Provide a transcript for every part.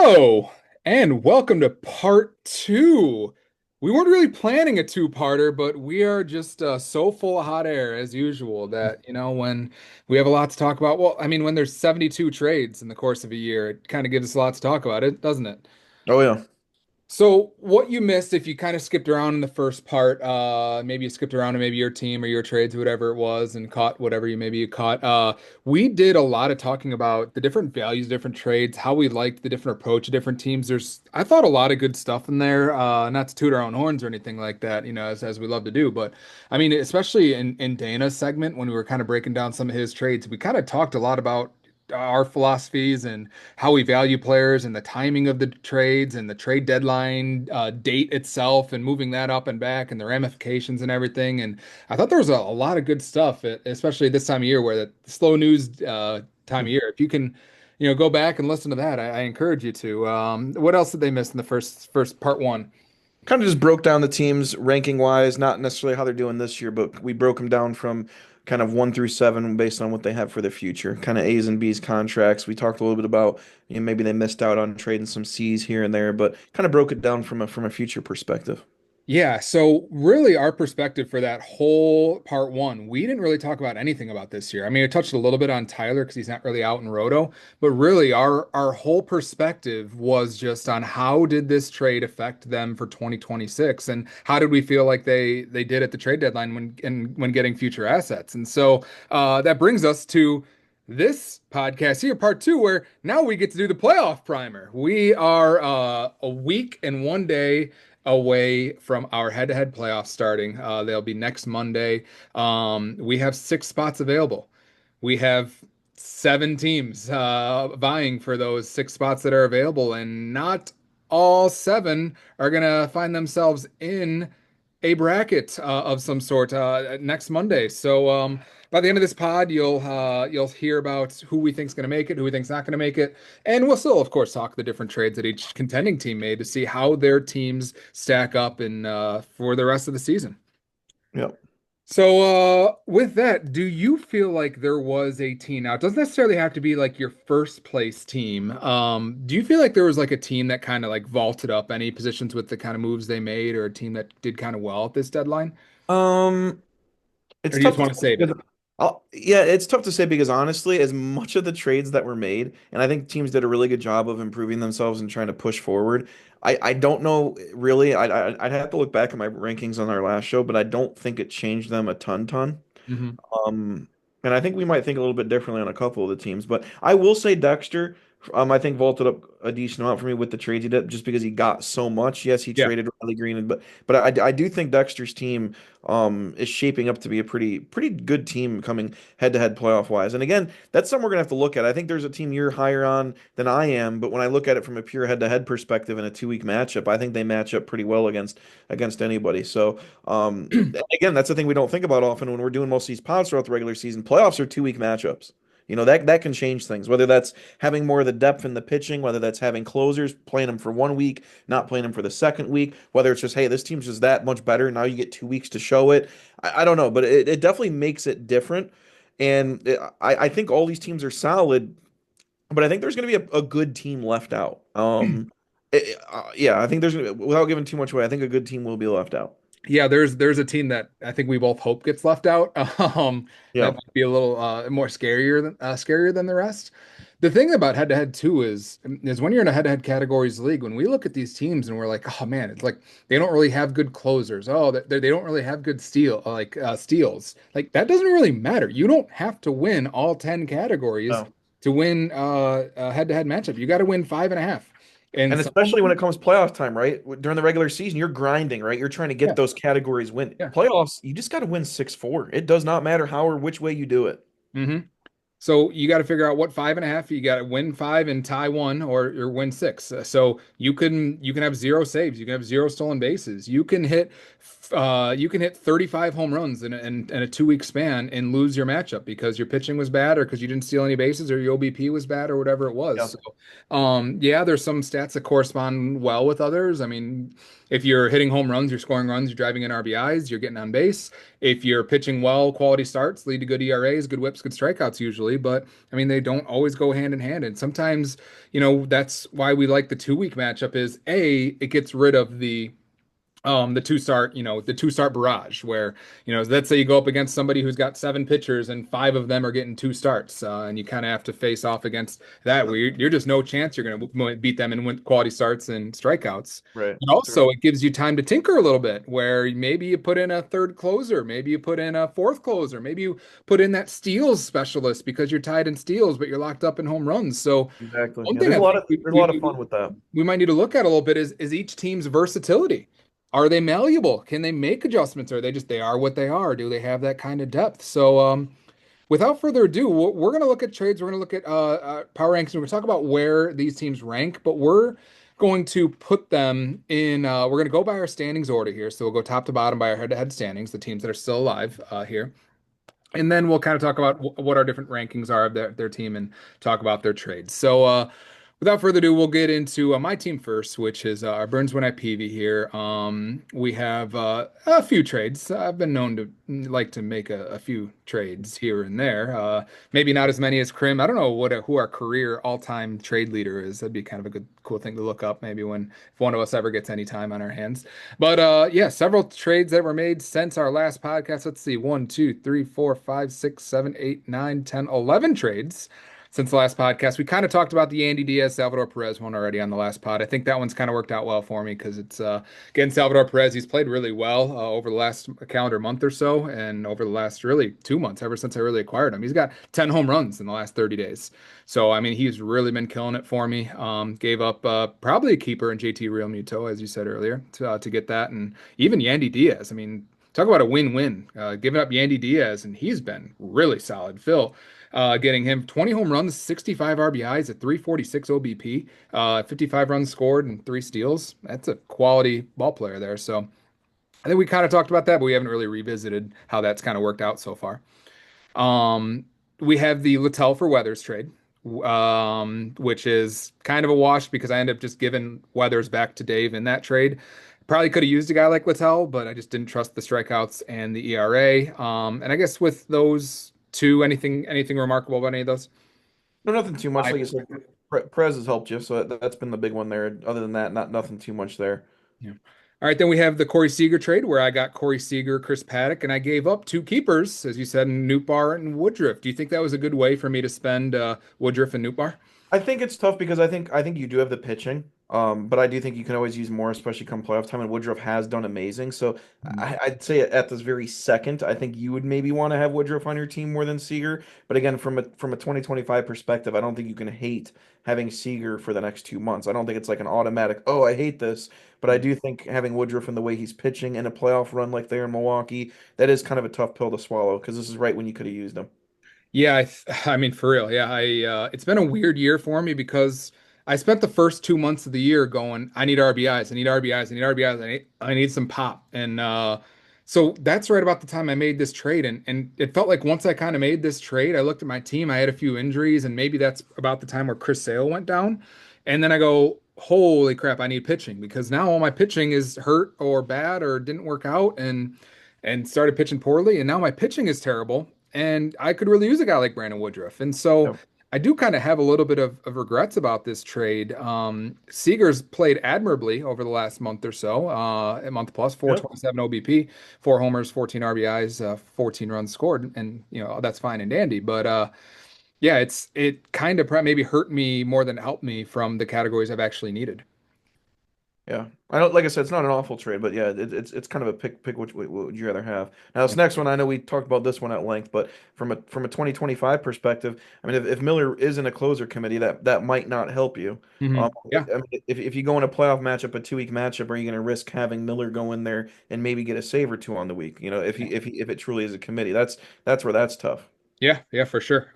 Hello, and welcome to part two. We weren't really planning a two-parter, but we are just so full of hot air as usual that, when we have a lot to talk about, well, I mean, when there's 72 trades in the course of a year, it kind of gives us a lot to talk about it, doesn't it? Oh yeah. So what you missed if you kind of skipped around in the first part, maybe you skipped around to maybe your team or your trades, whatever it was, and caught whatever you caught. We did a lot of talking about the different values, different trades, how we liked the different approach of different teams. I thought a lot of good stuff in there. Not to toot our own horns or anything like that, as we love to do, but I mean, especially in Dana's segment when we were kind of breaking down some of his trades, we kind of talked a lot about our philosophies and how we value players and the timing of the trades and the trade deadline date itself and moving that up and back and the ramifications and everything. And I thought there was a lot of good stuff, especially this time of year where the slow news time of year. If you can, go back and listen to that, I encourage you to. What else did they miss in the first part one? Kind of just broke down the teams ranking wise, not necessarily how they're doing this year, but we broke them down from kind of 1 through 7 based on what they have for the future. Kind of A's and B's contracts. We talked a little bit about, maybe they missed out on trading some C's here and there, but kind of broke it down from a future perspective. Yeah, so really our perspective for that whole part one, we didn't really talk about anything about this year. I mean, I touched a little bit on Tyler because he's not really out in Roto, but really our whole perspective was just on how did this trade affect them for 2026 and how did we feel like they did at the trade deadline when getting future assets. And so that brings us to this podcast here, part two, where now we get to do the playoff primer. We are a week and 1 day away from our head-to-head playoffs starting. They'll be next Monday. We have 6 spots available. We have 7 teams vying for those 6 spots that are available, and not all 7 are gonna find themselves in a bracket of some sort next Monday. So by the end of this pod, you'll hear about who we think's going to make it, who we think's not going to make it, and we'll still, of course, talk the different trades that each contending team made to see how their teams stack up in for the rest of the season. Yep. So, with that, do you feel like there was a team? Now, it doesn't necessarily have to be like your first place team. Do you feel like there was like a team that kind of like vaulted up any positions with the kind of moves they made, or a team that did kind of well at this deadline? Um, Or it's do you tough just to want to say save it? because yeah, it's tough to say because honestly, as much of the trades that were made, and I think teams did a really good job of improving themselves and trying to push forward. I don't know really. I'd have to look back at my rankings on our last show, but I don't think it changed them a ton. Hmm. Um, and I think we might think a little bit differently on a couple of the teams, but I will say Dexter, I think vaulted up a decent amount for me with the trades he did, just because he got so much. Yes, he Yeah. traded Riley Green, but I do think Dexter's team is shaping up to be a pretty good team coming head to head playoff wise. And again, that's something we're gonna have to look at. I think there's a team you're higher on than I am, but when I look at it from a pure head to head perspective in a 2 week matchup, I think they match up pretty well against anybody. So. Again, that's the thing we don't think about often when we're doing most of these pods throughout the regular season. Playoffs are 2 week matchups. That can change things. Whether that's having more of the depth in the pitching, whether that's having closers, playing them for 1 week, not playing them for the second week, whether it's just, hey, this team's just that much better. Now you get 2 weeks to show it. I don't know, but it definitely makes it different. And I think all these teams are solid, but I think there's going to be a good team left out. Yeah, I think without giving too much away, I think a good team will be left out. Yeah, there's a team that I think we both hope gets left out. That Yeah. might be a little more scarier than the rest. The thing about head to head too is when you're in a head to head categories league, when we look at these teams and we're like, oh man, it's like they don't really have good closers. Oh, they don't really have good steals. Like that doesn't really matter. You don't have to win all 10 categories No. to win a head to head matchup. You got to win five and a half. And And some of especially when them, it comes playoff time, right? During the regular season, you're grinding, right? You're trying to yeah, get those categories win. yeah. Playoffs, you just got to win 6-4. It does not matter how or which way you do it. Hmm. So you got to figure out what five and a half. You got to win five and tie one, or win six. So you can have zero saves. You can have zero stolen bases. You can hit 35 home runs in a 2 week span and lose your matchup because your pitching was bad, or because you didn't steal any bases, or your OBP was bad, or whatever it was. Yeah. So, yeah, there's some stats that correspond well with others. I mean, if you're hitting home runs, you're scoring runs, you're driving in RBIs, you're getting on base. If you're pitching well, quality starts lead to good ERAs, good whips, good strikeouts usually. early, but I mean, they don't always go hand in hand. And sometimes, that's why we like the 2 week matchup is it gets rid of the two start barrage where, let's say you go up against somebody who's got 7 pitchers and 5 of them are getting 2 starts, and you kind of have to face off against that where you're just no chance you're going to beat them and win quality starts and strikeouts. Right. But also, Sure. it gives you time to tinker a little bit where maybe you put in a third closer, maybe you put in a fourth closer, maybe you put in that steals specialist because you're tied in steals, but you're locked up in home runs. So Exactly. one Yeah, thing there's I a lot think of there's a lot of fun with that. we might need to look at a little bit is each team's versatility. Are they malleable? Can they make adjustments? Or are they are what they are? Do they have that kind of depth? So without further ado, we're going to look at trades. We're going to look at power rankings. We're going to talk about where these teams rank, but we're going to put them in. We're going to go by our standings order here. So we'll go top to bottom by our head-to-head standings, the teams that are still alive here. And then we'll kind of talk about what our different rankings are of their team and talk about their trades. So, without further ado, we'll get into my team first, which is our Burns When I Peavy here. We have a few trades. I've been known to like to make a few trades here and there. Maybe not as many as Krim. I don't know who our career all-time trade leader is. That'd be kind of a cool thing to look up. Maybe if one of us ever gets any time on our hands. But yeah, several trades that were made since our last podcast. Let's see, 1, 2, 3, 4, 5, 6, 7, 8, 9, 10, 11 trades since the last podcast. We kind of talked about the Yandy Diaz, Salvador Perez one already on the last pod. I think that one's kind of worked out well for me because it's again Salvador Perez. He's played really well over the last calendar month or so, and over the last really 2 months, ever since I really acquired him. He's got 10 home runs in the last 30 days. So I mean, he's really been killing it for me. Gave up probably a keeper in JT Realmuto, as you said earlier, to get that, and even Yandy Diaz. I mean, talk about a win-win. Giving up Yandy Diaz, and he's been really solid. Phil, getting him 20 home runs, 65 RBIs at 346 OBP, 55 runs scored, and 3 steals. That's a quality ball player there. So I think we kind of talked about that, but we haven't really revisited how that's kind of worked out so far. We have the Littell for Weathers trade, which is kind of a wash because I ended up just giving Weathers back to Dave in that trade. Probably could have used a guy like Littell, but I just didn't trust the strikeouts and the ERA. And I guess with those two, anything remarkable about any of those? No, nothing too much. I, Like you said, Perez has helped you, so that's been the big one there. Other than that, nothing too much there. yeah. All right, then we have the Corey Seager trade where I got Corey Seager, Chris Paddock, and I gave up 2 keepers, as you said, in Nootbaar and Woodruff. Do you think that was a good way for me to spend Woodruff and Nootbaar? I think it's tough because I think you do have the pitching, but I do think you can always use more, especially come playoff time. And Woodruff has done amazing, so I'd say at this very second, I think you would maybe want to have Woodruff on your team more than Seager. But again, from a 2025 perspective, I don't think you can hate having Seager for the next 2 months. I don't think it's like an automatic, oh, I hate this. But I do think having Woodruff and the way he's pitching in a playoff run like there in Milwaukee, that is kind of a tough pill to swallow because this is right when you could have used him. Yeah, I mean for real. Yeah, I it's been a weird year for me because I spent the first 2 months of the year going, I need RBIs, I need RBIs, I need RBIs, I need some pop. And so that's right about the time I made this trade. And it felt like once I kind of made this trade, I looked at my team, I had a few injuries, and maybe that's about the time where Chris Sale went down. And then I go, holy crap, I need pitching because now all my pitching is hurt or bad or didn't work out and started pitching poorly. And now my pitching is terrible. And I could really use a guy like Brandon Woodruff. And so Yep. I do kind of have a little bit of regrets about this trade. Seager's played admirably over the last month or so, a month plus, Yep. 427 OBP, 4 homers, 14 RBIs, 14 runs scored. And, that's fine and dandy. But yeah, it kind of maybe hurt me more than it helped me from the categories I've actually needed. Yeah, I don't. Like I said, it's not an awful trade, but yeah, it's kind of a pick. Which what would you rather have? Now this next one, I know we talked about this one at length, but from a 2025 perspective, I mean, if Miller is in a closer committee, that might not help you. Yeah. I mean, if you go in a playoff matchup, a 2 week matchup, are you going to risk having Miller go in there and maybe get a save or two on the week? If it truly is a committee, that's where that's tough. Yeah, for sure.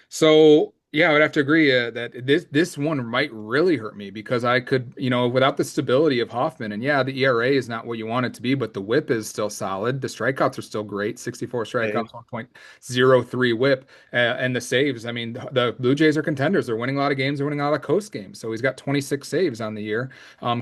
So yeah, I would have to agree that this one might really hurt me because I could, without the stability of Hoffman, and yeah, the ERA is not what you want it to be, but the WHIP is still solid. The strikeouts are still great, 64 Dave. strikeouts, 1.03 WHIP, and the saves. I mean, the Blue Jays are contenders. They're winning a lot of games. They're winning a lot of coast games. So he's got 26 saves on the year,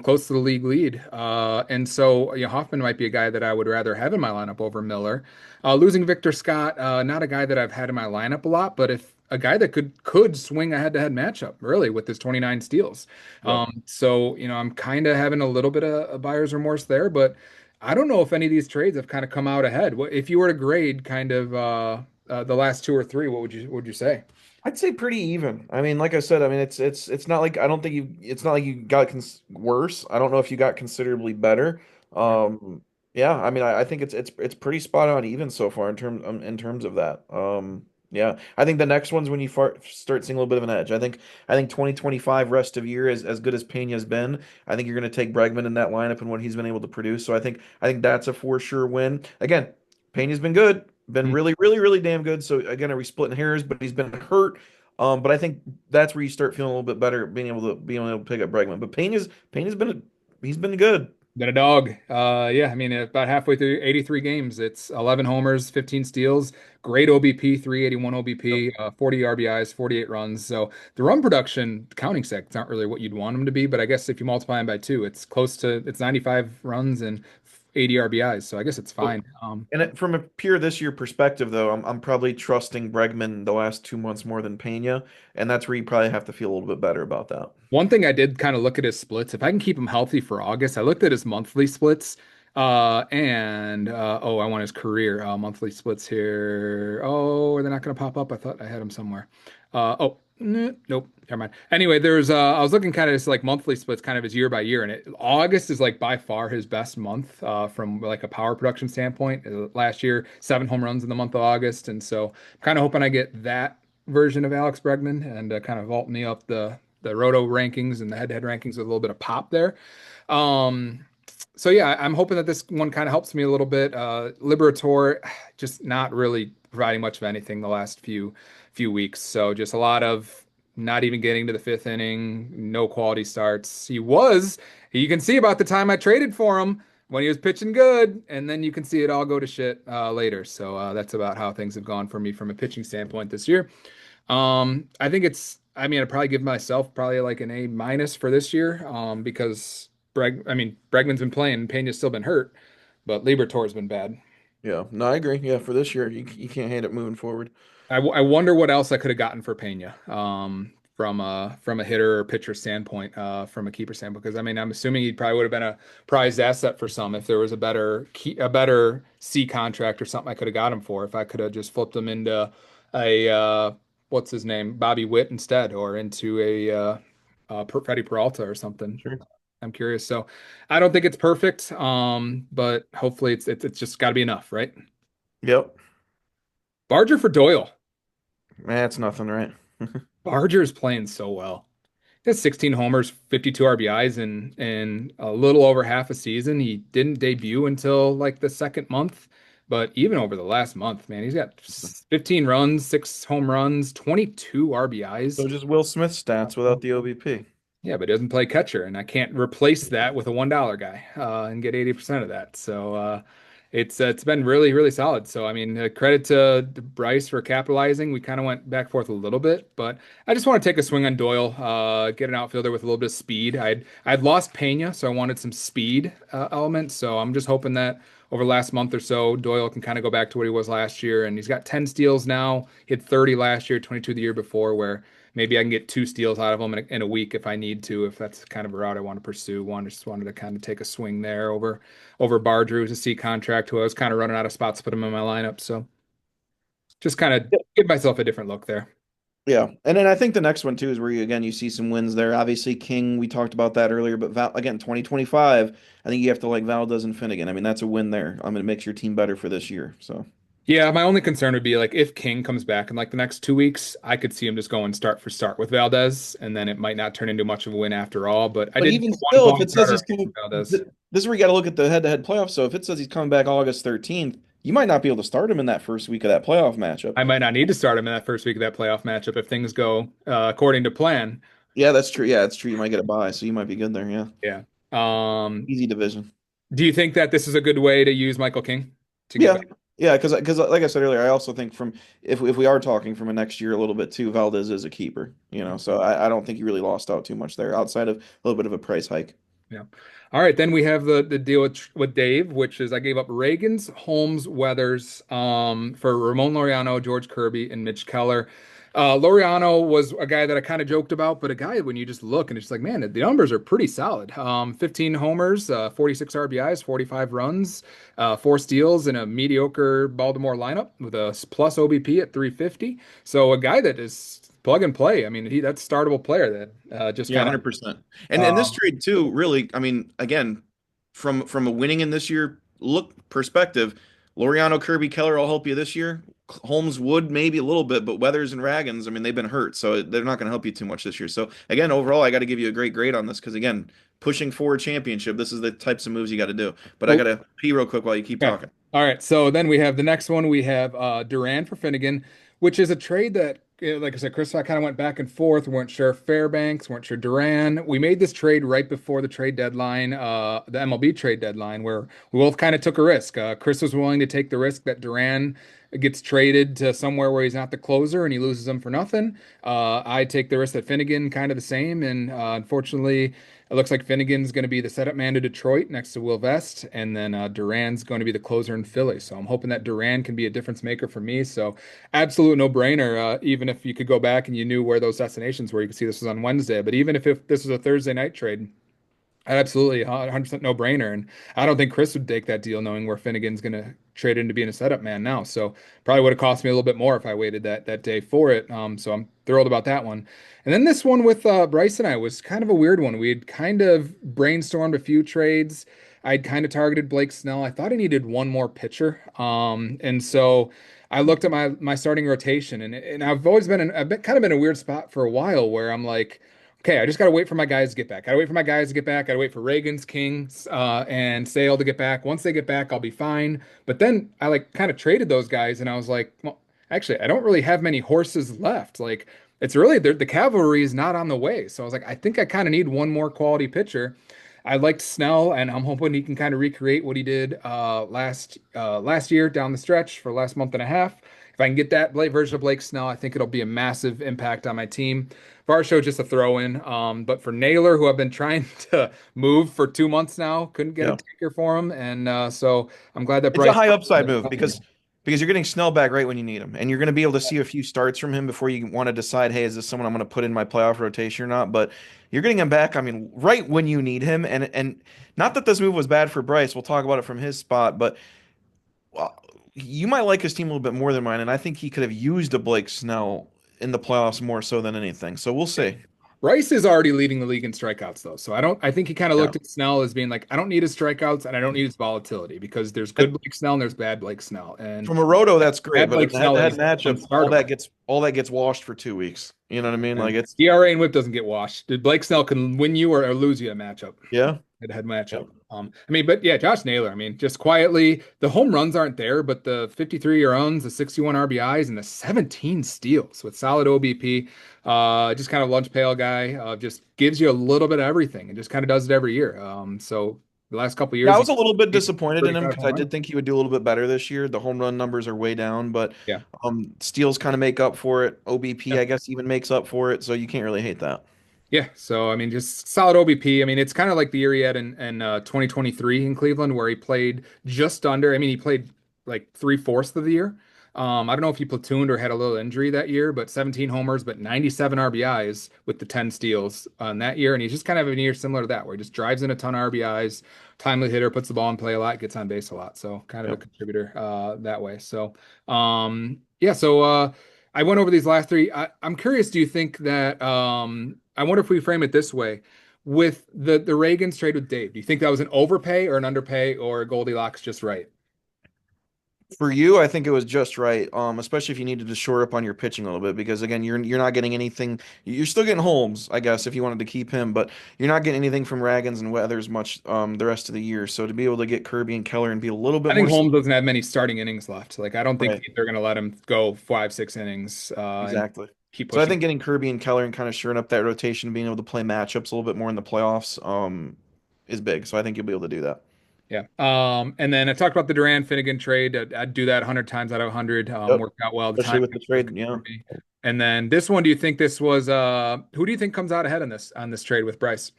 close to the league lead. And so Hoffman might be a guy that I would rather have in my lineup over Miller. Losing Victor Scott, not a guy that I've had in my lineup a lot, but if a guy that could swing a head-to-head matchup, really, with his 29 steals. Yep. So I'm kind of having a little bit of a buyer's remorse there, but I don't know if any of these trades have kind of come out ahead. What if you were to grade kind of the last two or three, what would you say? I'd say pretty even. I mean, like I said, I mean it's not like I don't think you it's not like you got worse. I don't know if you got considerably better. Um, yeah, I mean I think it's pretty spot on even so far in terms of that. Yeah, I think the next one's when you start seeing a little bit of an edge. I think 2025 rest of year is as good as Pena's been. I think you're going to take Bregman in that lineup and what he's been able to produce. So I think that's a for sure win. Again, Pena's been good. Been Mm. really, really, really damn good. So again, are we splitting hairs? But he's been hurt. But I think that's where you start feeling a little bit better, being able to pick up Bregman. But Payne has been he's been good. Been a dog. Yeah, I mean, about halfway through 83 games, it's 11 homers, 15 steals, great OBP, 381 OBP, 40 RBIs, 48 runs. So the run production counting stats aren't really what you'd want them to be, but I guess if you multiply them by two, it's 95 runs and 80 RBIs. So I guess it's Yep. fine. From a pure this year perspective, though, I'm probably trusting Bregman the last 2 months more than Pena, and that's where you probably have to feel a little bit better about that. One thing I did kind of look at his splits. If I can keep him healthy for August, I looked at his monthly splits. And oh, I want his career monthly splits here. Oh, they're not going to pop up. I thought I had him somewhere. Oh, nope, never mind. Anyway, I was looking kind of just like monthly splits, kind of his year by year, and August is like by far his best month from like a power production standpoint. Last year, 7 home runs in the month of August, and so I'm kind of hoping I get that version of Alex Bregman and kind of vault me up the roto rankings and the head-to-head rankings with a little bit of pop there. Um, so yeah, I'm hoping that this one kind of helps me a little bit. Liberator, just not really providing much of anything the last few weeks. So just a lot of not even getting to the fifth inning, no quality starts. You can see about the time I traded for him when he was pitching good, and then you can see it all go to shit later. So that's about how things have gone for me from a pitching standpoint this year. I mean, I'd probably give myself probably like an A minus for this year, because Bregman's been playing, Pena's still been hurt, but Libertor's been bad. Yeah, no, I agree. Yeah, for this year, you can't hand it moving forward. I wonder what else I could have gotten for Pena, from a hitter or pitcher standpoint, from a keeper standpoint, because I mean, I'm assuming he probably would have been a prized asset for some if there was a better C contract or something I could have got him for, if I could have just flipped him into a what's his name, Bobby Witt instead, or into Freddie Peralta or something. Sure. I'm curious. So I don't think it's perfect, but hopefully it's just got to be enough, right? Yep. Barger for Doyle. That's nothing, right? Barger is playing so well. He has 16 homers, 52 RBIs in a little over half a season. He didn't debut until like the second month, but even over the last month, man, he's got 15 runs, 6 home runs, 22 So RBIs. just Will Smith stats without the OBP. Yeah, but he doesn't play catcher, and I can't replace that with a $1 guy and get 80% of that. So it's been really, really solid. So I mean, credit to Bryce for capitalizing. We kind of went back and forth a little bit, but I just want to take a swing on Doyle, get an outfielder with a little bit of speed. I'd lost Pena, so I wanted some speed element. So I'm just hoping that over the last month or so, Doyle can kind of go back to what he was last year, and he's got 10 steals now. He had 30 last year, 22 the year before, where maybe I can get 2 steals out of him in a week if I need to, if that's kind of a route I want to pursue. Just wanted to kind of take a swing there over Barger, who's a C contract, who I was kind of running out of spots to put him in my lineup. So just kind of give myself a different look there. Yeah, and then I think the next one too is where you see some wins there. Obviously, King, we talked about that earlier, but again, 2025, I think you have to like Valdez and Finnegan. I mean, that's a win there. I mean, it makes your team better for this year. So, Yeah, my only concern would be like if King comes back in like the next 2 weeks, I could see him just going start for start with Valdez, and then it might not turn into much of a win after all. But I but did even one still, if quality it says starter he's coming, Valdez. this is where you got to look at the head-to-head playoffs. So if it says he's coming back August 13th, you might not be able to start him in that first week of that playoff matchup. I might not need to start him in that first week of that playoff matchup if things go according to plan. Yeah, that's true. Yeah, that's true. You might get a bye, so you might be good there. Yeah, Yeah. easy division. Do you think that this is a good way to use Michael King to get Yeah, back? yeah, because like I said earlier, I also think from if we are talking from a next year a little bit too, Valdez is a keeper, so I don't think he really lost out too much there outside of a little bit of a price hike. Yeah. All right, then we have the deal with Dave, which is I gave up Reagans, Holmes, Weathers, for Ramon Laureano, George Kirby, and Mitch Keller. Laureano was a guy that I kind of joked about, but a guy when you just look and it's like, man, the numbers are pretty solid. 15 homers, 46 RBIs, 45 runs, 4 steals in a mediocre Baltimore lineup with a plus OBP at 350. So a guy that is plug and play. I mean, that's a startable player that just Yeah, kind of 100%. And this um, trade too, really, I mean, again, from a winning in this year look perspective, Laureano, Kirby, Keller all help you this year. Holmes would maybe a little bit, but Weathers and Ragans, I mean, they've been hurt, so they're not going to help you too much this year. So again, overall, I got to give you a great grade on this because again, pushing for a championship, this is the types of moves you got to do. But I got well, to pee real quick while you keep okay. talking. All right. So then we have the next one. We have Duran for Finnegan, which is a trade that, like I said, Chris and I kind of went back and forth. We weren't sure if Fairbanks, weren't sure Duran. We made this trade right before the trade deadline, the MLB trade deadline, where we both kind of took a risk. Chris was willing to take the risk that Duran gets traded to somewhere where he's not the closer and he loses them for nothing. I take the risk that Finnegan kind of the same. And unfortunately, it looks like Finnegan's going to be the setup man to Detroit next to Will Vest, and then Duran's going to be the closer in Philly. So I'm hoping that Duran can be a difference maker for me. So absolute no-brainer. Even if you could go back and you knew where those destinations were, you could see this was on Wednesday. But even if this was a Thursday night trade, absolutely 100% no-brainer. And I don't think Chris would take that deal knowing where Finnegan's going to trade into being a setup man now. So probably would have cost me a little bit more if I waited that day for it. So I'm thrilled about that one. And then this one with Bryce and I was kind of a weird one. We had kind of brainstormed a few trades. I'd kind of targeted Blake Snell. I thought I needed one more pitcher. And so I looked at my starting rotation, and I've always I've been kind of in a weird spot for a while where I'm like, okay, I just got to wait for my guys to get back. Got to wait for my guys to get back. Got to wait for Reagan's, Kings, and Sale to get back. Once they get back, I'll be fine. But then I like kind of traded those guys, and I was like, well, actually, I don't really have many horses left. Like, it's really the cavalry is not on the way. So I was like, I think I kind of need one more quality pitcher. I liked Snell, and I'm hoping he can kind of recreate what he did last year down the stretch for the last month and a half. If I can get that version of Blake Snell, I think it'll be a massive impact on my team. Varsho just a throw in. But for Naylor, who I've been trying to move for 2 months now, couldn't get a Yeah. taker for him, and so I'm glad that It's a Bryce. high upside move because you're getting Snell back right when you need him, and you're going to be able to see a few starts from him before you want to decide, hey, is this someone I'm going to put in my playoff rotation or not? But you're getting him back. I mean, right when you need him, and not that this move was bad for Bryce. We'll talk about it from his spot, but you might like his team a little bit more than mine, and I think he could have used a Blake Snell in the playoffs more so than anything. So we'll see. Bryce is already leading the league in strikeouts, though. So I think he kind of Yeah. looked at Snell as being like, I don't need his strikeouts and I don't need his volatility because there's good And Blake Snell and there's bad Blake Snell. And from a roto, that's great, bad but in Blake a Snell head-to-head is matchup, unstartable. all that gets washed for 2 weeks. You know what I mean? Like And it's ERA and whip doesn't get washed. Blake Snell can win you or lose you a matchup. yeah. Head-to-head Yeah. matchup. I mean, but yeah, Josh Naylor. I mean, just quietly, the home runs aren't there, but the 53 runs, the 61 RBIs, and the 17 steals with solid OBP. Just kind of lunch pail guy. Just gives you a little bit of everything and just kind of does it every year. So the last couple of Yeah, I years, was a little bit he's disappointed in him 35 because I home did runs. think he would do a little bit better this year. The home run numbers are way down, but Yeah. steals kind of make up for it. OBP, Yeah. I guess, even makes up for it, so you can't really hate that. Yeah, so I mean, just solid OBP. I mean, it's kind of like the year he had in 2023 in Cleveland, where he played just under. I mean, he played like 3/4 of the year. I don't know if he platooned or had a little injury that year, but 17 homers, but 97 RBIs with the 10 steals on that year, and he's just kind of a year similar to that, where he just drives in a ton of RBIs, timely hitter, puts the ball in play a lot, gets on base a lot, so kind of a Yep. contributor that way. So, yeah, so I went over these last three. I'm curious, do you think that I wonder if we frame it this way. With the Reagans trade with Dave, do you think that was an overpay or an underpay or Goldilocks just right? For you, I think it was just right, especially if you needed to shore up on your pitching a little bit because again, you're not getting anything. You're still getting Holmes, I guess, if you wanted to keep him, but you're not getting anything from Ragans and Weathers much the rest of the year. So to be able to get Kirby and Keller and be a little I bit think more Holmes doesn't have many starting innings left. Like I don't think right, they're going to let him go 5, 6 innings and exactly. keep So I pushing. think getting Kirby and Keller and kind of shoring up that rotation, being able to play matchups a little bit more in the playoffs, is big. So I think you'll be able to do that. Yeah. And then I talked about the Duran Finnegan trade. I'd do that 100 times out of 100. Yep. Worked out well. The Especially timing with the was trade, good yeah. for me. And then this one, do you think this was who do you think comes out ahead on this trade with Bryce?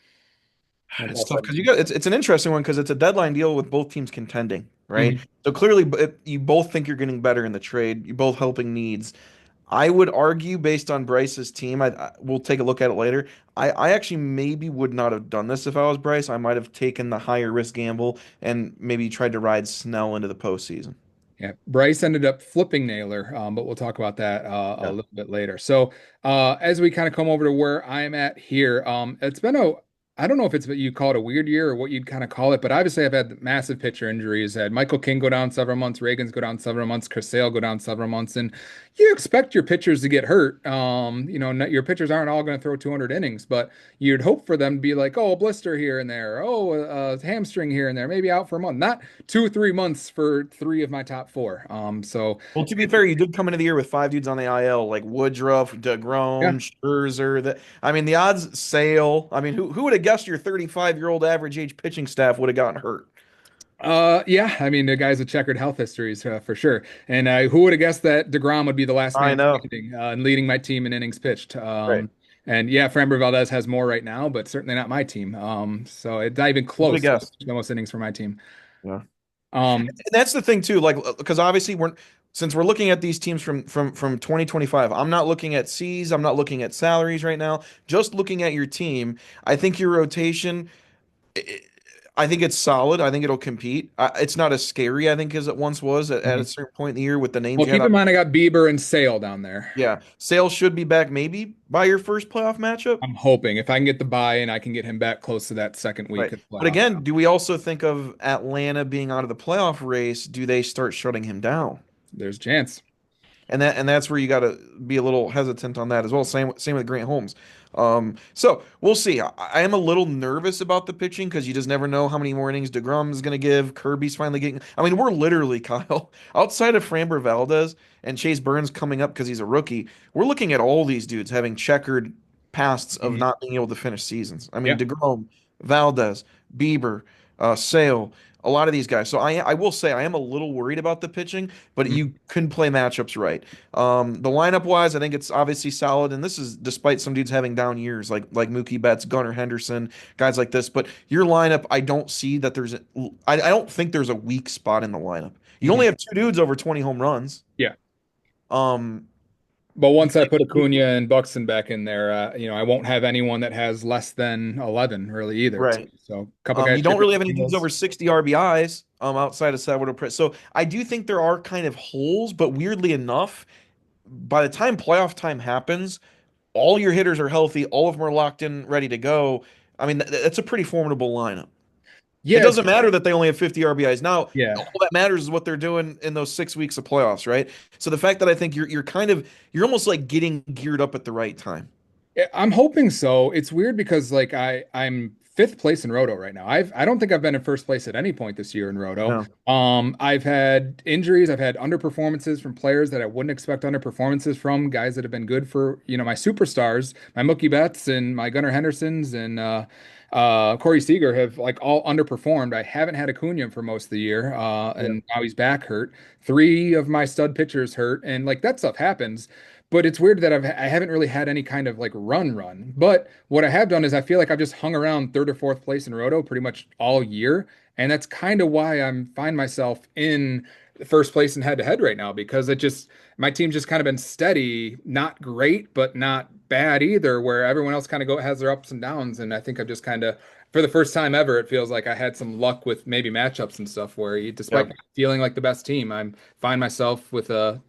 That's It's all tough said and because done. it's an interesting one because it's a deadline deal with both teams contending, right? Mhm. So clearly, you both think you're getting better in the trade. You're both helping needs. I would argue based on Bryce's team, we'll take a look at it later. I actually maybe would not have done this if I was Bryce. I might have taken the higher risk gamble and maybe tried to ride Snell into the postseason. Yeah, Bryce ended up flipping Naylor, but we'll talk about that a Yeah. little bit later. So, as we kind of come over to where I'm at here, it's been I don't know if it's what you call it a weird year or what you'd kind of call it, but obviously I've had massive pitcher injuries. I had Michael King go down several months, Reagan's go down several months, Chris Sale go down several months, and you expect your pitchers to get hurt. Your pitchers aren't all going to throw 200 innings, but you'd hope for them to be like, oh, a blister here and there, oh, a hamstring here and there, maybe out for a month, not 2 or 3 months for three of my top four. So Well, to be fair, you did come into the year with five dudes on the IL, like Woodruff, yeah, DeGrom, Scherzer. I mean, the odds Sale. I mean, who would have guessed your 35-year-old average age pitching staff would have gotten hurt? yeah, I mean the guy's with checkered health histories for sure. And who would have guessed that DeGrom would be the last I man know. standing and leading my team in innings pitched? Right. And yeah, Framber Valdez has more right now, but certainly not my team. So it's not even Who would have close to guessed? the most innings for my team. Yeah. Um, And that's the thing too, like because obviously since we're looking at these teams from 2025, I'm not looking at C's, I'm not looking at salaries right now, just looking at your team. I think your rotation, i I think it's solid. I think it'll compete. It's not as scary, I think, as it once was at a mhm. certain point in the year with the names Well, you had keep on. in mind I got Bieber and Sale down there. Yeah, Sale should be back maybe by your first playoff matchup. I'm hoping if I can get the buy and I can get him back close to that second week Right. of But playoff. again, do we also think of Atlanta being out of the playoff race? Do they start shutting him down? There's a chance. And that's where you got to be a little hesitant on that as well. Same with Grant Holmes. So we'll see. I am a little nervous about the pitching because you just never know how many more innings DeGrom is going to give. Kirby's finally getting. I mean, we're literally Kyle outside of Framber Valdez and Chase Burns coming up because he's a rookie. We're looking at all these dudes having checkered pasts of Mhm. not being able to finish seasons. I mean, Yeah. DeGrom, Valdez, Bieber, Sale. A lot of these guys. So I will say I am a little worried about the pitching, but Mhm. you can play matchups right. The lineup wise, I think it's obviously solid, and this is despite some dudes having down years like Mookie Betts, Gunnar Henderson, guys like this. But your lineup, I don't see that I don't think there's a weak spot in the lineup. You Mhm. only have two dudes over 20 home runs. Yeah. Um, But you, once I put Acuna and Buxton back in there, I won't have anyone that has less than 11 really either. right. So a couple guys You don't shipping really have any dudes singles. over 60 RBIs outside of Salvador Perez. So I do think there are kind of holes, but weirdly enough, by the time playoff time happens, all your hitters are healthy, all of them are locked in, ready to go. I mean, that's a pretty formidable lineup. It Yeah, doesn't matter that they only have 50 RBIs. Now, yeah. all that matters is what they're doing in those 6 weeks of playoffs, right? So the fact that I think you're almost like getting geared up at the right time. Yeah, I'm hoping so. It's weird because like I'm fifth place in Roto right now. I don't think I've been in first place at any point this year in Roto. No. I've had injuries, I've had underperformances from players that I wouldn't expect underperformances from, guys that have been good for, my superstars, my Mookie Betts and my Gunnar Hendersons and Corey Seager have like all underperformed. I haven't had Acuna for most of the year, Yeah. and now he's back hurt. Three of my stud pitchers hurt, and like that stuff happens. But it's weird that I haven't really had any kind of like run. But what I have done is I feel like I've just hung around third or fourth place in Roto pretty much all year. And that's kind of why I'm find myself in first place in head to head right now because it just my team's just kind of been steady, not great, but not bad either, where everyone else kind of has their ups and downs. And I think I've just kind of for the first time ever, it feels like I had some luck with maybe matchups and stuff where despite Yeah. not feeling like the best team, I'm find myself with a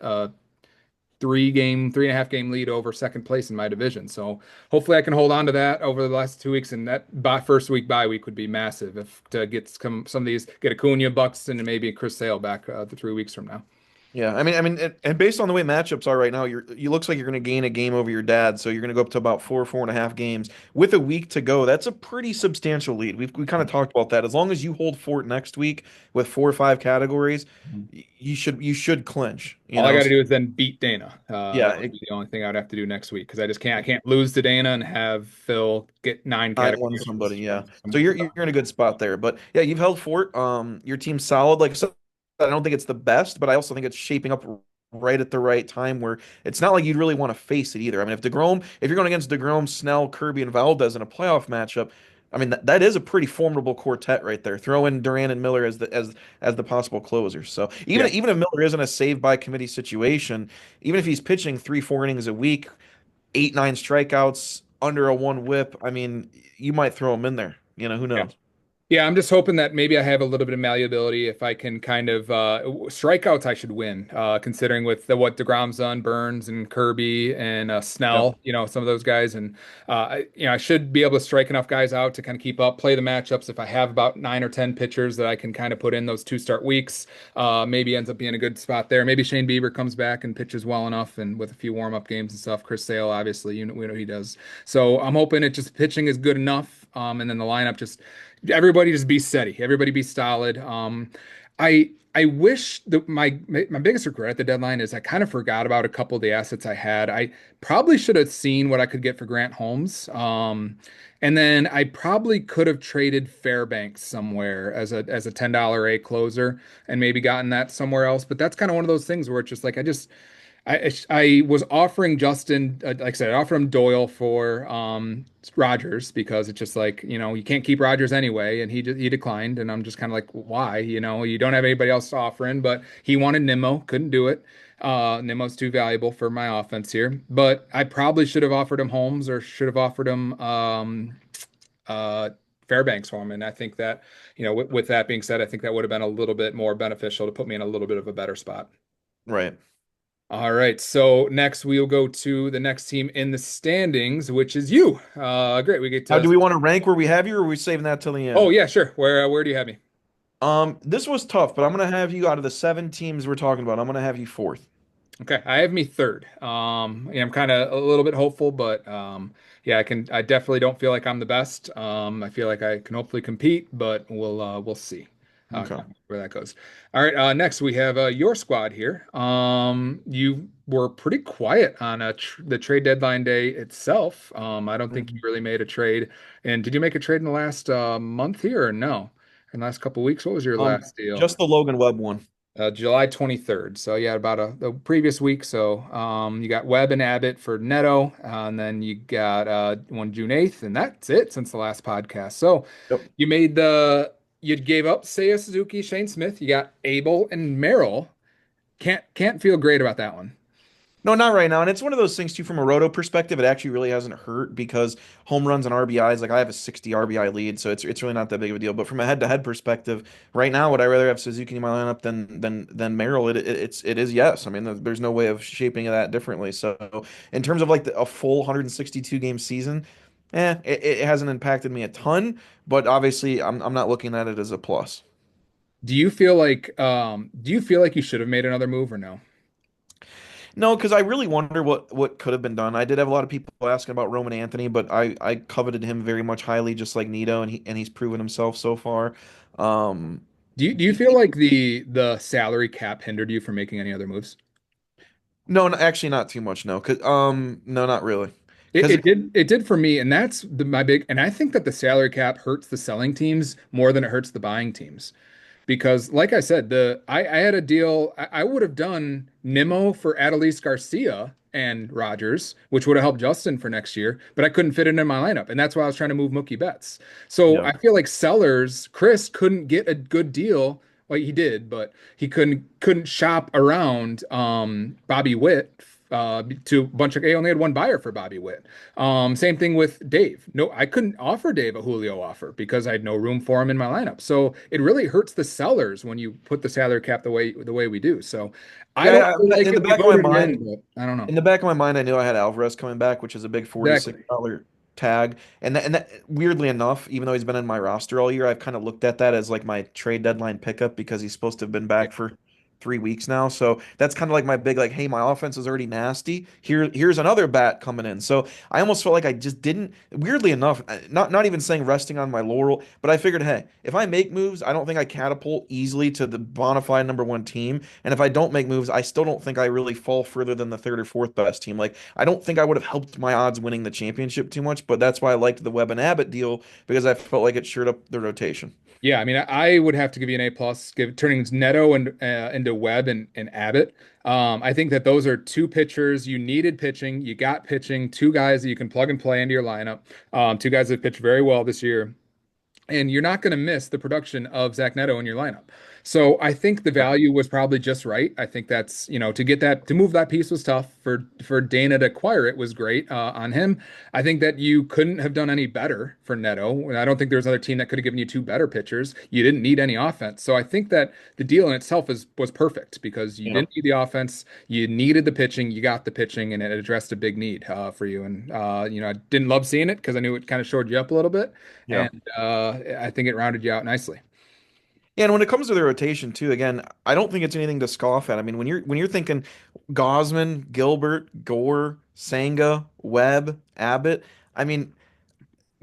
3.5 game lead over second place in my division. So hopefully I can hold on to that over the last 2 weeks. And that first week bye week would be massive if to get some of these, get Acuna, Buxton, and maybe Chris Sale back the 3 weeks from now. Yeah, and based on the way matchups are right now, you looks like you're going to gain a game over your dad, so you're going to go up to about 4.5 games with a week to go. That's a pretty substantial lead. We kind of talked about that. As long as you hold fort next week with 4 or 5 categories, Mhm. you should clinch. All I got to do is then beat Dana. Yeah, That would be the only thing I would have to do next week because I can't lose to Dana and have Phil get nine I won somebody. categories Yeah, so from you're in a good spot there. But yeah, you've held fort. Your team's solid. Like I said, I don't think it's the best, but I also think it's shaping up right at the right time where it's not like you'd really want to face it either. I mean, if you're going against DeGrom, Snell, Kirby, and Valdez in a playoff matchup, I mean, that is a pretty formidable quartet right there. Throw in Duran and Miller as the possible closers. So Yeah. even if Miller isn't a save by committee situation, even if he's pitching 3, 4 innings a week, 8, 9 strikeouts, under a one whip, I mean, you might throw him in there. Who Yeah. knows? Yeah, I'm just hoping that maybe I have a little bit of malleability if I can kind of strikeouts I should win, considering with what DeGrom's done, Burns and Kirby and Yep. Snell, some of those guys, and I should be able to strike enough guys out to kind of keep up, play the matchups. If I have about 9 or 10 pitchers that I can kind of put in those 2 start weeks, maybe ends up being a good spot there. Maybe Shane Bieber comes back and pitches well enough, and with a few warm up games and stuff. Chris Sale, obviously, we know he does. So I'm hoping it just pitching is good enough, and then the lineup just everybody just be steady. Everybody be solid. I wish that my biggest regret at the deadline is I kind of forgot about a couple of the assets I had. I probably should have seen what I could get for Grant Holmes. And then I probably could have traded Fairbanks somewhere as a $10 a closer and maybe gotten that somewhere else. But that's kind of one of those things where it's just like I was offering Justin, like I said, I offered him Doyle for Rogers because it's just like, you can't keep Rogers anyway, and he declined, and I'm just kind of like, why? You don't have anybody else to offer in, but he wanted Nimmo, couldn't do it. Nimmo's too valuable for my offense here, but I probably should have offered him Holmes or should have offered him uh Fairbanks for him, and I think that, with that being said, I think that would have been a little bit more beneficial to put me in a little bit of a better spot. Right. All right, so next we'll go to the next team in the standings, which is you. Great, we get Now, to. do we want to rank where we have you, or are we saving that till the Oh end? yeah, sure. Where do you have me? This was tough, but I'm gonna have you out of the 7 teams we're talking about. I'm gonna have you fourth. Okay, I have me third. Yeah, I'm kind of a little bit hopeful, but yeah, I definitely don't feel like I'm the best. I feel like I can hopefully compete, but we'll see Okay. where that goes. All right, next we have your squad here. You were pretty quiet on the trade deadline day itself. I don't think you Mhm. really made a trade. And did you make a trade in the last month here or no? In the last couple weeks, what was your last deal? Just the Logan Webb one. July 23rd. So yeah, about the previous week. So you got Webb and Abbott for Neto, and then you got one June 8th, and that's it since the last podcast. So Yep. you you gave up Seiya Suzuki, Shane Smith. You got Abel and Merrill. Can't feel great about that one. No, not right now. And it's one of those things too, from a roto perspective, it actually really hasn't hurt because home runs and RBIs, like I have a 60 RBI lead, so it's really not that big of a deal. But from a head-to-head perspective, right now, would I rather have Suzuki in my lineup than Merrill? It is yes. I mean, there's no way of shaping that differently. So in terms of like a full 162 game season, it hasn't impacted me a ton, but obviously I'm not looking at it as a plus. Do you feel like you should have made another move or no? No, because I really wonder what could have been done. I did have a lot of people asking about Roman Anthony, but I coveted him very much highly, just like Nito, and he's proven himself so far. Um, Do you feel like the salary cap hindered you from making any other moves? no, actually not too much. No, no, not really. It, Because it did it did for me, and that's my big. And I think that the salary cap hurts the selling teams more than it hurts the buying teams, because like I said, I had a deal. I would have done Nimmo for Adolis Garcia and Rogers, which would have helped Justin for next year, but I couldn't fit it in my lineup, and that's why I was trying to move Mookie Betts. So yeah, I feel like sellers, Chris couldn't get a good deal. Well, he did, but he couldn't shop around Bobby Witt to a bunch of. He only had one buyer for Bobby Witt. Same thing with Dave. No, I couldn't offer Dave a Julio offer because I had no room for him in my lineup. So it really hurts the sellers when you put the salary cap the way we do. So I don't yeah. feel like In the it. We back of my voted it in, mind, but I don't know. in the back of my mind, I knew I had Alvarez coming back, which is a big Exactly. $46 tag. And that weirdly enough, even though he's been in my roster all year, I've kind of looked at that as like my trade deadline pickup because he's supposed to have been Yeah. back for 3 weeks now. So that's kind of like my big like, hey, my offense is already nasty. Here's another bat coming in. So I almost felt like I just didn't, weirdly enough, not even saying resting on my laurel, but I figured, hey, if I make moves, I don't think I catapult easily to the bona fide #1 team. And if I don't make moves, I still don't think I really fall further than the third or fourth best team. Like, I don't think I would have helped my odds winning the championship too much, but that's why I liked the Webb and Abbott deal because I felt like it shored up the rotation. Yeah, I mean, I would have to give you an A plus, give turning Neto and into Webb and Abbott. I think that those are two pitchers. You needed pitching. You got pitching, two guys that you can plug and play into your lineup. Two guys that pitched very well this year, and you're not going to miss the production of Zach Neto in your lineup. So I think the Yeah. value was probably just right. I think that's, to get that, to move that piece was tough. For Dana to acquire it was great on him. I think that you couldn't have done any better for Neto. And I don't think there's another team that could have given you two better pitchers. You didn't need any offense. So I think that the deal in itself was perfect because you Yeah. didn't need the offense, you needed the pitching, you got the pitching, and it addressed a big need for you. And I didn't love seeing it because I knew it kind of showed you up a little bit. Yeah. And I think it rounded you out nicely. Yeah, and when it comes to the rotation too, again, I don't think it's anything to scoff at. I mean, when you're thinking Gosman, Gilbert, Gore, Senga, Webb, Abbott, I mean,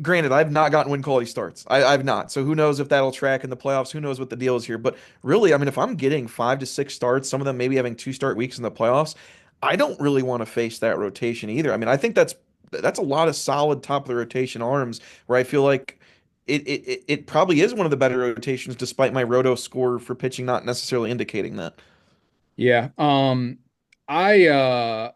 granted, I've not gotten win quality starts. I've not. So who knows if that'll track in the playoffs? Who knows what the deal is here? But really, I mean, if I'm getting 5 to 6 starts, some of them maybe having 2 start weeks in the playoffs, I don't really want to face that rotation either. I mean, I think that's a lot of solid top of the rotation arms where I feel like it probably is one of the better rotations, despite my roto score for pitching not necessarily indicating that. Yeah. I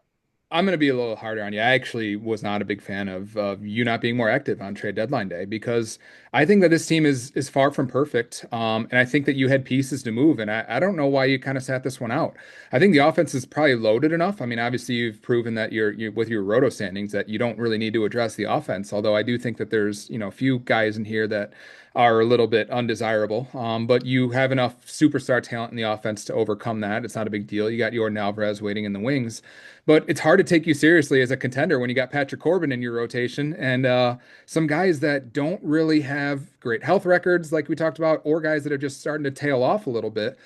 I'm going to be a little harder on you. I actually was not a big fan of you not being more active on trade deadline day because I think that this team is far from perfect. And I think that you had pieces to move, and I don't know why you kind of sat this one out. I think the offense is probably loaded enough. I mean, obviously you've proven that you with your roto standings that you don't really need to address the offense. Although I do think that there's a few guys in here that are a little bit undesirable. But you have enough superstar talent in the offense to overcome that. It's not a big deal. You got Jordan Alvarez waiting in the wings. But it's hard to take you seriously as a contender when you got Patrick Corbin in your rotation and some guys that don't really have great health records, like we talked about, or guys that are just starting to tail off a little bit.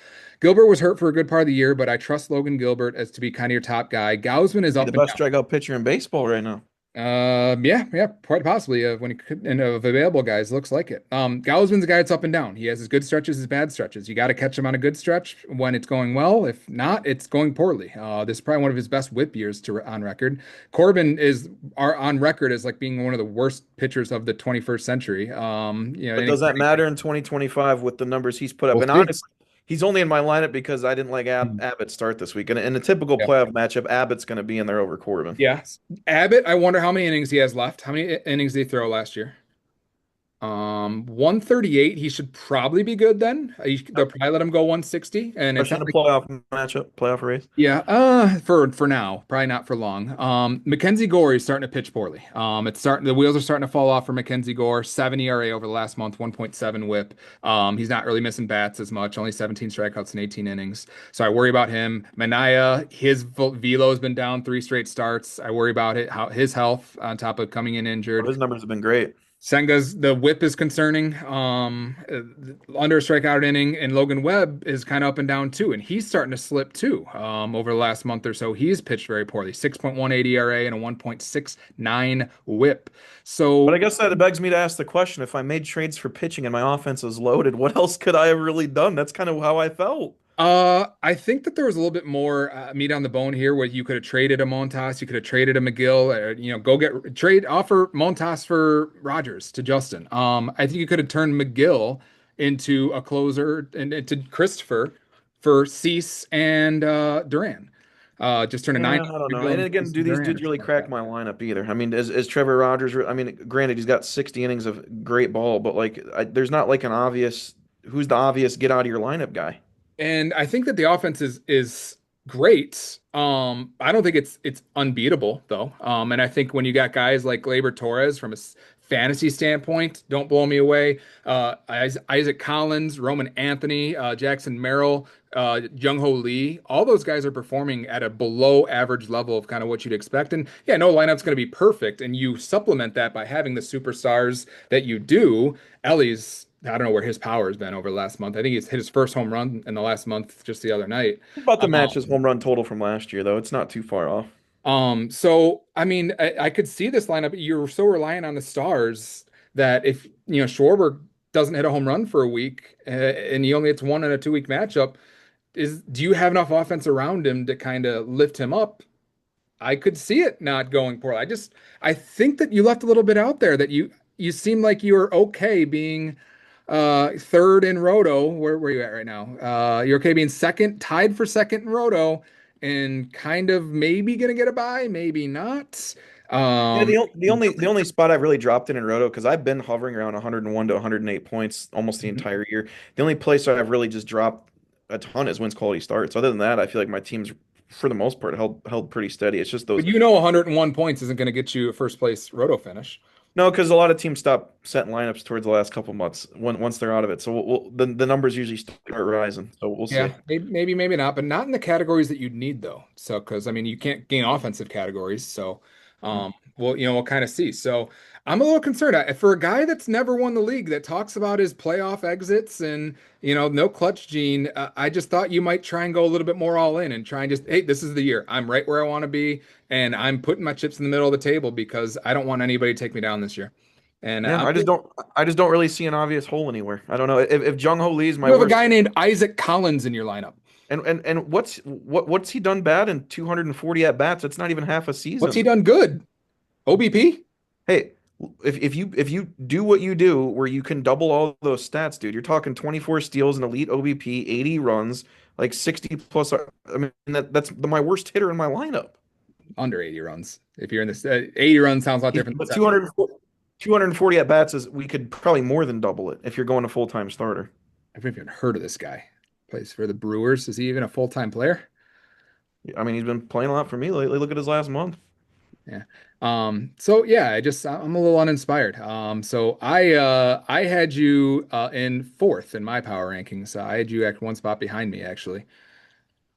Gilbert was hurt for a good part of the year, but I trust Logan Gilbert as to be kind of your top guy. Gausman is Be the up and best down. strikeout pitcher in baseball right now. Yeah, quite possibly. When he could, and of available guys, looks like it. Gausman's a guy that's up and down. He has his good stretches, his bad stretches. You got to catch him on a good stretch when it's going well. If not, it's going poorly. This is probably one of his best WHIP years on record. Corbin is on record as like being one of the worst pitchers of the 21st century. But does that matter in 2025 with the numbers he's put up? We'll And see. honestly, he's only in my lineup because I didn't like Abbott start this week. And in a typical Yeah. playoff matchup, Abbott's going to be in there over Corbin. Yeah. Abbott, I wonder how many innings he has left. How many innings did he throw last year? 138. He should probably be good then. They'll probably let him go 160, and it's Especially not in a like playoff matchup, playoff race. yeah. For now, probably not for long. Mackenzie Gore is starting to pitch poorly. The wheels are starting to fall off for Mackenzie Gore. 7 ERA over the last month, 1.7 WHIP. He's not really missing bats as much. Only 17 strikeouts in 18 innings. So I worry about him. Manaya, his velo has been down 3 straight starts. I worry about how his health on top of coming in But injured. his numbers have been great. Senga's the whip is concerning. Under a strikeout inning, and Logan Webb is kind of up and down too, and he's starting to slip too. Over the last month or so, he's pitched very poorly. 6.18 ERA and a 1.69 whip. But I So guess that begs me to ask the question, if I made trades for pitching and my offense was loaded, what else could I have really done? That's kind of how I felt. I think that there was a little bit more meat on the bone here where you could have traded a Montas, you could have traded a McGill, go offer Montas for Rogers to Justin. I think you could have turned McGill into a closer and into Christopher for Cease and Duran. Just turn a nine Yeah, I don't know. McGill And into again, Cease do and these Duran or dudes something really like crack that. my lineup either? I mean, is Trevor Rogers, I mean, granted, he's got 60 innings of great ball, but like, there's not like an obvious, who's the obvious get out of your lineup guy? And I think that the offense is great. I don't think it's unbeatable though. And I think when you got guys like Gleyber Torres from a fantasy standpoint, don't blow me away. Isaac Collins, Roman Anthony, Jackson Merrill, Jung Ho Lee, all those guys are performing at a below average level of kind of what you'd expect. And yeah, no lineup's going to be perfect, and you supplement that by having the superstars that you do. Ellie's I don't know where his power has been over the last month. I think he's hit his first home run in the last month just the other night. About to match his Um, home run total from last year, though. It's not too far off. so I mean, I could see this lineup. You're so reliant on the stars that if Schwarber doesn't hit a home run for a week and he only hits one in a 2 week matchup, do you have enough offense around him to kind of lift him up? I could see it not going poorly. I think that you left a little bit out there that you seem like you were okay being Third in Roto. Where are you at right now? You're okay being second, tied for second in Roto, and kind of maybe gonna get a bye, maybe not. Yeah, Um, the only spot I've really dropped in Roto because I've been hovering around 101 to 108 points almost the entire year. The only place I've really just dropped a ton is wins quality starts. Other than that, I feel like my team's for the most part held pretty steady. It's just those but you know 101 points isn't gonna get you a first place Roto finish. no, because a lot of teams stop setting lineups towards the last couple months once they're out of it. So the numbers usually start rising. So we'll see. Yeah, maybe not, but not in the categories that you'd need though. So, because I mean, you can't gain offensive categories. So, Mm. we'll kind of see. So, I'm a little concerned for a guy that's never won the league that talks about his playoff exits and no clutch gene. I just thought you might try and go a little bit more all in and try and just, hey, this is the year. I'm right where I want to be, and I'm putting my chips in the middle of the table because I don't want anybody to take me down this year. And Yeah, I just don't really see an obvious hole anywhere. I don't know if Jung Ho Lee is my you have a worst. guy named Isaac Collins in your lineup. And what's he done bad in 240 at bats? That's not even half a What's he season. done good? OBP? Hey, if you do what you do, where you can double all those stats, dude, you're talking 24 steals, an elite OBP, 80 runs, like 60 plus. I mean, that's my worst hitter in my lineup. Under 80 runs. If you're in this, 80 runs sounds a lot He's different than but 70. 240 at bats is we could probably more than double it if you're going a full time starter. I've never even heard of this guy. Plays for the Brewers. Is he even a full-time player? I mean, he's been playing a lot for me lately. Look at his last month. Yeah. So yeah, I'm a little uninspired. So I had you in fourth in my power rankings. I had you at one spot behind me actually.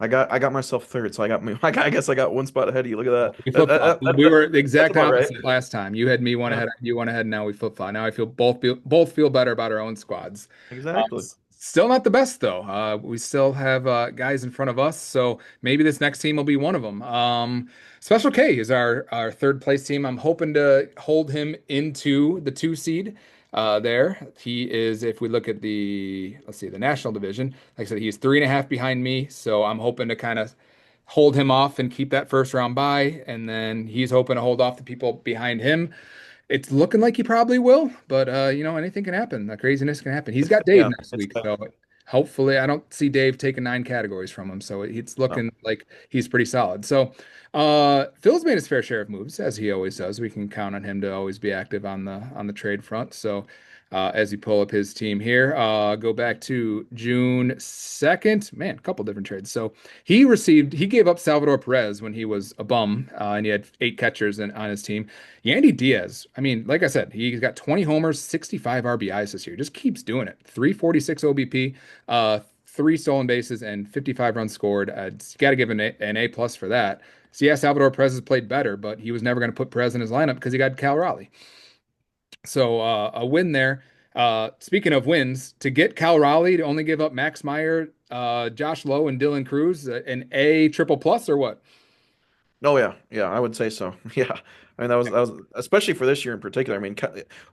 I got myself third, so I guess I got one spot ahead of you. Look at We that. flip-flop. We were the That's exact about right. opposite last time. You had me one Yeah, ahead, you one ahead, now we flip-flop. Now I feel both feel better about our own squads. exactly. Still not the best though. We still have guys in front of us, so maybe this next team will be one of them. Special K is our third place team. I'm hoping to hold him into the two seed. There he is. If we look at let's see, the national division. Like I said, he's 3.5 behind me, so I'm hoping to kind of hold him off and keep that first round bye, and then he's hoping to hold off the people behind him. It's looking like he probably will, but anything can happen. The craziness can happen. He's got Dave Yeah, next week, so hopefully I don't see Dave taking 9 categories from him. So it's no. looking like he's pretty solid. So Phil's made his fair share of moves, as he always does. We can count on him to always be active on the trade front. So as you pull up his team here, go back to June 2nd. Man, a couple different trades. So he gave up Salvador Perez when he was a bum, and he had 8 catchers on his team. Yandy Diaz, I mean, like I said, he's got 20 homers, 65 RBIs this year. Just keeps doing it. 346 OBP, 3 stolen bases, and 55 runs scored. Got to give an A plus for that. So yeah, Salvador Perez has played better, but he was never going to put Perez in his lineup because he got Cal Raleigh. So a win there. Speaking of wins, to get Cal Raleigh to only give up Max Meyer, Josh Lowe, and Dylan Cruz, an A triple plus or what? Oh yeah, yeah, I would say so. Yeah, I mean that was especially for this year in particular. I mean,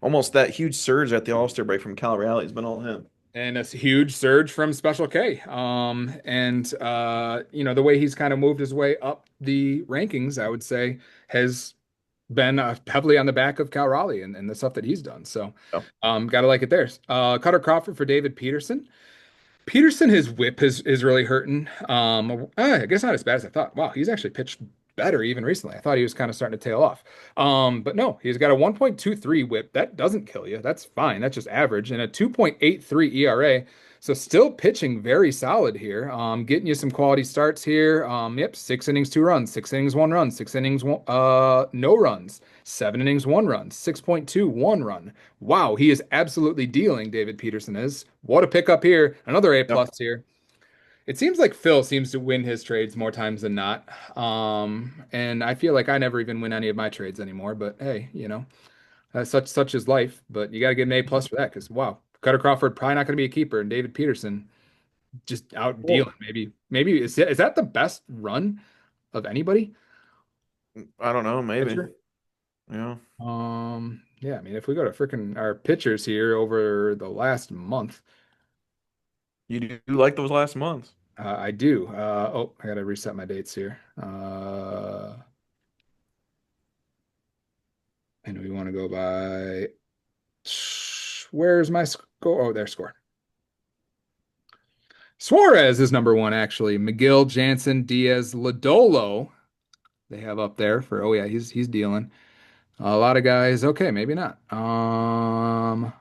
almost that huge surge at the All-Star break from Cal Raleigh has been all him. And a huge surge from Special K. And the way he's kind of moved his way up the rankings, I would say, has been heavily on the back of Cal Raleigh and the stuff that he's done. So, Yeah. gotta like it there. Cutter Crawford for David Peterson. Peterson, his whip is really hurting. I guess not as bad as I thought. Wow, he's actually pitched better even recently. I thought he was kind of starting to tail off. But no, he's got a 1.23 whip. That doesn't kill you. That's fine. That's just average. And a 2.83 ERA. So still pitching very solid here. Getting you some quality starts here. Yep, 6 innings, 2 runs, 6 innings, 1 run, 6 innings, no runs, 7 innings, 1 run, 6.2, 1 run. Wow, he is absolutely dealing, David Peterson is. What a pickup here. Another A Yeah. plus here. It seems like Phil seems to win his trades more times than not. And I feel like I never even win any of my trades anymore. But hey, such is life. But you got to give an A plus for that because wow, Cutter Crawford probably not going to be a keeper, and David Peterson just out Well, dealing. Maybe is that the best run of anybody? I don't know, maybe. Pitcher? Yeah. Yeah, I mean, if we go to freaking our pitchers here over the last month, You do like those last months. I do. I gotta reset my dates here. And we want to go by where's my Go. Oh, their score. Suarez is number one, actually. McGill, Jansen, Diaz, Lodolo. They have up there for. Oh yeah, he's dealing. A lot of guys. Okay, maybe not. Oh,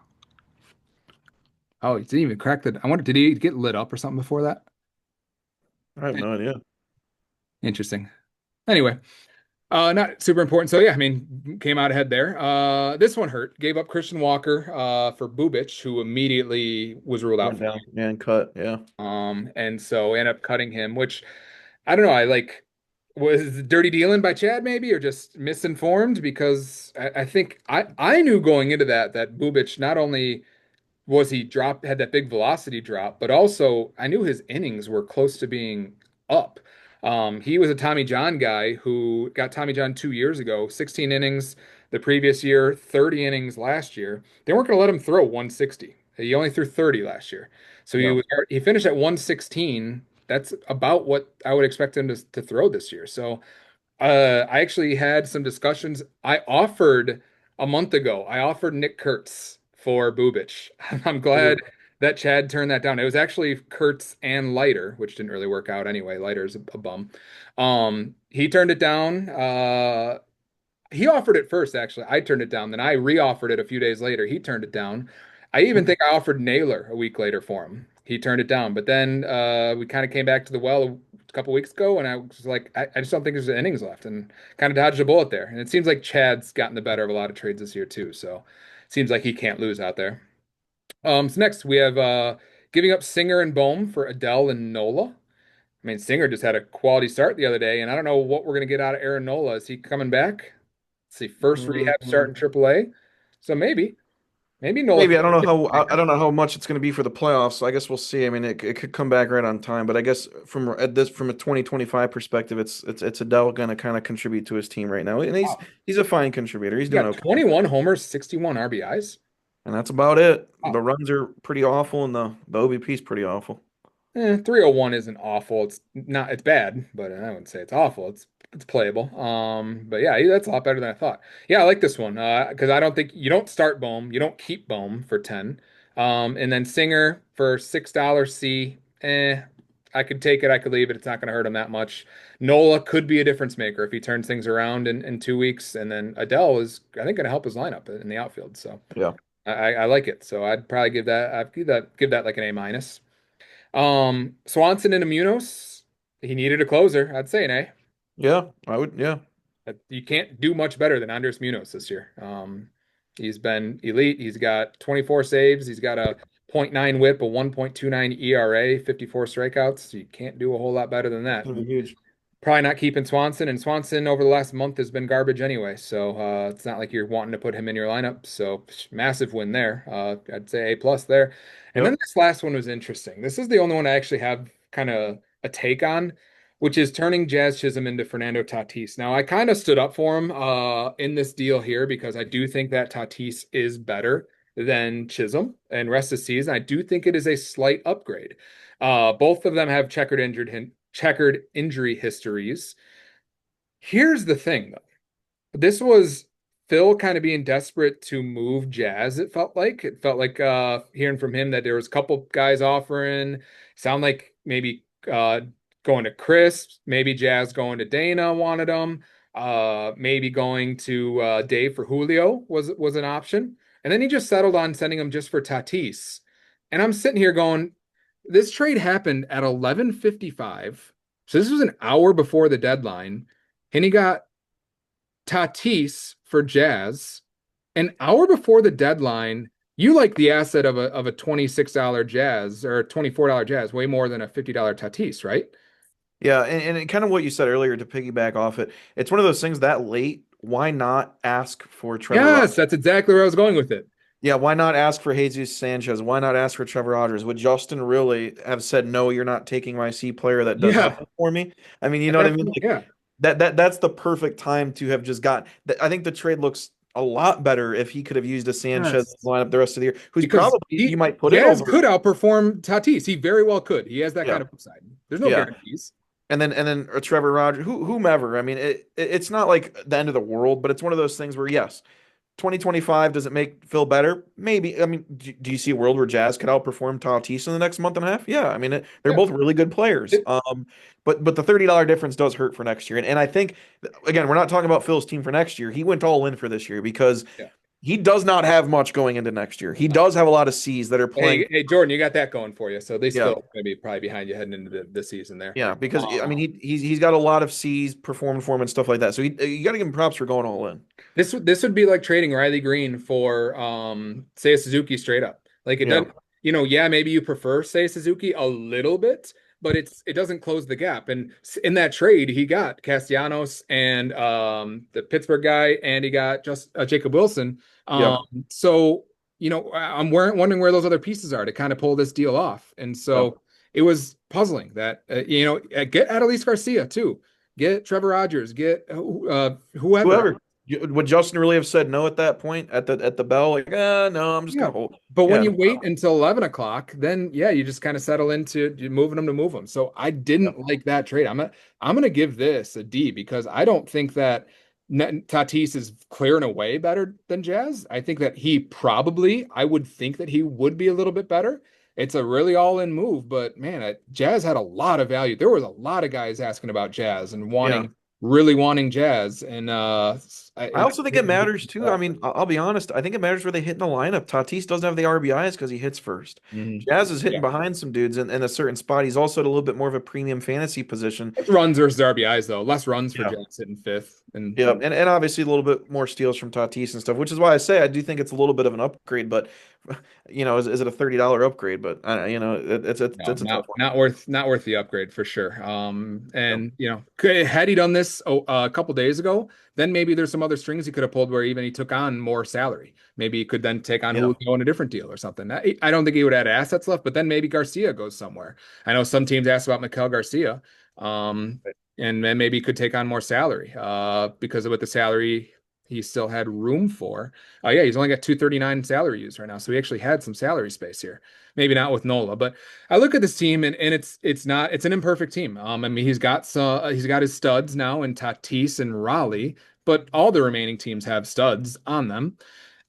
he didn't even crack the. I wonder, did he get lit up or something before that? I have no idea. Interesting. Anyway, not super important. So yeah, I mean, came out ahead there. This one hurt. Gave up Christian Walker for Bubic, who immediately was ruled out Went for down and cut. Yeah. and so ended up cutting him, which I don't know. I like was dirty dealing by Chad maybe, or just misinformed because I think I knew going into that Bubic not only was he drop had that big velocity drop, but also I knew his innings were close to being up. He was a Tommy John guy who got Tommy John 2 years ago, 16 innings the previous year, 30 innings last year. They weren't going to let him throw 160. He only threw 30 last year. So Yeah. he finished at 116. That's about what I would expect him to throw this year. So I actually had some discussions. I offered a month ago. I offered Nick Kurtz for Bubic. I'm glad Ooh. that Chad turned that down. It was actually Kurtz and Leiter, which didn't really work out anyway. Leiter's a bum. He turned it down. He offered it first, actually. I turned it down. Then I re-offered it a few days later. He turned it down. I even think I offered Naylor a week later for him. He turned it down. But then we kind of came back to the well a couple weeks ago, and I was like, I just don't think there's innings left, and kind of dodged a bullet there. And it seems like Chad's gotten the better of a lot of trades this year too. So it seems like he can't lose out there. So next we have giving up Singer and Bohm for Adele and Nola. I mean, Singer just had a quality start the other day, and I don't know what we're gonna get out of Aaron Nola. Is he coming back? Let's see, first rehab start Mhm. in AAA. So maybe Nola Maybe can I don't know how make I it. don't know how much it's going to be for the playoffs. So I guess we'll see. I mean, it could come back right on time, but I guess from a 2025 perspective, it's Adele going to kind of contribute to his team right now, and Wow. he's a fine contributor. He's He doing got okay, 21 homers, 61 RBIs. and that's about it. Wow. The runs are pretty awful, and the OBP is pretty awful. 301 isn't awful. It's not, it's bad, but I wouldn't say it's awful. It's playable. But yeah, that's a lot better than I thought. Yeah, I like this one. Because I don't think you don't start Bohm, you don't keep Bohm for 10. And then Singer for $6 C. I could take it, I could leave it. It's not gonna hurt him that much. Nola could be a difference maker if he turns things around in 2 weeks. And then Adele is, I think, gonna help his lineup in the outfield. So Yeah, I like it. So I'd probably give that like an A minus. Swanson and Immunos, he needed a closer. I'd say an A. yeah, I would. Yeah, You can't do much better than Andres Munoz this year. He's been elite. He's got 24 saves. He's got a .9 WHIP, a 1.29 ERA, 54 strikeouts. You can't do a whole lot better than that's that. going to be huge. Probably not keeping Swanson, and Swanson over the last month has been garbage anyway. So it's not like you're wanting to put him in your lineup. So massive win there. I'd say A plus there. And then Yep. this last one was interesting. This is the only one I actually have kind of a take on, which is turning Jazz Chisholm into Fernando Tatis. Now I kind of stood up for him in this deal here because I do think that Tatis is better than Chisholm and rest of the season. I do think it is a slight upgrade. Both of them have checkered injury histories. Here's the thing, though. This was Phil kind of being desperate to move Jazz, it felt like hearing from him that there was a couple guys offering, sound like maybe going to Chris, maybe Jazz going to Dana wanted him, maybe going to Dave for Julio was an option. And then he just settled on sending him just for Tatis. And I'm sitting here going, this trade happened at 11:55. So this was an hour before the deadline. And he got Tatis for Jazz an hour before the deadline. You like the asset of a $26 Jazz or a $24 Jazz way more than a $50 Tatis, right? Yeah, and kind of what you said earlier to piggyback off it. It's one of those things that late. Why not ask for Trevor Rogers? Yes, that's exactly where I was going with it. Yeah, why not ask for Jesus Sanchez? Why not ask for Trevor Rogers? Would Justin really have said, "No, you're not taking my C player that does Yeah. nothing for me"? I mean, you At know what I that mean? point, Like yeah. that's the perfect time to have just got. I think the trade looks a lot better if he could have used a Sanchez Yes. lineup the rest of the year, who's Because probably you might put in Jazz over. could outperform Tatis. He very well could. He has that Yeah, kind of upside. There's no yeah. guarantees. And then Trevor Rogers, whomever. I mean, it's not like the end of the world, but it's one of those things where yes, 2025, does it make Phil better? Maybe. I mean, do you see a world where Jazz could outperform Tatis in the next month and a half? Yeah. I mean, they're Yeah. both really good players. But the $30 difference does hurt for next year. And I think, again, we're not talking about Phil's team for next year. He went all in for this year because Yeah. he does not have much going into next year. He does have a lot of C's that are playing. Hey, Jordan, you got that going for you. So they Yeah. still going to be probably behind you heading into the season there. Yeah, because I mean Um, he's got a lot of C's performing for him and stuff like that. So you got to give him props for going all in. this would be like trading Riley Green for Seiya Suzuki straight up. Like it Yeah, doesn't, yeah, maybe you prefer Seiya Suzuki a little bit, but it doesn't close the gap. And in that trade, he got Castellanos and the Pittsburgh guy, and he got just Jacob Wilson. yeah, So I'm wondering where those other pieces are to kind of pull this deal off. And yeah. so it was puzzling that get Adolis Garcia too. Get Trevor Rogers, get whoever. Whoever. Would Justin really have said no at that point at the bell? Like, no, I'm just Yeah. gonna hold. But when Yeah, you wait until 11 o'clock, then yeah, you just kind of settle into moving them to move them. So I yeah, didn't like that trade. I'm gonna give this a D because I don't think that Tatis is clearing away better than Jazz. I think that I would think that he would be a little bit better. It's a really all-in move, but man, Jazz had a lot of value. There was a lot of guys asking about Jazz and yeah. really wanting Jazz, and I also think it matters too. I mean, I'll be honest. I think it matters where they hit in the lineup. Tatis doesn't have the RBIs because he hits first. Mhm. Jazz is hitting Yeah. behind some dudes in a certain spot. He's also at a little bit more of a premium fantasy position. Less runs versus RBIs though. Less runs for Yeah. Jazz hitting fifth, and Yeah, and obviously a little bit more steals from Tatis and stuff, which is why I say I do think it's a little bit of an upgrade. But is it a $30 upgrade? But no, it's a tough one. not worth the upgrade for sure. And had he done this a couple days ago, then maybe there's some other strings he could have pulled where even he took on more salary. Maybe he could then take on Yeah, Julio in a different deal or something. I don't think he would add assets left, but then maybe Garcia goes somewhere. I know some teams asked about Miguel Garcia. Um, and then maybe he could take on more salary because of what the salary he still had room for. Yeah, he's only got 239 salary use right now, so he actually had some salary space here. Maybe not with Nola, but I look at this team and it's an imperfect team. I mean he's got his studs now in Tatis and Raleigh, but all the remaining teams have studs on them.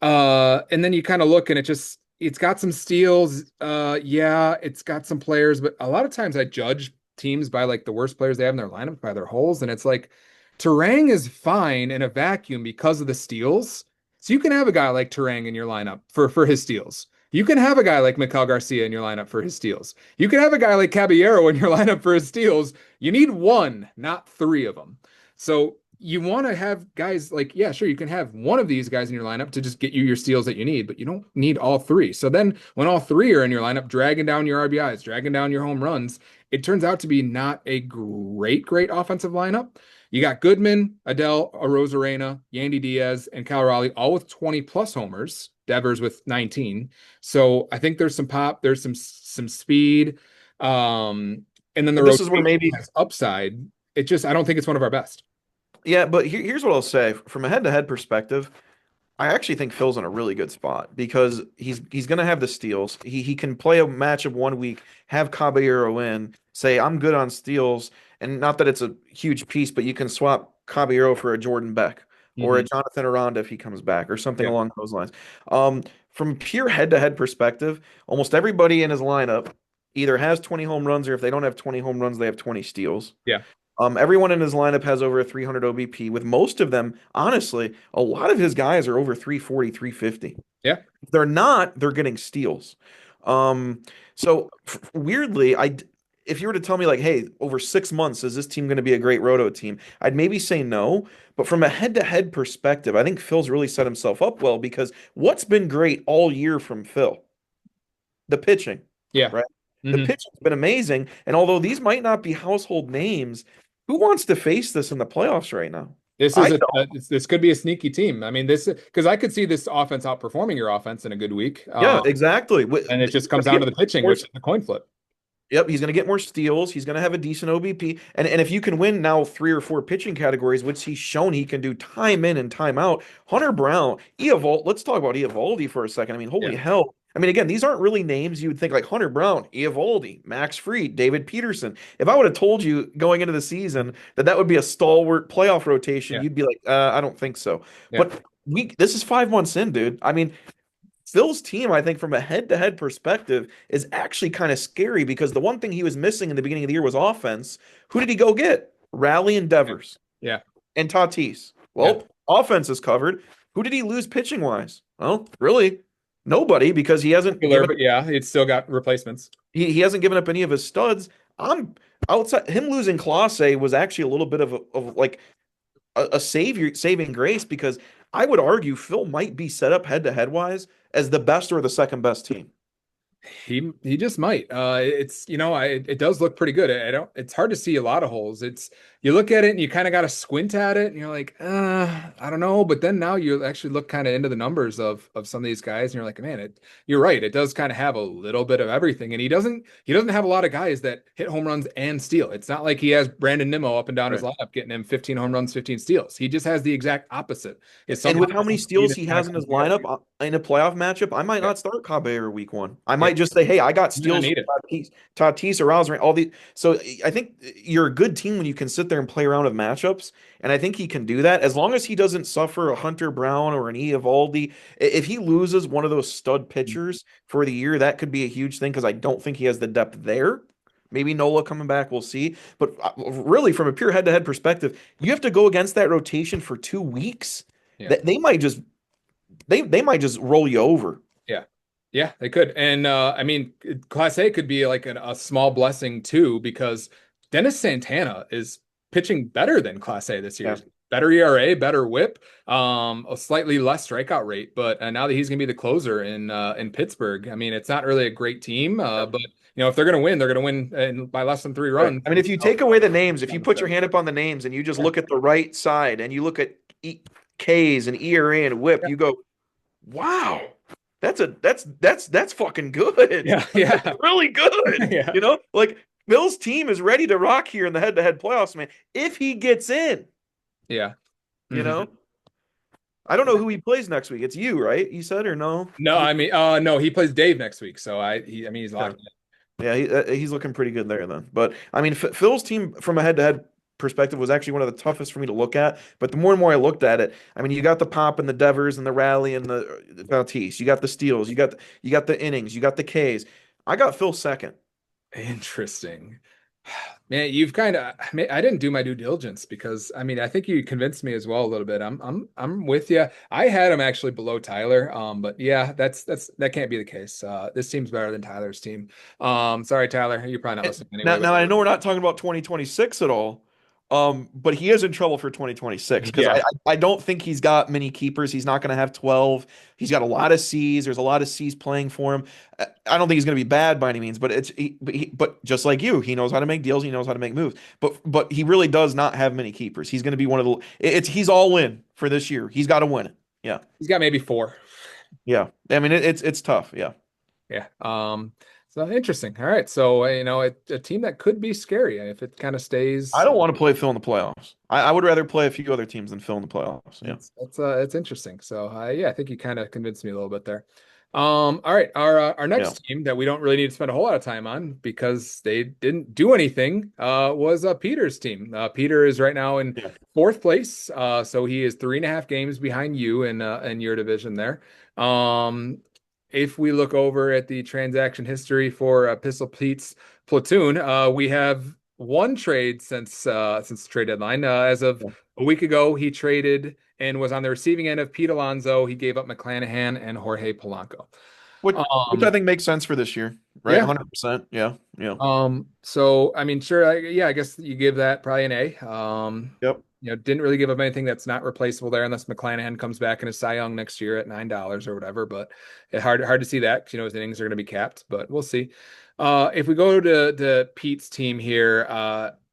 And then you kind of look and it's got some steals. Yeah, it's got some players, but a lot of times I judge teams by like the worst players they have in their lineup by their holes, and it's like Terang is fine in a vacuum because of the steals. So you can have a guy like Terang in your lineup for his steals. You can have a guy like Miguel Garcia in your lineup for his steals. You can have a guy like Caballero in your lineup for his steals. You need one, not three of them. So you want to have guys like, yeah, sure, you can have one of these guys in your lineup to just get you your steals that you need, but you don't need all three. So then when all three are in your lineup, dragging down your RBIs, dragging down your home runs, it turns out to be not a great offensive lineup. You got Goodman, Adele, Arozarena, Yandy Diaz, and Cal Raleigh, all with 20 plus homers. Devers with 19. So I think there's some pop, there's some speed. And then the but this is where rotation maybe has upside. I don't think it's one of our best. yeah. But here's what I'll say from a head-to-head perspective. I actually think Phil's in a really good spot because he's going to have the steals. He can play a match of 1 week, have Caballero in, say I'm good on steals, and not that it's a huge piece, but you can swap Caballero for a Jordan Beck or a Mhm. Jonathan Aranda if he comes back or something Yeah. along those lines. From pure head-to-head perspective, almost everybody in his lineup either has 20 home runs or if they don't have 20 home runs, they have 20 steals. Yeah. Everyone in his lineup has over a 300 OBP, with most of them, honestly, a lot of his guys are over 340, 350. Yeah. If they're not, they're getting steals. So weirdly, if you were to tell me like, hey, over 6 months, is this team going to be a great roto team? I'd maybe say no. But from a head-to-head perspective, I think Phil's really set himself up well because what's been great all year from Phil? The pitching, Yeah. right? The Mhm. pitching's been amazing. And although these might not be household names, who wants to face this in the playoffs right now? This I is don't. this could be a sneaky team. I mean, this because I could see this offense outperforming your offense in a good week. Yeah, exactly. And it just comes down to the pitching, More which is a coin flip. Yep, he's going to get more steals. He's going to have a decent OBP. And if you can win now 3 or 4 pitching categories, which he's shown he can do time in and time out, Hunter Brown, Eovaldi, let's talk about Eovaldi for a second. I mean, holy Yeah. hell. I mean, again, these aren't really names you would think like Hunter Brown, Eovaldi, Max Fried, David Peterson. If I would have told you going into the season that that would be a stalwart playoff rotation, Yeah. you'd be like, I don't think so. Yeah. But this is 5 months in, dude. I mean, Phil's team, I think, from a head-to-head perspective, is actually kind of scary because the one thing he was missing in the beginning of the year was offense. Who did he go get? Rally and Yeah. Devers Yeah. and Tatis. Yeah. Well, offense is covered. Who did he lose pitching wise? Well, really, nobody because Popular, but yeah, it's still got replacements. he hasn't given up any of his studs. I'm outside him losing Clase was actually a little bit of like a saving grace because I would argue Phil might be set up head to head wise as the best or the second best team. He just might. It's it does look pretty good. I don't. It's hard to see a lot of holes. It's you look at it and you kind of got to squint at it, and you're like, I don't know. But then now you actually look kind of into the numbers of some of these guys, and you're like, man, you're right. It does kind of have a little bit of everything, and he doesn't have a lot of guys that hit home runs and steal. It's not like he has Brandon Nimmo up and down his Right. lineup getting him 15 home runs, 15 steals. He just has the exact opposite. It's And somehow with how many steals he has in his lineup in a playoff matchup, I might yeah, not start Caballero week one. I yeah, might just say, hey, I got you're gonna steals need from it. Tatis, Arousal, all the. So I think you're a good team when you can sit there and play around with matchups. And I think he can do that as long as he doesn't suffer a Hunter Brown or an Eovaldi. If he loses one of those stud pitchers for the year, that could be a huge thing because I don't think he has the depth there. Maybe Nola coming back, we'll see. But really, from a pure head-to-head perspective, you have to go against that rotation for 2 weeks. Yeah. That they might just roll you over. Yeah. Yeah, they could. And I mean, Class A could be like a small blessing too, because Dennis Santana is pitching better than Class A this year. Yeah. Better ERA, better whip, a slightly less strikeout rate. But now that he's going to be the closer in Pittsburgh, I mean, it's not really a great team, but if they're going to win, they're going to win by less than three Right. runs. I mean, if you take away the names, if you put your hand up on the names and you just look at the right side and you look at Ks and ERA and WHIP, Yeah, you go, "Wow, that's fucking good. yeah, That's yeah, really good." yeah, Like Bill's team is ready to rock here in the head-to-head playoffs, man. If he gets in, yeah. you Mhm. know. I don't know who he plays next week. It's you, right? You said or no? No, I mean, no, he plays Dave next week, so I mean, he's Yeah. locked Yeah, he's looking pretty good there then. But I mean, Phil's team from a head-to-head perspective was actually one of the toughest for me to look at. But the more and more I looked at it, I mean, you got the pop and the Devers and the rally and the Tatis. You got the steals. You got the innings. You got the Ks. I got Phil second. Interesting. Man, you've kind of I didn't do my due diligence because I mean I think you convinced me as well a little bit. I'm with you. I had him actually below Tyler. But yeah, that can't be the case. This team's better than Tyler's team. Sorry, Tyler. You're probably not listening Now, anyway, but now I know we're not talking about 2026 at all, but he is in trouble for 2026 because I, yeah, I I don't think he's got many keepers. He's not going to have 12. He's got a lot of C's. There's a lot of C's playing for him. I don't think he's going to be bad by any means, but but just like you, he knows how to make deals. He knows how to make moves. But he really does not have many keepers. He's going to be one of the. He's all in for this year. He's got to win it. Yeah, he's got maybe four. yeah. I mean, it's tough. Yeah. Yeah. So interesting. All right. So a team that could be scary if it kind of I stays. don't want to play Phil in the playoffs. I would rather play a few other teams than Phil in the playoffs. Yeah. It's interesting. So yeah, I think you kind of convinced me a little bit there. All right, our Yeah. next team that we don't really need to spend a whole lot of time on because they didn't do anything was Peter's team. Peter is right now in Yeah. fourth place, so he is 3.5 games behind you in your division there. If we look over at the transaction history for Pistol Pete's platoon, we have one trade since the trade deadline. As of Yeah. a week ago, he traded and was on the receiving end of Pete Alonso. He gave up McClanahan and Jorge Polanco. Which I Um, think makes sense for this year, right? yeah. 100%. Yeah. Yeah. So I mean, sure, yeah, I guess you give that probably an A. Yep. Didn't really give up anything that's not replaceable there unless McClanahan comes back in a Cy Young next year at $9 or whatever. But it's hard to see that because his innings are going to be capped, but we'll see. If we go to Pete's team here,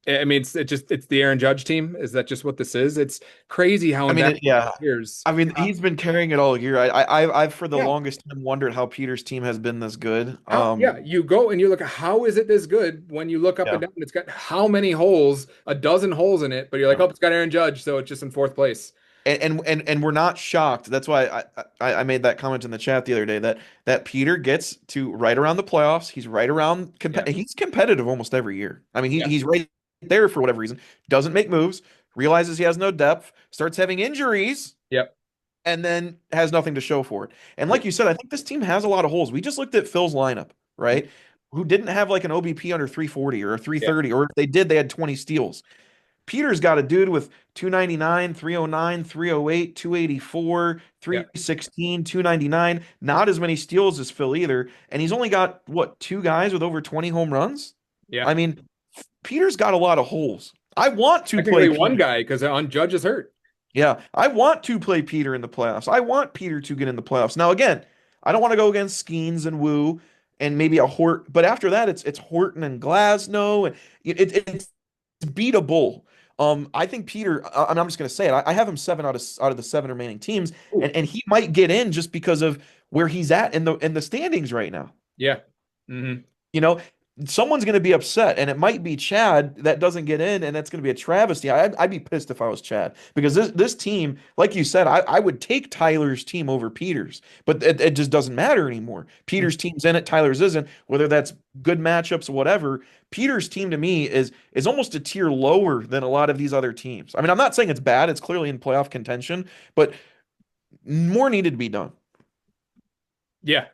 I mean, it's the Aaron Judge team. Is that just what this is? It's crazy how I in mean, that yeah. years. I mean, he's been carrying it all year. I've for the Yeah. longest time wondered how Peter's team has been this good. Yeah, you go and you look at how is it this good when you look up Yeah. and down, it's got how many holes, a dozen holes in it, but you're like, Yeah. oh, it's got Aaron Judge, so it's just in fourth place. And we're not shocked. That's why I made that comment in the chat the other day that Peter gets to right around the playoffs. He's right around Yeah. he's competitive almost every year. I mean, Yeah. he's right there for whatever reason. Doesn't make moves, realizes he has no depth, starts having injuries. Yep. and then has nothing to show for it. And Yeah. like you said, I think this team has a lot of holes. We just looked at Phil's lineup, right? Who didn't have like an OBP under 340 or a Yeah. 330, or if they did, they had 20 steals. Peter's got a dude with 299, 309, 308, 284, Yeah. 316, 299. Not as many steals as Phil either. And he's only got, what, two guys with over 20 home runs? Yeah. I mean, Peter's got a lot of holes. I want to play Technically one Peter. guy because on Judge is hurt. Yeah, I want to play Peter in the playoffs. I want Peter to get in the playoffs. Now, again, I don't want to go against Skeens and Woo and maybe a Hort, but after that, it's Horton and Glasnow, and it's beatable. I think Peter. I'm just going to say it. I have him seven out of the seven remaining teams, Ooh. and he might get in just because of where he's at in the standings right now. Yeah. Hmm. You know, someone's going to be upset, and it might be Chad that doesn't get in, and that's going to be a travesty. I'd be pissed if I was Chad because this team, like you said, I would take Tyler's team over Peter's, but it just doesn't matter anymore. Peter's team's in it, Tyler's isn't. Whether that's good matchups, whatever. Peter's team to me is almost a tier lower than a lot of these other teams. I mean, I'm not saying it's bad; it's clearly in playoff contention, but more needed to be done. Yeah,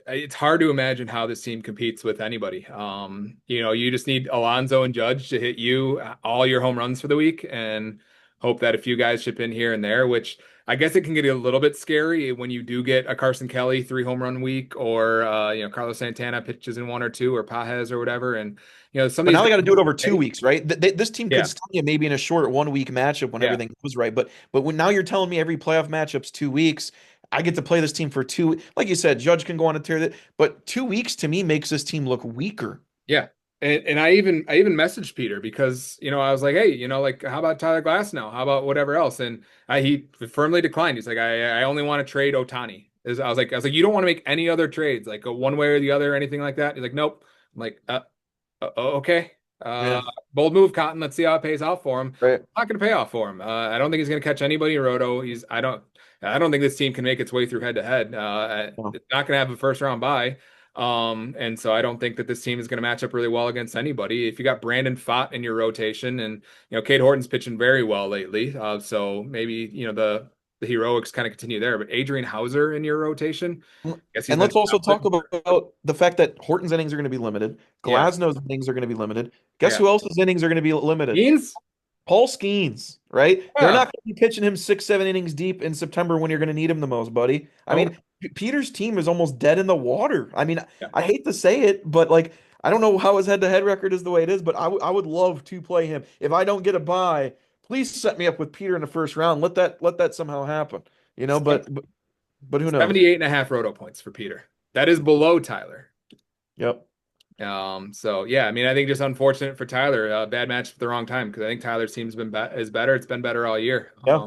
it's hard to imagine how this team competes with anybody. You just need Alonso and Judge to hit you all your home runs for the week and hope that a few guys chip in here and there, which I guess it can get a little bit scary when you do get a Carson Kelly 3 home run week or Carlos Santana pitches in one or two or Pajes or whatever. And some of But these now they got to do it over guys, 2 weeks, right? This team could yeah, sting you maybe in a short 1 week matchup when yeah. everything goes right. But when now you're telling me every playoff matchup's 2 weeks, I get to play this team for two. Like you said, Judge can go on a tear that, but 2 weeks to me makes this team look weaker. Yeah. And I even messaged Peter because, I was like, hey, like how about Tyler Glass now? How about whatever else? And he firmly declined. He's like, I only want to trade Otani. I was like, you don't want to make any other trades, like go one way or the other, or anything like that. He's like, nope. I'm like, okay. Uh, Yeah, bold move, Cotton. Let's see how it pays off for him. right. Not going to pay off for him. I don't think he's going to catch anybody in Roto. I don't think this team can make its way through head to head. Well, It's not going to have a first round bye. And so I don't think that this team is going to match up really well against anybody. If you got Brandon Pfaadt in your rotation, and Cade Horton's pitching very well lately, so maybe the heroics kind of continue there. But Adrian Hauser in your rotation, I guess he's and been let's also talk about the fact that Horton's innings are going to be limited. yeah, Glasnow's innings are going to be limited. Guess yeah. who else's innings are going to be limited? Beans, Paul Skeens, right? They're yeah. not going to be pitching him 6, 7 innings deep in September when you're going to need him the most, buddy. I Oh, mean, Peter's team is almost dead in the water. I mean, yeah. I hate to say it, but like, I don't know how his head-to-head record is the way it is, but I would love to play him. If I don't get a bye, please set me up with Peter in the first round. Let that somehow happen. But who knows? 78 and a half roto points for Peter. That is below Tyler. Yep. So yeah, I mean, I think just unfortunate for Tyler, bad match at the wrong time because I think Tyler's team's is better. It's been better all year. Yeah.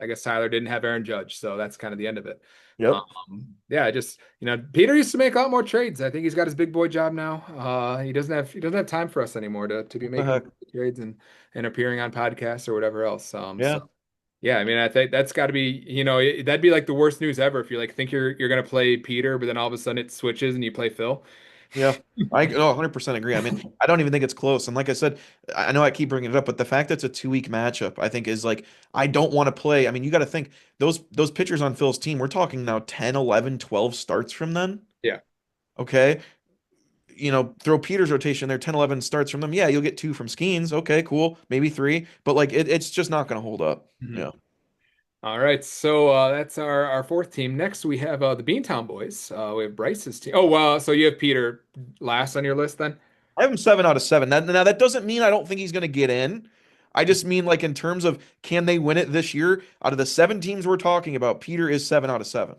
I guess Tyler didn't have Aaron Judge, so that's kind of the end of it. Yep. Yeah, just Peter used to make a lot more trades. I think he's got his big boy job now. He doesn't have time for us anymore to be The making heck. trades and appearing on podcasts or whatever else. Yeah. So yeah, I mean, I think that's got to be, that'd be like the worst news ever if you like think you're gonna play Peter, but then all of a sudden it switches and you play Phil. Yeah, I no, 100% agree. I mean, I don't even think it's close. And like I said, I know I keep bringing it up, but the fact that it's a 2 week matchup, I think is like, I don't want to play. I mean, you got to think those pitchers on Phil's team, we're talking now 10, 11, 12 starts from then. Yeah. Okay. Throw Peter's rotation there, 10, 11 starts from them. Yeah, you'll get two from Skeens. Okay, cool. Maybe three, but like it's just not going to hold up. Mhm. Yeah. All right, so that's our fourth team. Next, we have the Beantown Boys. We have Bryce's team. Oh, wow. So you have Peter last on your list then? I have him 7 out of 7. Now that doesn't mean I don't think he's going to get in. I just mean like in terms of can they win it this year? Out of the seven teams we're talking about, Peter is 7 out of 7.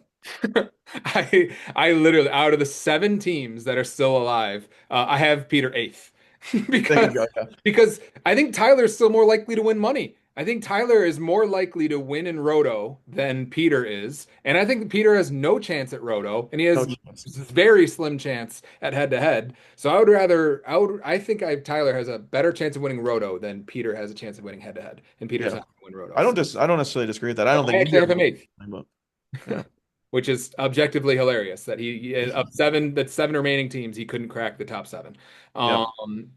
I literally, out of the seven teams that are still alive, I have Peter eighth There you because go. Yeah. because I think Tyler's still more likely to win money. I think Tyler is more likely to win in Roto than Peter is, and I think that Peter has no chance at Roto, and he No has chance. very slim chance at head to head. So I think Tyler has a better chance of winning Roto than Peter has a chance of winning head to head, and Peter's Yeah. not going to win Roto. I don't So just I don't necessarily disagree with that. I don't I think actually either have of him them. eighth. But, yeah. which is objectively hilarious that of seven, that's seven remaining teams, he couldn't crack the top seven. Yep.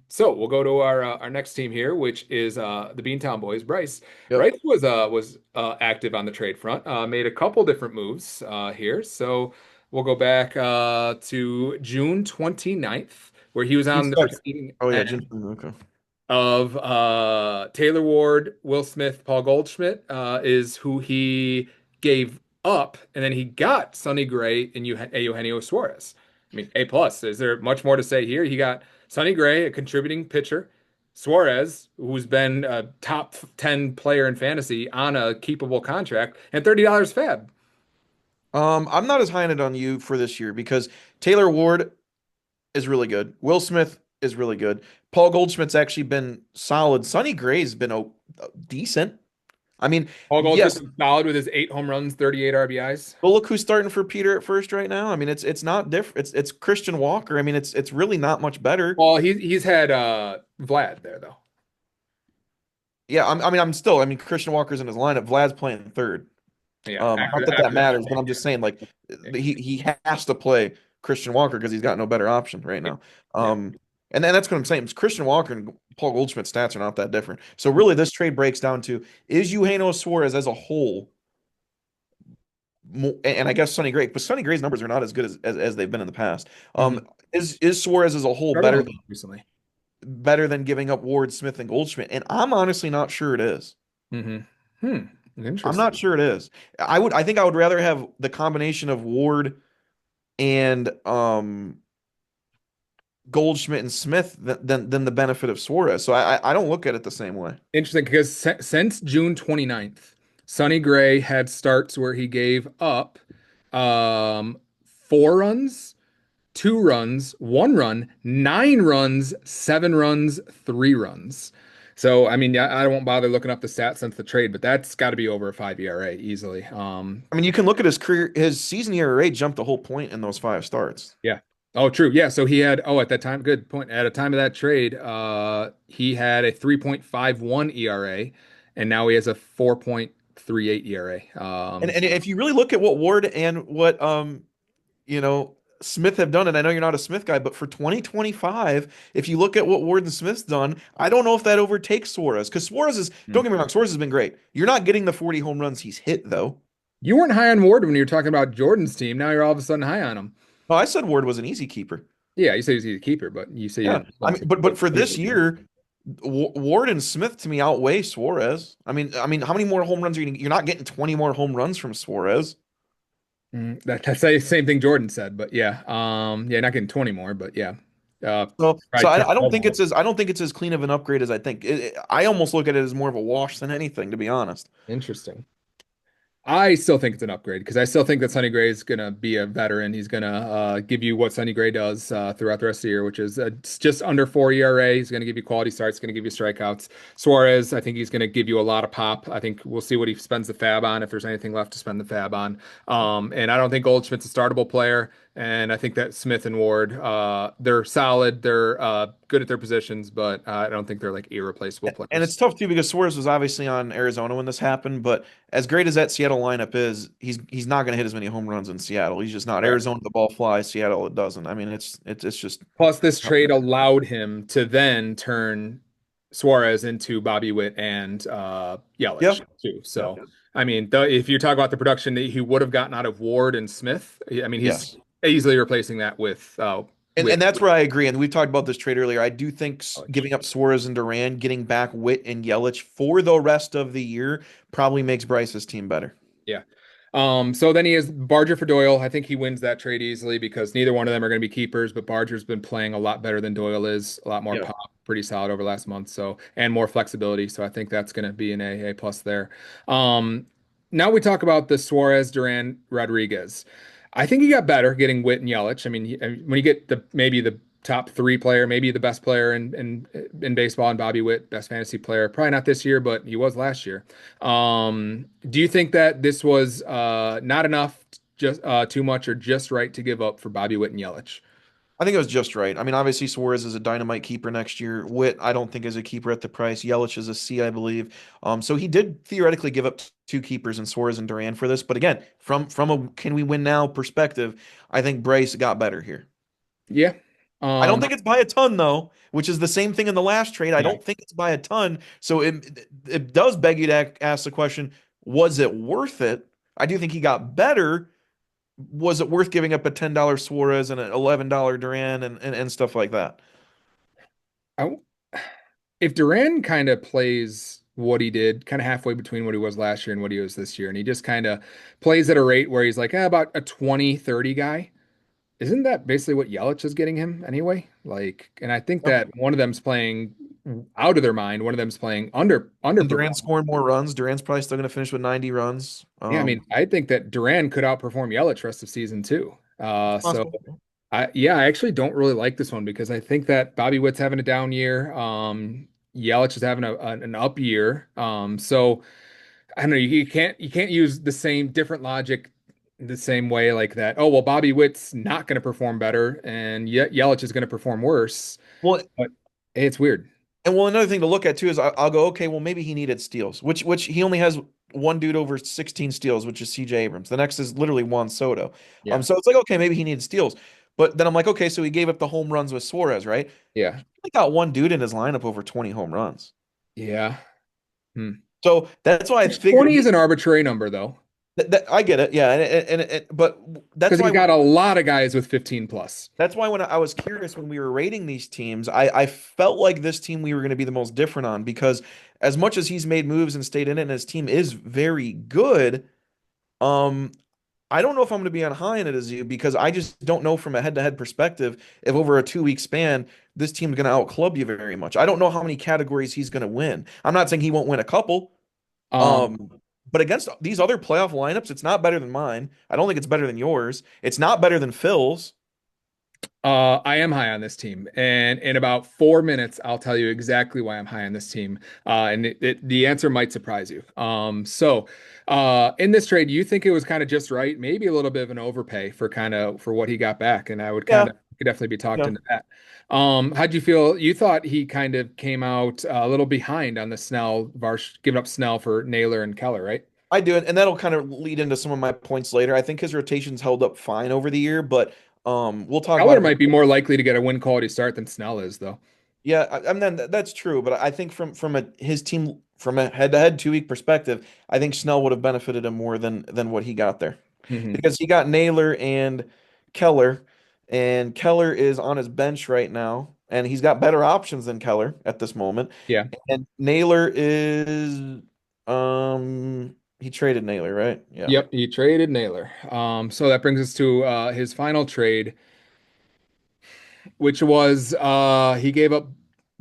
So we'll go to our next team here, which is the Beantown Boys. Bryce. Yep. Bryce was active on the trade front, made a couple different moves here. So we'll go back to June 29th, where he was June on the 2nd. receiving Oh yeah, end June. Okay. of Taylor Ward, Will Smith, Paul Goldschmidt is who he gave up, and then he got Sonny Gray and Eugenio Suarez. I mean, A plus. Is there much more to say here? He got Sonny Gray, a contributing pitcher, Suarez, who's been a top 10 player in fantasy on a keepable contract, and $30 fab. I'm not as high on it on you for this year because Taylor Ward is really good. Will Smith is really good. Paul Goldschmidt's actually been solid. Sonny Gray's been decent. I mean, Paul Goldschmidt's yes, solid with his 8 home runs, 38 RBIs. but look who's starting for Peter at first right now. I mean, it's not different. It's Christian Walker. I mean, it's really not much better. Well, he's had Vlad there though. Yeah, I mean, Christian Walker's in his lineup. Vlad's playing third. Yeah, Not that that after that. matters, but I'm just saying, like, he has to play Christian Walker because he's got no better option right now. Yeah. And then that's what I'm saying. It's Christian Walker and Paul Goldschmidt's stats are not that different. So really, this trade breaks down to is Eugenio Suarez as a whole, and I guess Sonny Gray, but Sonny Gray's numbers are not as good as they've been in the past. Mhm. Is Suarez as a whole Started on recently. better than giving up Ward, Smith, and Goldschmidt? And I'm honestly not sure it is. Hmm. Hmm. I'm Interesting. not sure it is. I think I would rather have the combination of Ward and Goldschmidt and Smith than the benefit of Suarez. So I don't look at it the same way. Interesting because since June 29th, Sonny Gray had starts where he gave up 4 runs, 2 runs, 1 run, 9 runs, 7 runs, 3 runs. So I mean, I won't bother looking up the stats since the trade, but that's got to be over a 5 ERA easily. I mean, you can look at his career, his season ERA jumped a whole point in those 5 starts. Yeah. Oh, true. Yeah. So he had, at that time, good point. At a time of that trade, he had a 3.51 ERA, and now he has a 4.38 ERA. And if you really look at what Ward and what you know, Smith have done, and I know you're not a Smith guy, but for 2025, if you look at what Ward and Smith's done, I don't know if that overtakes Suarez. Because Suarez is, don't get me wrong, Suarez has been great. You're not getting the 40 home runs he's hit, though. You weren't high on Ward when you were talking about Jordan's team. Now you're all of a sudden high on him. Oh, I said Ward was an easy keeper. Yeah, you said he's a keeper, but you say you Yeah. didn't I like mean, him. but for this year, Ward and Smith to me outweigh Suarez. I mean, how many more home runs are you? You're not getting 20 more home runs from Suarez. That's the same thing Jordan said, but yeah, yeah, not getting 20 more, but yeah, So probably 10, I don't 12 think more. I don't think it's as clean of an upgrade as I think. I almost look at it as more of a wash than anything, to be honest. Interesting. I still think it's an upgrade because I still think that Sonny Gray is going to be a veteran. He's going to give you what Sonny Gray does throughout the rest of the year, which is just under 4 ERA. He's going to give you quality starts, going to give you strikeouts. Suarez, I think he's going to give you a lot of pop. I think we'll see what he spends the fab on, if there's anything left to spend the fab on. And I don't think Goldschmidt's a startable player. And I think that Smith and Ward, they're solid. They're good at their positions, but I don't think they're like irreplaceable And it's players. tough too because Suarez was obviously on Arizona when this happened, but as great as that Seattle lineup is, he's not going to hit as many home runs in Seattle. He's just not. Right. Arizona, the ball flies. Seattle, it doesn't. I mean, it's just. Plus, this trade allowed him to then turn Suarez into Bobby Witt and Yeah. Yelich too. Yeah. So, I mean, if you talk about the production that he would have gotten out of Ward and Smith, I mean, he's Yes. easily replacing that with And that's where I agree. And we've talked about this trade earlier. I do think Yelich. giving up Suarez and Duran, getting back Witt and Yelich for the rest of the year probably makes Bryce's team better. Yeah. So then he has Barger for Doyle. I think he wins that trade easily because neither one of them are going to be keepers, but Barger's been playing a lot better than Doyle is, a lot more Yeah. pop, pretty solid over last month. So, and more flexibility. So I think that's going to be an A plus there. Um, Now we talk about the Suarez, Duran, Rodriguez. I think he got better getting Witt and Yelich. I mean, when you get maybe the top three player, maybe the best player in baseball, and Bobby Witt, best fantasy player, probably not this year, but he was last year. Do you think that this was not enough, just too much, or just right to give up for Bobby Witt and Yelich? I think it was just right. I mean, obviously Suarez is a dynamite keeper next year. Witt, I don't think is a keeper at the price. Yelich is a C, I believe. So he did theoretically give up two keepers in Suarez and Duran for this. But again, from a can we win now perspective, I think Bryce got better here. Yeah. I don't Um, think it's by a ton though, which is the same thing in the last trade. I yeah. don't think it's by a ton. So it does beg you to ask the question, was it worth it? I do think he got better. Was it worth giving up a $10 Suarez and an $11 Duran and stuff like that? I, if Duran kind of plays what he did, kind of halfway between what he was last year and what he was this year, and he just kind of plays at a rate where he's like about a 20-30 guy, isn't that basically what Yelich is getting him anyway? Like, and I think that one of them's playing out of their mind, one of them's playing And Duran underperforming. scoring more runs. Duran's probably still going to finish with 90 runs. Yeah, I mean, I think that Duran could outperform Yelich rest of season too. It's So possible. I actually don't really like this one because I think that Bobby Witt's having a down year. Yelich is having an up year. So I don't know. You can't use the same different logic the same way like that. Oh well, Bobby Witt's not going to perform better, and Yelich is going to perform worse. Well, But hey, it's weird. another thing to look at too is I'll go, okay, well maybe he needed steals, which he only has one dude over 16 steals, which is CJ Abrams. The next is literally Juan Soto. Yeah, So it's like, okay, maybe he needed steals. But then I'm like, okay, so he gave up the home runs with Suarez, right? yeah, He got one dude in his lineup over 20 home runs. yeah. Hmm. So that's why I Which figured 20 is an arbitrary number though, I get it. Yeah. But that's because why he's got a lot of guys with 15 plus. when I was curious when we were rating these teams, I felt like this team we were going to be the most different on because as much as he's made moves and stayed in it and his team is very good, um, I don't know if I'm going to be on high in it as you because I just don't know from a head-to-head perspective if over a 2 week span this team's going to outclub you very much. I don't know how many categories he's going to win. I'm not saying he won't win a couple, Um, um, but against these other playoff lineups, it's not better than mine. I don't think it's better than yours. It's not better than Phil's. I am high on this team, and in about 4 minutes, I'll tell you exactly why I'm high on this team. And the answer might surprise you. In this trade, you think it was kind of just right, maybe a little bit of an overpay for for what he got back, and I would Yeah, could definitely be talked yeah, into that. How'd you feel? You thought he kind of came out a little behind on the giving up Snell for Naylor and Keller, right? I do, and that'll kind of lead into some of my points later. I think his rotation's held up fine over the year, but we'll talk about Keller it more. might be more likely to get a win quality start than Snell is, though. Yeah, I mean that's true, but I think his team from a head-to-head 2 week perspective, I think Snell would have benefited him more than what he got there Hmm. because he got Naylor and Keller, and Keller is on his bench right now, and he's got better options than Keller at this moment. Yeah. And Naylor is he traded Naylor, right? Yeah. Yep, he traded Naylor. So that brings us to his final trade, which was he gave up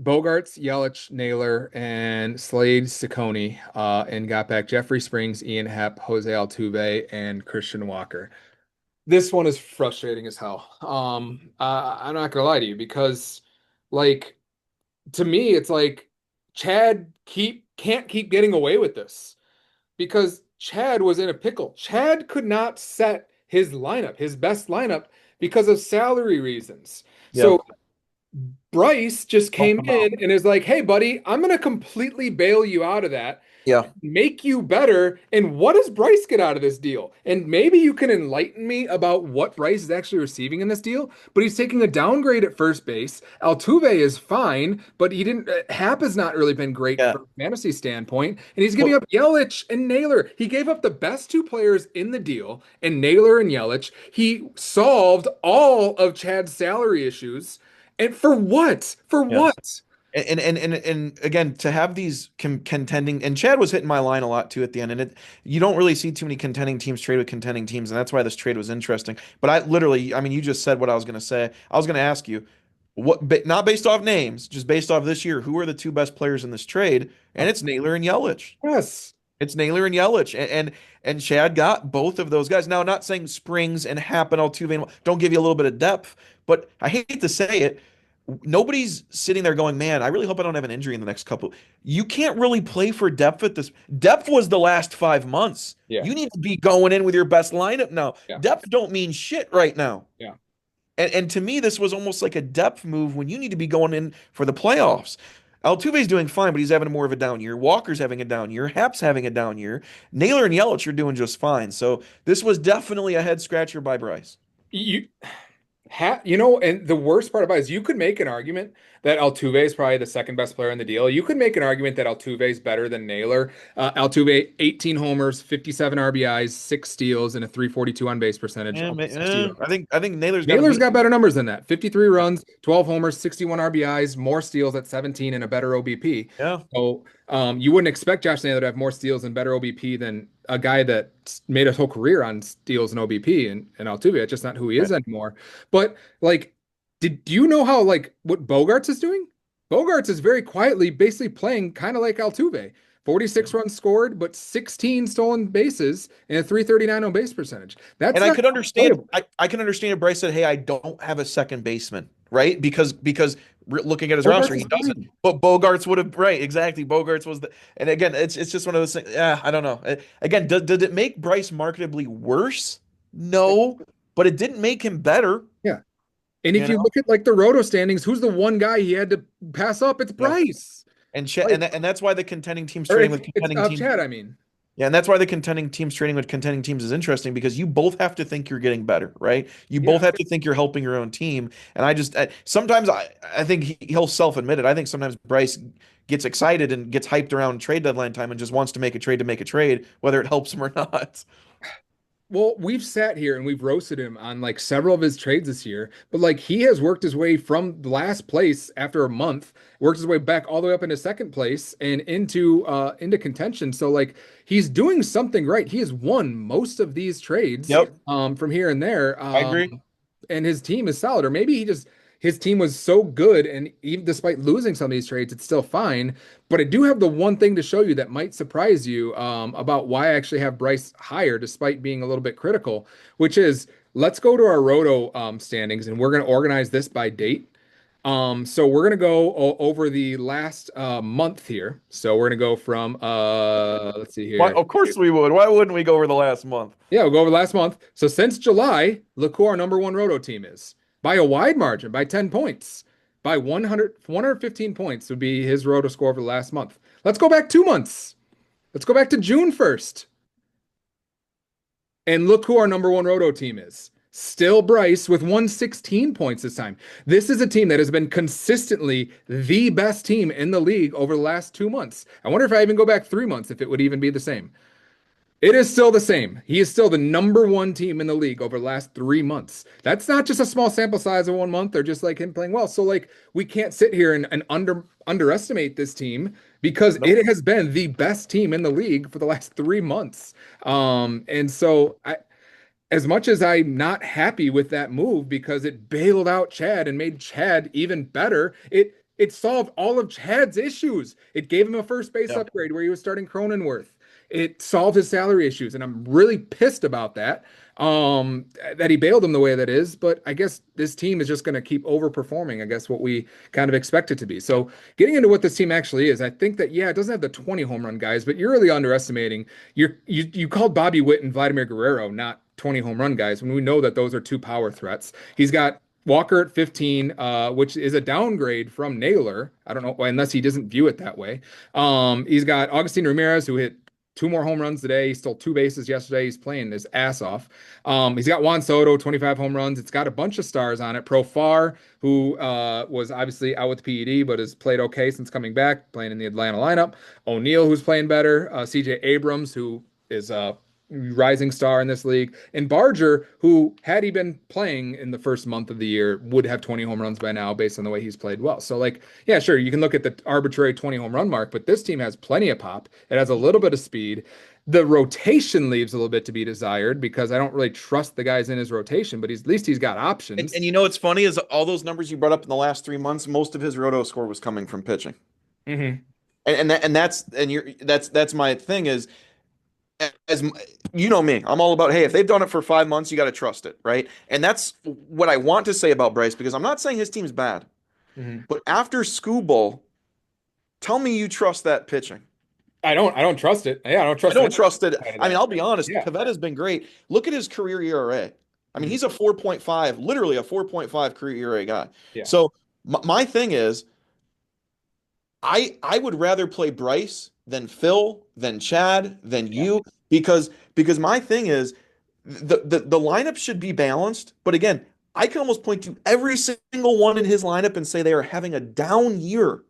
Bogarts, Yelich, Naylor, and Slade Ciccone, and got back Jeffrey Springs, Ian Happ, Jose Altuve, and Christian Walker. This one is frustrating as hell. I'm not gonna lie to you because, like, to me, it's like Chad keep can't keep getting away with this because Chad was in a pickle. Chad could not set his lineup, his best lineup, because of salary reasons. Yeah. So Bryce just Help came him out. in and is like, "Hey, buddy, I'm going to completely bail you out of that, Yeah. make you better." And what does Bryce get out of this deal? And maybe you can enlighten me about what Bryce is actually receiving in this deal. But he's taking a downgrade at first base. Altuve is fine, but he didn't. Hap has not really been great Yeah. from a fantasy standpoint. And he's giving Well, up Yelich and Naylor. He gave up the best two players in the deal, and Naylor and Yelich. He solved all of Chad's salary issues. And for what? For yeah. what? And again, to have these contending, and Chad was hitting my line a lot too at the end, and you don't really see too many contending teams trade with contending teams, and that's why this trade was interesting. But I mean, you just said what I was going to say. I was going to ask you, not based off names, just based off this year, who are the two best players in this trade? And it's Naylor and Yelich. Yes. It's Naylor and Yelich, and Chad got both of those guys. Now, not saying Springs and Happen Altuve don't give you a little bit of depth, but I hate to say it, nobody's sitting there going, "Man, I really hope I don't have an injury in the next couple." You can't really play for depth at this. Depth was the last 5 months. Yeah. You need to be going in with your best lineup now. Yeah. Depth don't mean shit right now. Yeah. And to me, this was almost like a depth move when you need to be going in for the playoffs. Altuve's doing fine, but he's having more of a down year. Walker's having a down year. Happ's having a down year. Naylor and Yelich are doing just fine. So this was definitely a head scratcher by Bryce. You and the worst part about it is you could make an argument that Altuve is probably the second best player in the deal. You could make an argument that Altuve is better than Naylor. Altuve, 18 homers, 57 RBIs, 6 steals, and a 342 on base percentage, Yeah, almost 60 runs. I think Naylor's got to Naylor's beat. got better numbers than that. 53 runs, 12 homers, 61 RBIs, more steals at 17, and a better OBP. Yeah. So you wouldn't expect Josh Naylor to have more steals and better OBP than a guy that made his whole career on steals and OBP and Altuve. It's just not who he is Right. anymore. But like, did you know how like what Bogarts is doing? Bogarts is very quietly basically playing kind of like Altuve. 46 runs scored, but 16 stolen bases and a 339 on base percentage. That's And I not could understand. playable. I can understand if Bryce said, "Hey, I don't have a second baseman," right? Because looking at his roster, Bogarts he is doesn't. fine. But Bogarts would have, right? Exactly. Bogarts was the. And again, it's just one of those things. Yeah, I don't know. Again, did it make Bryce marketably worse? No, but it didn't make him better. Yeah. And You if you know. look at like the roto standings, who's the one guy he had to pass up? It's Yeah. Bryce. And Like, and that's why the contending teams or trading with it's contending teams. Chad, I mean. Yeah, and that's why the contending teams trading with contending teams is interesting because you both have to think you're getting better, right? You both Yeah. have to think you're helping your own team. And sometimes I think he'll self-admit it. I think sometimes Bryce gets excited and gets hyped around trade deadline time and just wants to make a trade to make a trade, whether it helps him or not. Well, we've sat here and we've roasted him on like several of his trades this year, but like he has worked his way from last place after a month, worked his way back all the way up into second place and into contention. So like he's doing something right. He has won most of these trades Yep, from here and there. I agree. And his team is solid, or maybe his team was so good, and even despite losing some of these trades, it's still fine. But I do have the one thing to show you that might surprise you about why I actually have Bryce higher, despite being a little bit critical, which is let's go to our Roto standings, and we're going to organize this by date. So we're going to go over the last month here. So we're going to go from let's see Why, here. of course we would. Why wouldn't we go over the last month? Yeah, we'll go over last month. So since July, look who our number one Roto team is by a wide margin, by 10 points, by 115 points would be his Roto score for the last month. Let's go back 2 months. Let's go back to June 1st. And look who our number one Roto team is. Still Bryce with 116 points this time. This is a team that has been consistently the best team in the league over the last 2 months. I wonder if I even go back 3 months, if it would even be the same. It is still the same. He is still the number one team in the league over the last 3 months. That's not just a small sample size of 1 month or just like him playing well. So like we can't sit here and underestimate this team because Nope. it has been the best team in the league for the last 3 months. And so as much as I'm not happy with that move because it bailed out Chad and made Chad even better, it solved all of Chad's issues. It gave him a first base Yeah. upgrade where he was starting Cronenworth. It solved his salary issues, and I'm really pissed about that. That he bailed him the way that is, but I guess this team is just going to keep overperforming, I guess what we kind of expect it to be. So getting into what this team actually is, I think that yeah, it doesn't have the 20 home run guys, but you're really underestimating. You called Bobby Witt and Vladimir Guerrero not 20 home run guys when we know that those are two power threats. He's got Walker at 15, which is a downgrade from Naylor. I don't know unless he doesn't view it that way. He's got Augustin Ramirez who hit two more home runs today. He stole 2 bases yesterday. He's playing his ass off. He's got Juan Soto, 25 home runs. It's got a bunch of stars on it. Profar, who was obviously out with PED, but has played okay since coming back, playing in the Atlanta lineup. O'Neill, who's playing better. CJ Abrams, who is rising star in this league, and Barger, who had he been playing in the first month of the year, would have 20 home runs by now based on the way he's played well. So like, yeah, sure, you can look at the arbitrary 20 home run mark, but this team has plenty of pop. It has a little bit of speed. The rotation leaves a little bit to be desired because I don't really trust the guys in his rotation, but at least he's got And, options. and you know what's funny is all those numbers you brought up in the last 3 months, most of his roto score was coming from pitching. Hmm. And that's my thing is as you know me, I'm all about, hey, if they've done it for 5 months, you got to trust it, right? And that's what I want to say about Bryce because I'm not saying his team's bad, Hmm. but after Skubal, tell me you trust that pitching. I don't trust it. Yeah, I don't I trust don't it. trust it. I mean, I'll be honest, Yeah. Pavetta's been great. Look at his career ERA. I mean, Mhm. he's a 4.5, literally a 4.5 career ERA guy. Yeah. So my thing is, I would rather play Bryce than Phil, than Chad, than Yeah. you, because my thing is the lineup should be balanced. But again, I can almost point to every single one in his lineup and say they are having a down year.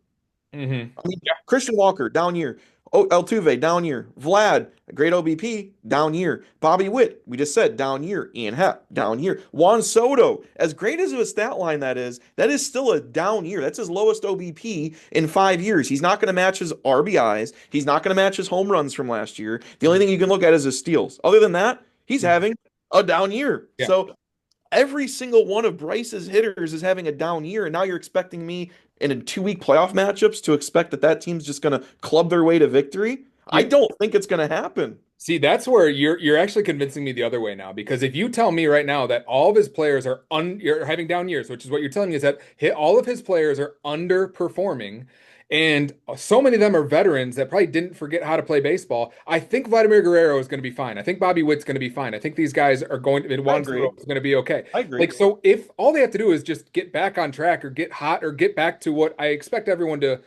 Hmm. I mean, Christian Walker, down year. Oh, Altuve, down year. Vlad, a great OBP, down year. Bobby Witt, we just said, down year. Ian Happ, down year. Juan Soto, as great as a stat line that is still a down year. That's his lowest OBP in 5 years. He's not going to match his RBIs. He's not going to match his home runs from last year. The only thing you can look at is his steals. Other than that, he's having a down year. Yeah. So every single one of Bryce's hitters is having a down year, and now you're expecting me in a 2 week playoff matchups to expect that team's just going to club their way to victory. I You don't think it's going to happen. see, that's where you're actually convincing me the other way now. Because if you tell me right now that all of his players are you're having down years, which is what you're telling me is that all of his players are underperforming, and so many of them are veterans that probably didn't forget how to play baseball. I think Vladimir Guerrero is going to be fine. I think Bobby Witt's going to be fine. I think these guys are going to, I Juan Soto agree. is going to be okay. I agree. Like, so if all they have to do is just get back on track or get hot or get back to what I expect everyone to,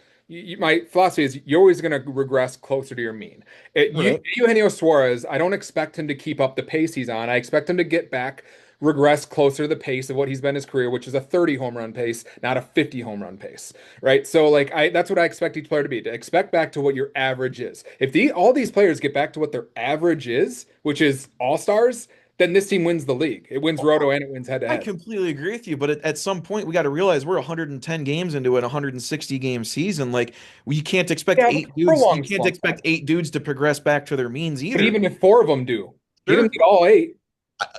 my philosophy is you're always going to regress closer to your mean. Right. Eugenio Suarez, I don't expect him to keep up the pace he's on. I expect him to get back, regress closer to the pace of what he's been his career, which is a 30 home run pace, not a 50 home run pace, right? So like that's what I expect each player to be, to expect back to what your average is. If all these players get back to what their average is, which is all-stars, then this team wins the league. It wins Roto and it wins head to I head. completely agree with you, but at some point we got to realize we're 110 games into an 160 game season. Like we can't expect Yeah, but eight dudes. You prolonged can't slump. expect 8 dudes to progress back to their means But either. even if four of them do, he didn't Sure. get all eight.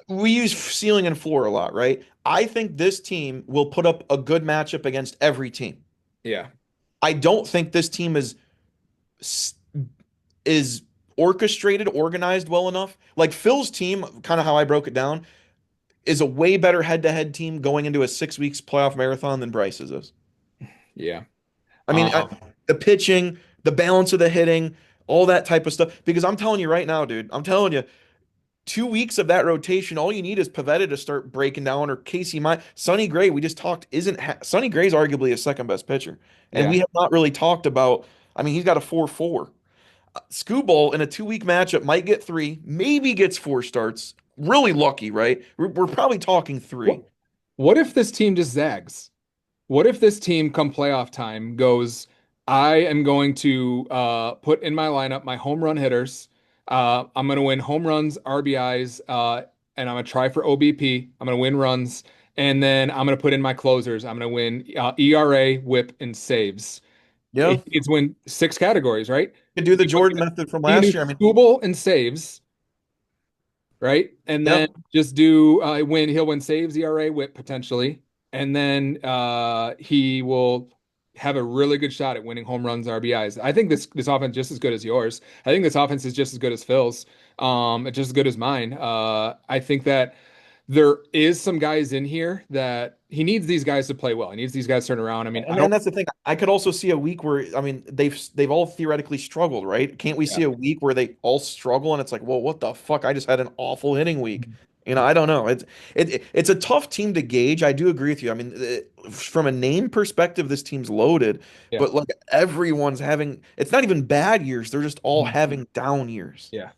We use ceiling and floor a lot, right? I think this team will put up a good matchup against every team. Yeah. I don't think this team is orchestrated, organized well enough. Like Phil's team, kind of how I broke it down, is a way better head-to-head team going into a 6 weeks playoff marathon than Bryce's is. Yeah. I mean, the pitching, the balance of the hitting, all that type of stuff. Because I'm telling you right now, dude, I'm telling you, 2 weeks of that rotation, all you need is Pavetta to start breaking down, or Casey Mize. Sonny Gray, we just talked, isn't Sonny Gray's arguably a second best pitcher, and Yeah. we have not really talked about. I mean, he's got a 4.4. Skubal in a 2 week matchup might get three, maybe gets 4 starts. Really lucky, right? We're probably talking What, three. what if this team just zags? What if this team come playoff time goes, I am going to put in my lineup my home run hitters. I'm going to win home runs, RBIs, and I'm going to try for OBP. I'm going to win runs. And then I'm going to put in my closers. I'm going to win ERA, whip, and saves. Yeah, It's win six categories, right? could do the You Jordan method from can do last year. I mean, Skubal and saves, right? And then yep. just do he'll win saves, ERA, whip potentially, and then he will have a really good shot at winning home runs, RBIs. I think this offense is just as good as yours. I think this offense is just as good as Phil's. It's just as good as mine. I think that there is some guys in here that he needs these guys to play well. He needs these guys to turn around. I mean, I And don't. that's the thing. I could also see a week where I mean they've all theoretically struggled, right? Can't we Yeah. see a week where they all struggle and it's like, well, what the fuck? I just had an awful hitting week. I don't know. It's a tough team to gauge. I do agree with you. I mean, from a name perspective, this team's loaded, Yeah. but like everyone's having. It's not even bad years. They're just all Mhm. having down years. Yeah.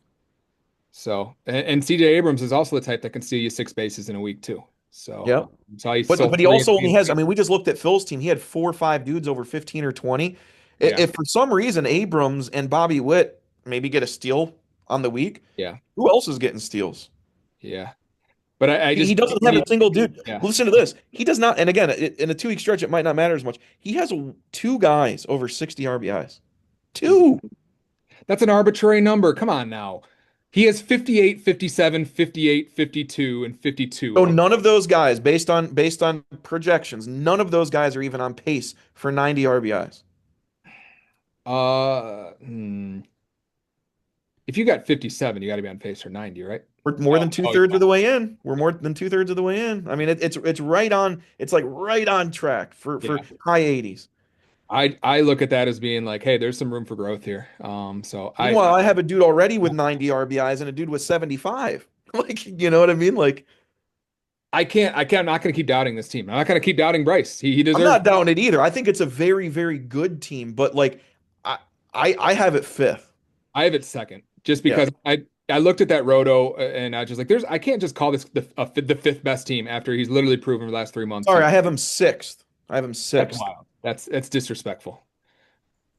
So, and CJ Abrams is also the type that can steal you six bases in a week too. So, Yeah. so he's But still he three and also only three. has, I mean, we just looked at Phil's team. He had 4 or 5 dudes over 15 or 20. Yeah, If for some reason Abrams and Bobby Witt maybe get a steal on the week, yeah, who else is getting steals? yeah. But I He just doesn't have a single dude. yeah. Listen to this. He does not, and again, in a 2 week stretch, it might not matter as much. He has two guys over 60 RBIs. Two. That's an arbitrary number. Come on now. He has 58, 57, 58, 52, and 52. So none of those guys, based on projections, none of those guys are even on pace for 90 RBIs. Hmm. If you got 57, you got to be on pace for 90, right? We're more than two Oh, thirds of the way in. We're more than 2/3 of the way in. I mean, it's right on. It's like right on track for yeah. high 80s. I look at that as being like, hey, there's some room for growth here. So Meanwhile, I have a dude already with 90 RBIs and a dude with 75. Like, you know what I mean? Like, I'm not going to keep doubting this team. I'm not going to keep doubting Bryce. He I'm deserves. not down it either. I think it's a very, very good team, but like I I have it fifth. I have it second, just Yeah. because I looked at that roto and I was just like, I can't just call this the fifth best team after he's literally proven for the last 3 months. Sorry, I have him sixth. I have him That's sixth. wild. That's disrespectful.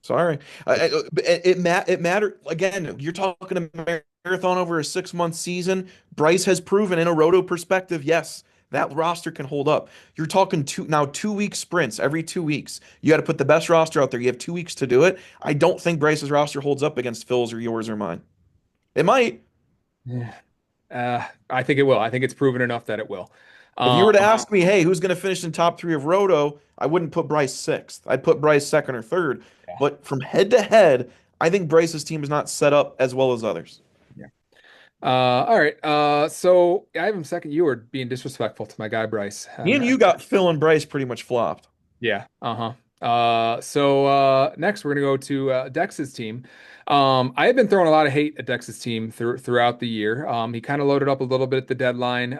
Sorry. It mattered again. You're talking a marathon over a 6 month season. Bryce has proven in a roto perspective, yes, that roster can hold up. You're talking 2 week sprints every 2 weeks. You got to put the best roster out there. You have 2 weeks to do it. I don't think Bryce's roster holds up against Phil's or yours or mine. It might. Yeah. I think it will. I think it's proven enough that it will. If you Um, were to ask me, hey, who's going to finish in top three of Roto? I wouldn't put Bryce sixth. I'd put Bryce second or third. yeah. But from head to head, I think Bryce's team is not set up as well as others. Yeah. All right. So I have him second. You were being disrespectful to my guy Bryce. Me and you got Phil and Bryce pretty much flopped. Yeah. Uh-huh. Next we're gonna go to Dex's team. I have been throwing a lot of hate at Dex's team throughout the year. He kind of loaded up a little bit at the deadline.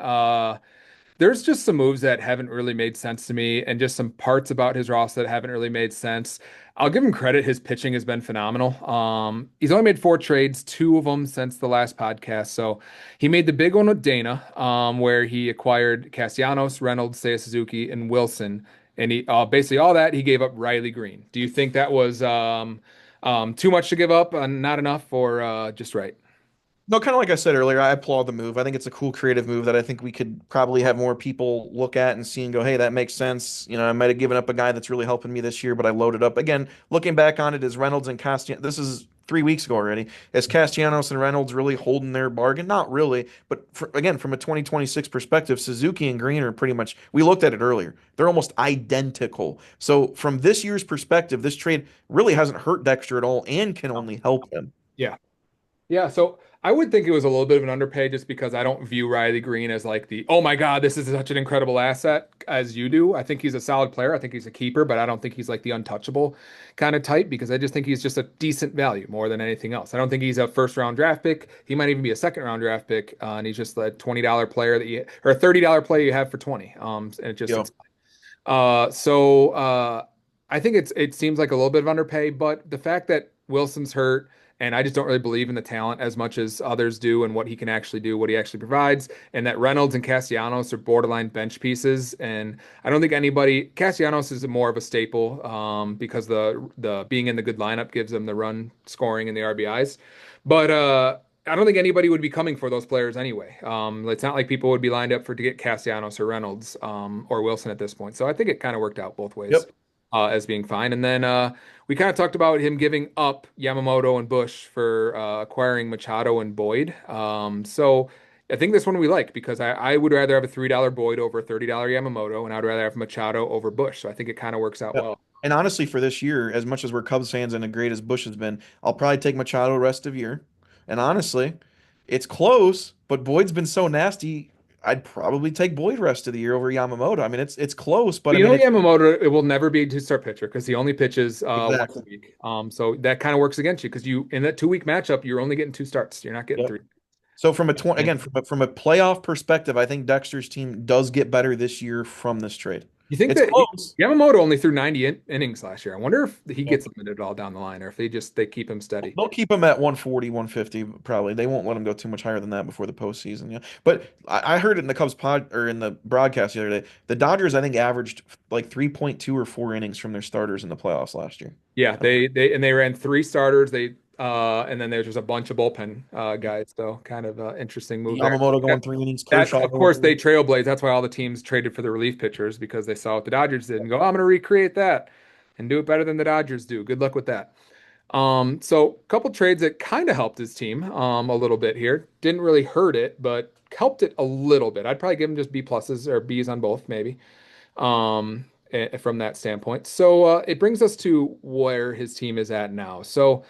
There's just some moves that haven't really made sense to me, and just some parts about his roster that haven't really made sense. I'll give him credit. His pitching has been phenomenal. He's only made 4 trades, 2 of them since the last podcast. So he made the big one with Dana, where he acquired Castellanos, Reynolds, Seiya Suzuki, and Wilson. And he basically all that he gave up Riley Green. Do you think that was too much to give up, not enough, or just right? No, kind of like I said earlier, I applaud the move. I think it's a cool creative move that I think we could probably have more people look at and see and go, hey, that makes sense. I might have given up a guy that's really helping me this year, but I loaded up. Again, looking back on it, is Reynolds and Castellanos, this is 3 weeks ago already. Is Castellanos and Reynolds really holding their bargain? Not really. But again, from a 2026 perspective, Suzuki and Green are pretty much, we looked at it earlier. They're almost identical. So from this year's perspective, this trade really hasn't hurt Dexter at all and can only help him. Yeah. Yeah, so I would think it was a little bit of an underpay just because I don't view Riley Green as like oh my God, this is such an incredible asset as you do. I think he's a solid player. I think he's a keeper, but I don't think he's like the untouchable kind of type because I just think he's just a decent value more than anything else. I don't think he's a first round draft pick. He might even be a second round draft pick, and he's just a $20 player or a $30 player you have for 20. And Yep. I think it seems like a little bit of underpay, but the fact that Wilson's hurt and I just don't really believe in the talent as much as others do and what he can actually do, what he actually provides, and that Reynolds and Castellanos are borderline bench pieces. And I don't think Castellanos is more of a staple because the being in the good lineup gives them the run scoring and the RBIs. But I don't think anybody would be coming for those players anyway. It's not like people would be lined up to get Castellanos or Reynolds or Wilson at this point. So I think it kind of worked out both ways Yep. as being fine. And then we kind of talked about him giving up Yamamoto and Bush for acquiring Machado and Boyd. So I think this one we like because I would rather have a $3 Boyd over a $30 Yamamoto, and I'd rather have Machado over Bush. So I think it kind of works out Yep. well. And honestly, for this year, as much as we're Cubs fans and as great as Bush has been, I'll probably take Machado rest of year. And honestly, it's close, but Boyd's been so nasty. I'd probably take Boyd rest of the year over Yamamoto. I mean, it's close, but But I you mean, know it's Yamamoto, it will never be a two-start pitcher because he only pitches once a exactly. week. So that kind of works against you because you in that 2 week matchup, you're only getting 2 starts. You're not getting Yep. three. So from a 20, again, from a playoff perspective, I think Dexter's team does get better this year from this trade. You think It's that close. Yamamoto only threw 90 innings last year? I wonder if he gets limited all down the line, or if they keep him steady. They'll keep him at 140, 150, probably. They won't let him go too much higher than that before the postseason. Yeah. But I heard it in the Cubs pod or in the broadcast the other day. The Dodgers, I think, averaged like 3.2 or 4 innings from their starters in the playoffs last year. Yeah, they ran 3 starters. And then there's just a bunch of bullpen guys. So kind of interesting move there. Yamamoto going 3 innings, That Kershaw of course going. they trailblazed. That's why all the teams traded for the relief pitchers because they saw what the Dodgers did and go, I'm going to recreate that and do it better than the Dodgers do. Good luck with that. So a couple trades that kind of helped his team a little bit here. Didn't really hurt it, but helped it a little bit. I'd probably give him just B pluses or Bs on both, maybe. From that standpoint. So it brings us to where his team is at now. So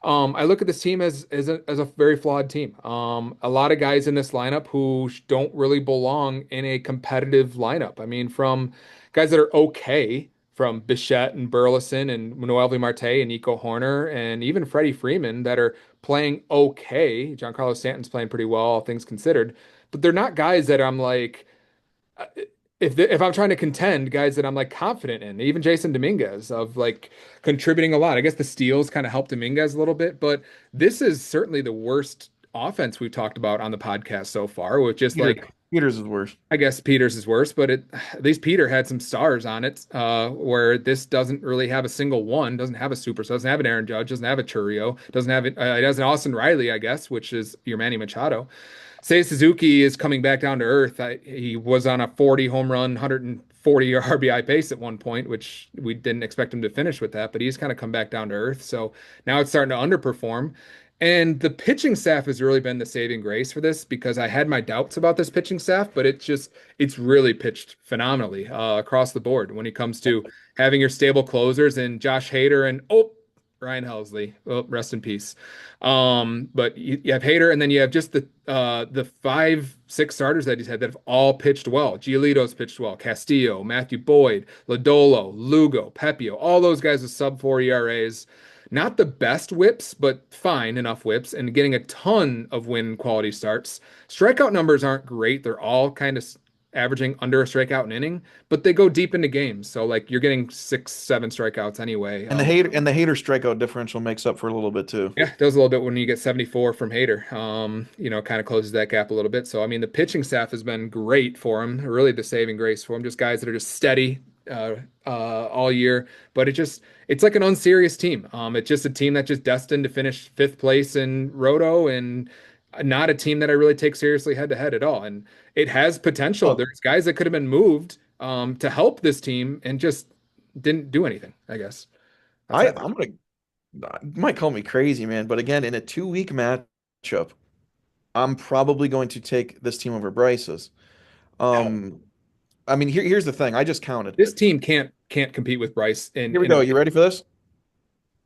I look at this team as a very flawed team. A lot of guys in this lineup who don't really belong in a competitive lineup. I mean, from guys that are okay, from Bichette and Burleson and Noelvi Marte and Nico Horner and even Freddie Freeman that are playing okay. Giancarlo Stanton's playing pretty well, all things considered, but they're not guys that I'm like. uh, if I'm trying to contend, guys that I'm like confident in, even Jason Dominguez of like contributing a lot. I guess the steals kind of helped Dominguez a little bit, but this is certainly the worst offense we've talked about on the podcast so far, with just Peter, like Peters is worse. I guess Peters is worse, but at least Peter had some stars on it, where this doesn't really have a single one, doesn't have a superstar, doesn't have an Aaron Judge, doesn't have a Churio, doesn't have it, it has an Austin Riley, I guess, which is your Manny Machado. Seiya Suzuki is coming back down to earth. He was on a 40 home run, 140 RBI pace at one point, which we didn't expect him to finish with that, but he's kind of come back down to earth. So now it's starting to underperform. And the pitching staff has really been the saving grace for this because I had my doubts about this pitching staff, but it's really pitched phenomenally across the board when it comes to having your stable closers and Josh Hader and Ryan Helsley. Oh, rest in peace. But you have Hader, and then you have just the 5, 6 starters that he's had that have all pitched well. Giolito's pitched well. Castillo, Matthew Boyd, Lodolo, Lugo, Pepio, all those guys with sub 4 ERAs. Not the best whips, but fine enough whips, and getting a ton of win quality starts. Strikeout numbers aren't great. They're all kind of averaging under a strikeout an inning, but they go deep into games. So like you're getting 6, 7 strikeouts anyway. And the hater strikeout differential makes up for a little bit too. Yeah, does a little bit when you get 74 from Hader. Kind of closes that gap a little bit. So I mean, the pitching staff has been great for him. Really, the saving grace for him. Just guys that are just steady all year. But it's like an unserious team. It's just a team that's just destined to finish fifth place in Roto and not a team that I really take seriously head to head at all. And it has potential. Well, There's guys that could have been moved to help this team and just didn't do anything, I guess. That's I it. I'm gonna you might call me crazy, man, but again, in a 2 week matchup, I'm probably going to take this team over Bryce's. Um, I mean, here's the thing. I just counted. This team can't compete with Bryce Here we in a go. way. You ready for this?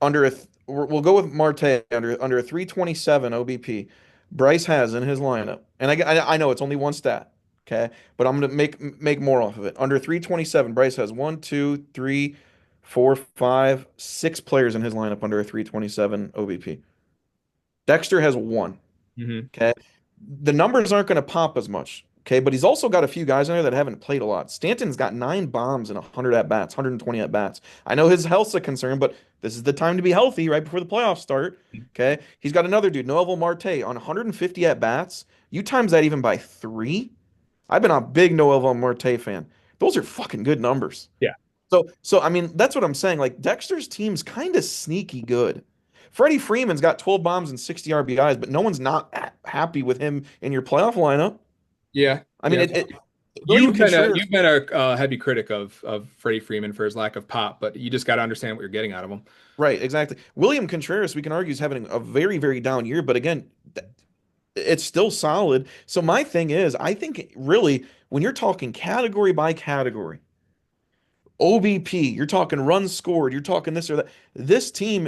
We'll go with Marte under a 327 OBP. Bryce has in his lineup, and I know it's only one stat, okay, but I'm gonna make more off of it. Under 327, Bryce has one, two, three, four, five, 6 players in his lineup under a 327 OBP. Dexter has one. Hmm. Okay. The numbers aren't going to pop as much. Okay. But he's also got a few guys in there that haven't played a lot. Stanton's got 9 bombs and 100 at bats, 120 at bats. I know his health's a concern, but this is the time to be healthy right before the playoffs start. Okay. He's got another dude, Noel Marte, on 150 at bats. You times that even by 3. I've been a big Noel Marte fan. Those are fucking good numbers. Yeah. So I mean, that's what I'm saying. Like Dexter's team's kind of sneaky good. Freddie Freeman's got 12 bombs and 60 RBIs, but no one's not happy with him in your playoff lineup. Yeah. I mean, Yeah. William Contreras, You've been a heavy critic of Freddie Freeman for his lack of pop, but you just got to understand what you're getting out of him. right? Exactly. William Contreras, we can argue, is having a very, very down year, but again, it's still solid. So my thing is, I think really when you're talking category by category, OBP, you're talking runs scored, you're talking this or that. This team,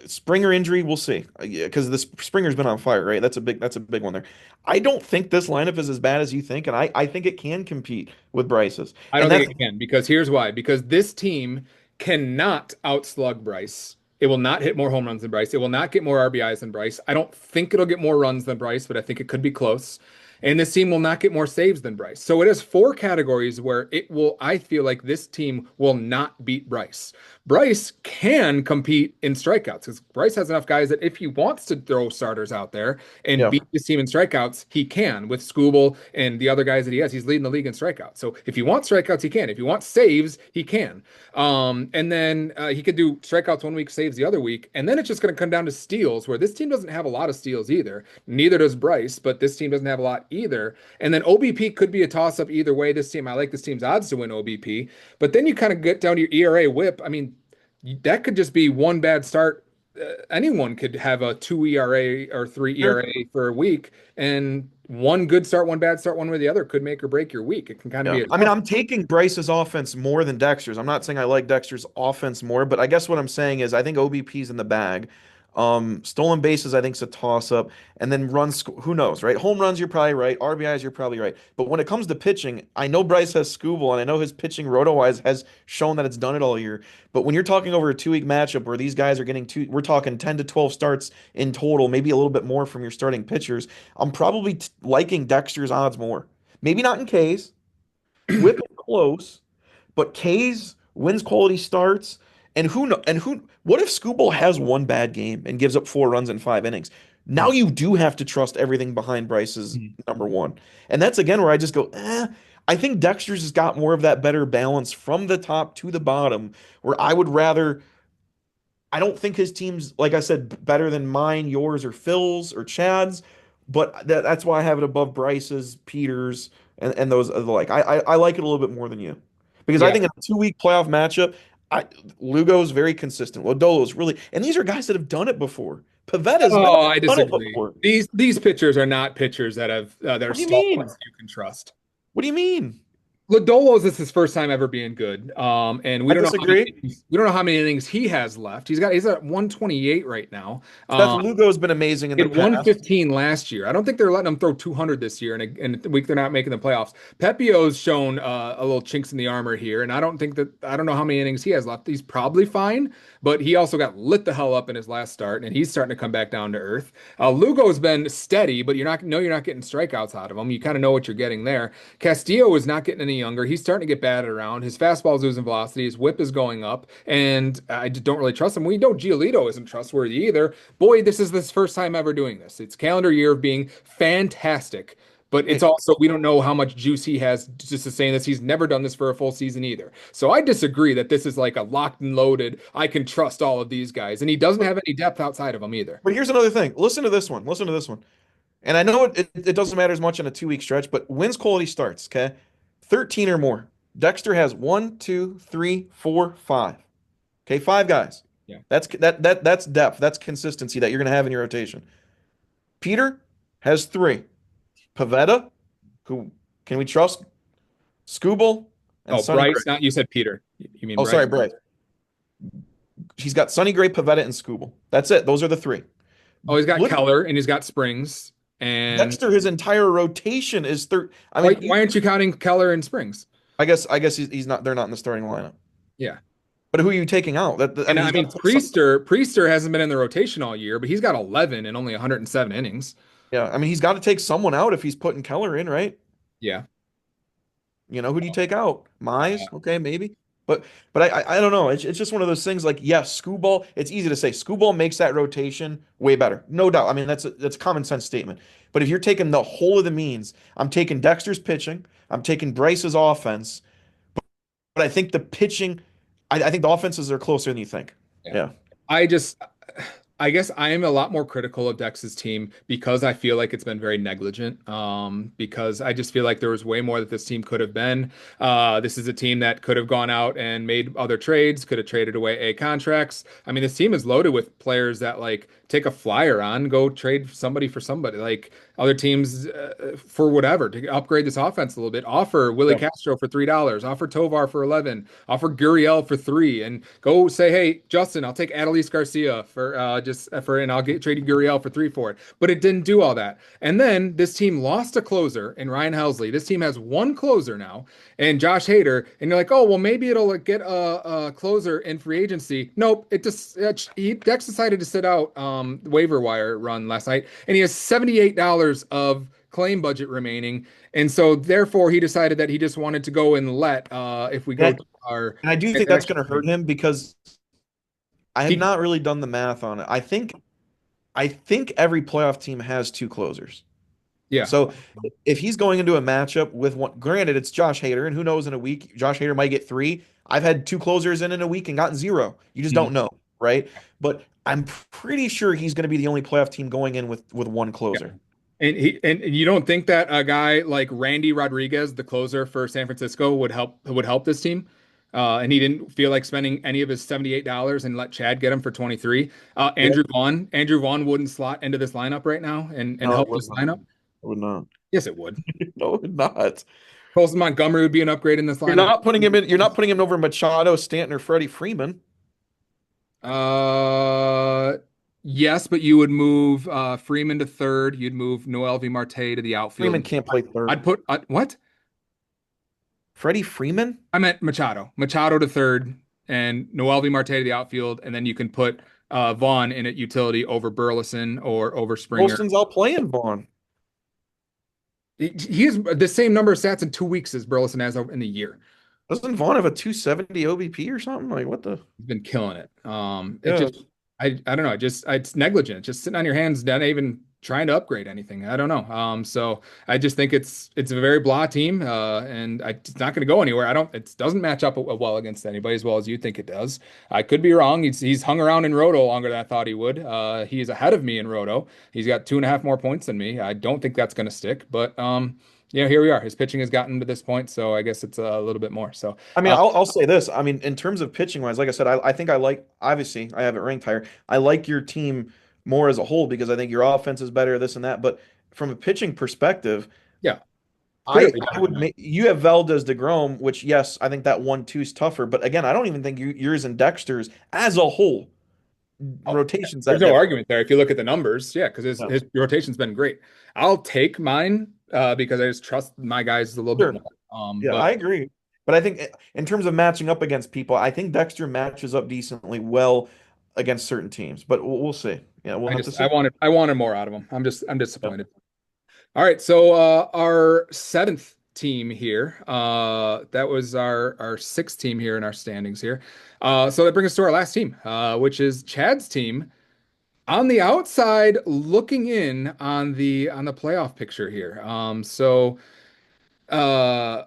Springer injury, we'll see, because this Springer's been on fire, right? That's a big one there. I don't think this lineup is as bad as you think, and I think it can compete with Bryce's, I don't and that's think it can because here's why. Because this team cannot outslug Bryce. It will not hit more home runs than Bryce. It will not get more RBIs than Bryce. I don't think it'll get more runs than Bryce, but I think it could be close. And this team will not get more saves than Bryce. So it has 4 categories where I feel like this team will not beat Bryce. Bryce can compete in strikeouts because Bryce has enough guys that if he wants to throw starters out there and yeah. beat his team in strikeouts, he can with Skubal and the other guys that he has. He's leading the league in strikeouts. So if he wants strikeouts, he can. If he wants saves, he can. And then he could do strikeouts one week, saves the other week. And then it's just going to come down to steals, where this team doesn't have a lot of steals either. Neither does Bryce, but this team doesn't have a lot either. And then OBP could be a toss up either way. I like this team's odds to win OBP. But then you kind of get down to your ERA whip. I mean, that could just be one bad start. Anyone could have a 2 ERA or 3 Sure. ERA for a week, and one good start, one bad start, one way or the other could make or break your week. It can kind of Yeah. be a I mean, tough. I'm taking Bryce's offense more than Dexter's. I'm not saying I like Dexter's offense more, but I guess what I'm saying is I think OBP's in the bag. Stolen bases, I think, is a toss up. And then runs, who knows, right? Home runs, you're probably right. RBIs, you're probably right. But when it comes to pitching, I know Bryce has Skubal, and I know his pitching roto-wise has shown that it's done it all year. But when you're talking over a 2 week matchup where these guys are getting we're talking 10 to 12 starts in total, maybe a little bit more from your starting pitchers, I'm probably liking Dexter's odds more. Maybe not in K's, Whip it close, but K's wins quality starts. And what if Skubal has one bad game and gives up 4 runs in 5 innings? Now you do have to trust everything behind Bryce's Mhm. number one. And that's again where I just go, eh. I think Dexter's has got more of that better balance from the top to the bottom, where I would rather. I don't think his team's, like I said, better than mine, yours, or Phil's or Chad's, but that's why I have it above Bryce's, Peter's, and those other like. I like it a little bit more than you because I Yeah. think in a 2 week playoff matchup, Lugo's very consistent. Lodolo's really, and these are guys that have done it before. Pavetta's Oh, I done it disagree. before. These pitchers are not pitchers that are What do you stalwarts mean? you can trust. What do you mean? Lodolo's this is his first time ever being good. And we I don't know how many disagree. we don't know how many innings he has left. He's at 128 right now. Seth Lugo's been amazing in He the had past. 115 last year. I don't think they're letting him throw 200 this year, and a week they're not making the playoffs. Pepio's shown a little chinks in the armor here, and I don't know how many innings he has left. He's probably fine, but he also got lit the hell up in his last start, and he's starting to come back down to earth. Lugo's been steady, but you're not getting strikeouts out of him. You kind of know what you're getting there. Castillo is not getting any younger. He's starting to get batted around. His fastball's losing velocity. His whip is going up, and I just don't really trust him. We know Giolito isn't trustworthy either. Boy, this is this first time ever doing this. It's calendar year of being fantastic, but it's also we don't know how much juice he has to sustain this. He's never done this for a full season either. So I disagree that this is like a locked and loaded. I can trust all of these guys, and he doesn't have any depth outside of them either. But here's another thing. Listen to this one. Listen to this one. And I know it doesn't matter as much in a 2 week stretch, but wins quality starts, okay? 13 or more. Dexter has one, two, three, four, five. Okay, five guys. Yeah. That's depth. That's consistency that you're gonna have in your rotation. Peter has three. Pavetta, who can we trust? Skubal and Oh, Sonny Gray. Bryce, not you said Peter. You mean Oh, Bryce? sorry, Bryce. He's got Sonny Gray, Pavetta, and Skubal. That's it. Those are the three. Oh, he's got Look, Keller and he's got Springs. And Dexter, his entire rotation is third. I mean, why aren't you counting Keller and Springs? I guess he's not. They're not in the starting lineup. Yeah. But who are you taking out? I And mean, I he's mean, got Priester hasn't been in the rotation all year, but he's got 11 and only 107 innings. yeah. I mean, he's got to take someone out if he's putting Keller in, right? Yeah. Who do you take out? Mize, Uh, okay, maybe. But I don't know. It's just one of those things. Like, yes, Skubal. It's easy to say. Skubal makes that rotation way better, no doubt. I mean, that's a common sense statement. But if you're taking the whole of the means, I'm taking Dexter's pitching. I'm taking Bryce's offense. But I think the pitching, I think the offenses are closer than you think. yeah. Yeah. I just, I guess I am a lot more critical of Dex's team because I feel like it's been very negligent. Because I just feel like there was way more that this team could have been. This is a team that could have gone out and made other trades, could have traded away A contracts. I mean, this team is loaded with players that like take a flyer on, go trade somebody for somebody. Like other teams for whatever to upgrade this offense a little bit. Offer Willie Yeah. Castro for $3. Offer Tovar for 11. Offer Gurriel for 3, and go say, hey, Justin, I'll take Adolis Garcia for and I'll get trade Gurriel for 3 for it. But it didn't do all that. And then this team lost a closer in Ryan Helsley. This team has one closer now, and Josh Hader. And you're like, oh well, maybe it'll like, get a closer in free agency. Nope, Dex decided to sit out waiver wire run last night, and he has $78 of claim budget remaining, and so therefore he decided that he just wanted to go and let if we go And to our and I do think that's going to hurt him because I have he, not really done the math on it. I think every playoff team has two closers. yeah. So if he's going into a matchup with one, granted it's Josh Hader, and who knows in a week, Josh Hader might get three. I've had two closers in a week and gotten zero. You just Mhm. don't know, right? But I'm pretty sure he's going to be the only playoff team going in with one Yeah. closer. And you don't think that a guy like Randy Rodriguez, the closer for San Francisco, would help this team? And he didn't feel like spending any of his $78 and let Chad get him for 23. Yeah. Andrew Vaughn wouldn't slot into this lineup right now and No, it help would this not. lineup. It would not. Yes, it would. No, it would not. Colson Montgomery would be an upgrade in this You're lineup. not putting him in. You're not putting him over Machado, Stanton, or Freddie Freeman. Uh, yes, but you would move Freeman to third. You'd move Noel V. Marte to the Freeman outfield. can't play third. I'd put what? Freddie Freeman? I meant Machado. Machado to third and Noel V. Marte to the outfield, and then you can put Vaughn in at utility over Burleson or over Springer. Colston's out playing Vaughn. He has the same number of stats in 2 weeks as Burleson has in the year. Doesn't Vaughn have a 270 OBP or something? Like what the? He's been killing it. It Yeah. just, I don't know. It's negligent. Just sitting on your hands, not even trying to upgrade anything. I don't know. So I just think it's a very blah team, and it's not going to go anywhere. I don't. It doesn't match up well against anybody as well as you think it does. I could be wrong. He's hung around in Roto longer than I thought he would. He's ahead of me in Roto. He's got 2.5 more points than me. I don't think that's going to stick, but here we are. His pitching has gotten to this point, so I guess it's a little bit more. So. I mean, I'll say this. I mean, in terms of pitching wise, like I said, I think I like, obviously, I have it ranked higher. I like your team more as a whole because I think your offense is better, this and that. But from a pitching perspective, Yeah, I clearly I better would than that. make you have Valdez DeGrom, which yes, I think that 1-2 is tougher. But again, I don't even think yours and Dexter's as a whole Oh, yeah. rotations There's that no different. argument there. If you look at the numbers, yeah, because Yeah. his rotation's been great. I'll take mine because I just trust my guys a little bit Sure. more. Yeah, But I agree. But I think in terms of matching up against people, I think Dexter matches up decently well against certain teams. But we'll see. Yeah, we'll have to see. I wanted more out of him. I'm Yeah. disappointed. All right, so our seventh team here, that was our sixth team here in our standings here. So that brings us to our last team, which is Chad's team on the outside looking in on the playoff picture here. Uh,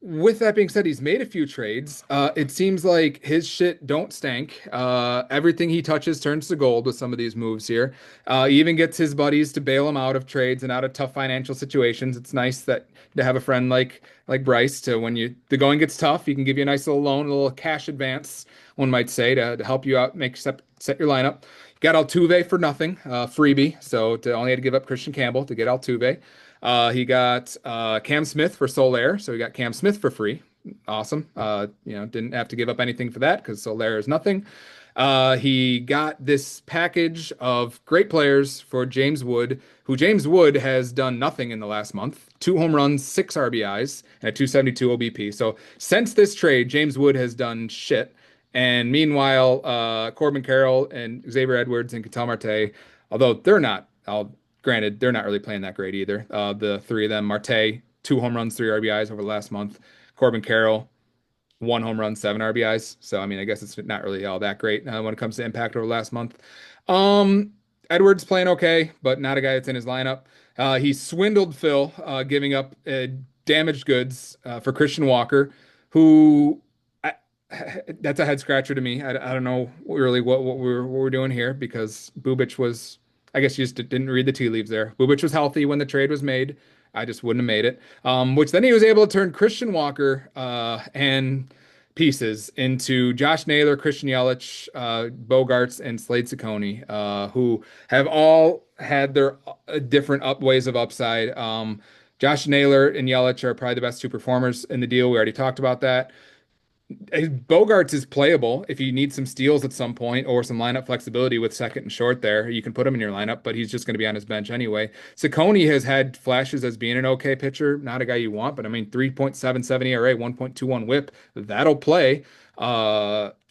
with that being said, he's made a few trades. It seems like his shit don't stank. Everything he touches turns to gold with some of these moves here. He even gets his buddies to bail him out of trades and out of tough financial situations. It's nice that to have a friend like Bryce to when the going gets tough, he can give you a nice little loan, a little cash advance, one might say, to help you out, set your lineup. Got Altuve for nothing, freebie. So to only had to give up Christian Campbell to get Altuve. He got Cam Smith for Soler, so he got Cam Smith for free. Awesome. Didn't have to give up anything for that because Soler is nothing. He got this package of great players for James Wood, who James Wood has done nothing in the last month. 2 home runs, 6 RBIs, and a 272 OBP. So since this trade, James Wood has done shit. And meanwhile, Corbin Carroll and Xavier Edwards and Ketel Marte, although granted, they're not really playing that great either. The three of them, Marte, 2 home runs, 3 RBIs over the last month. Corbin Carroll, 1 home run, 7 RBIs. So, I mean, I guess it's not really all that great when it comes to impact over the last month. Um, Edwards playing okay, but not a guy that's in his lineup. He swindled Phil, giving up damaged goods for Christian Walker, who I, that's a head scratcher to me. I don't know really what we're doing here because Bubic was, I guess you just didn't read the tea leaves there. Bubic was healthy when the trade was made. I just wouldn't have made it. Which then he was able to turn Christian Walker and pieces into Josh Naylor, Christian Yelich, Bogarts, and Slade Ciccone, who have all had their different ways of upside. Josh Naylor and Yelich are probably the best two performers in the deal. We already talked about that. Bogarts is playable if you need some steals at some point or some lineup flexibility with second and short there. You can put him in your lineup, but he's just going to be on his bench anyway. Ciccone has had flashes as being an okay pitcher, not a guy you want, but I mean 3.77 ERA, 1.21 WHIP, that'll play.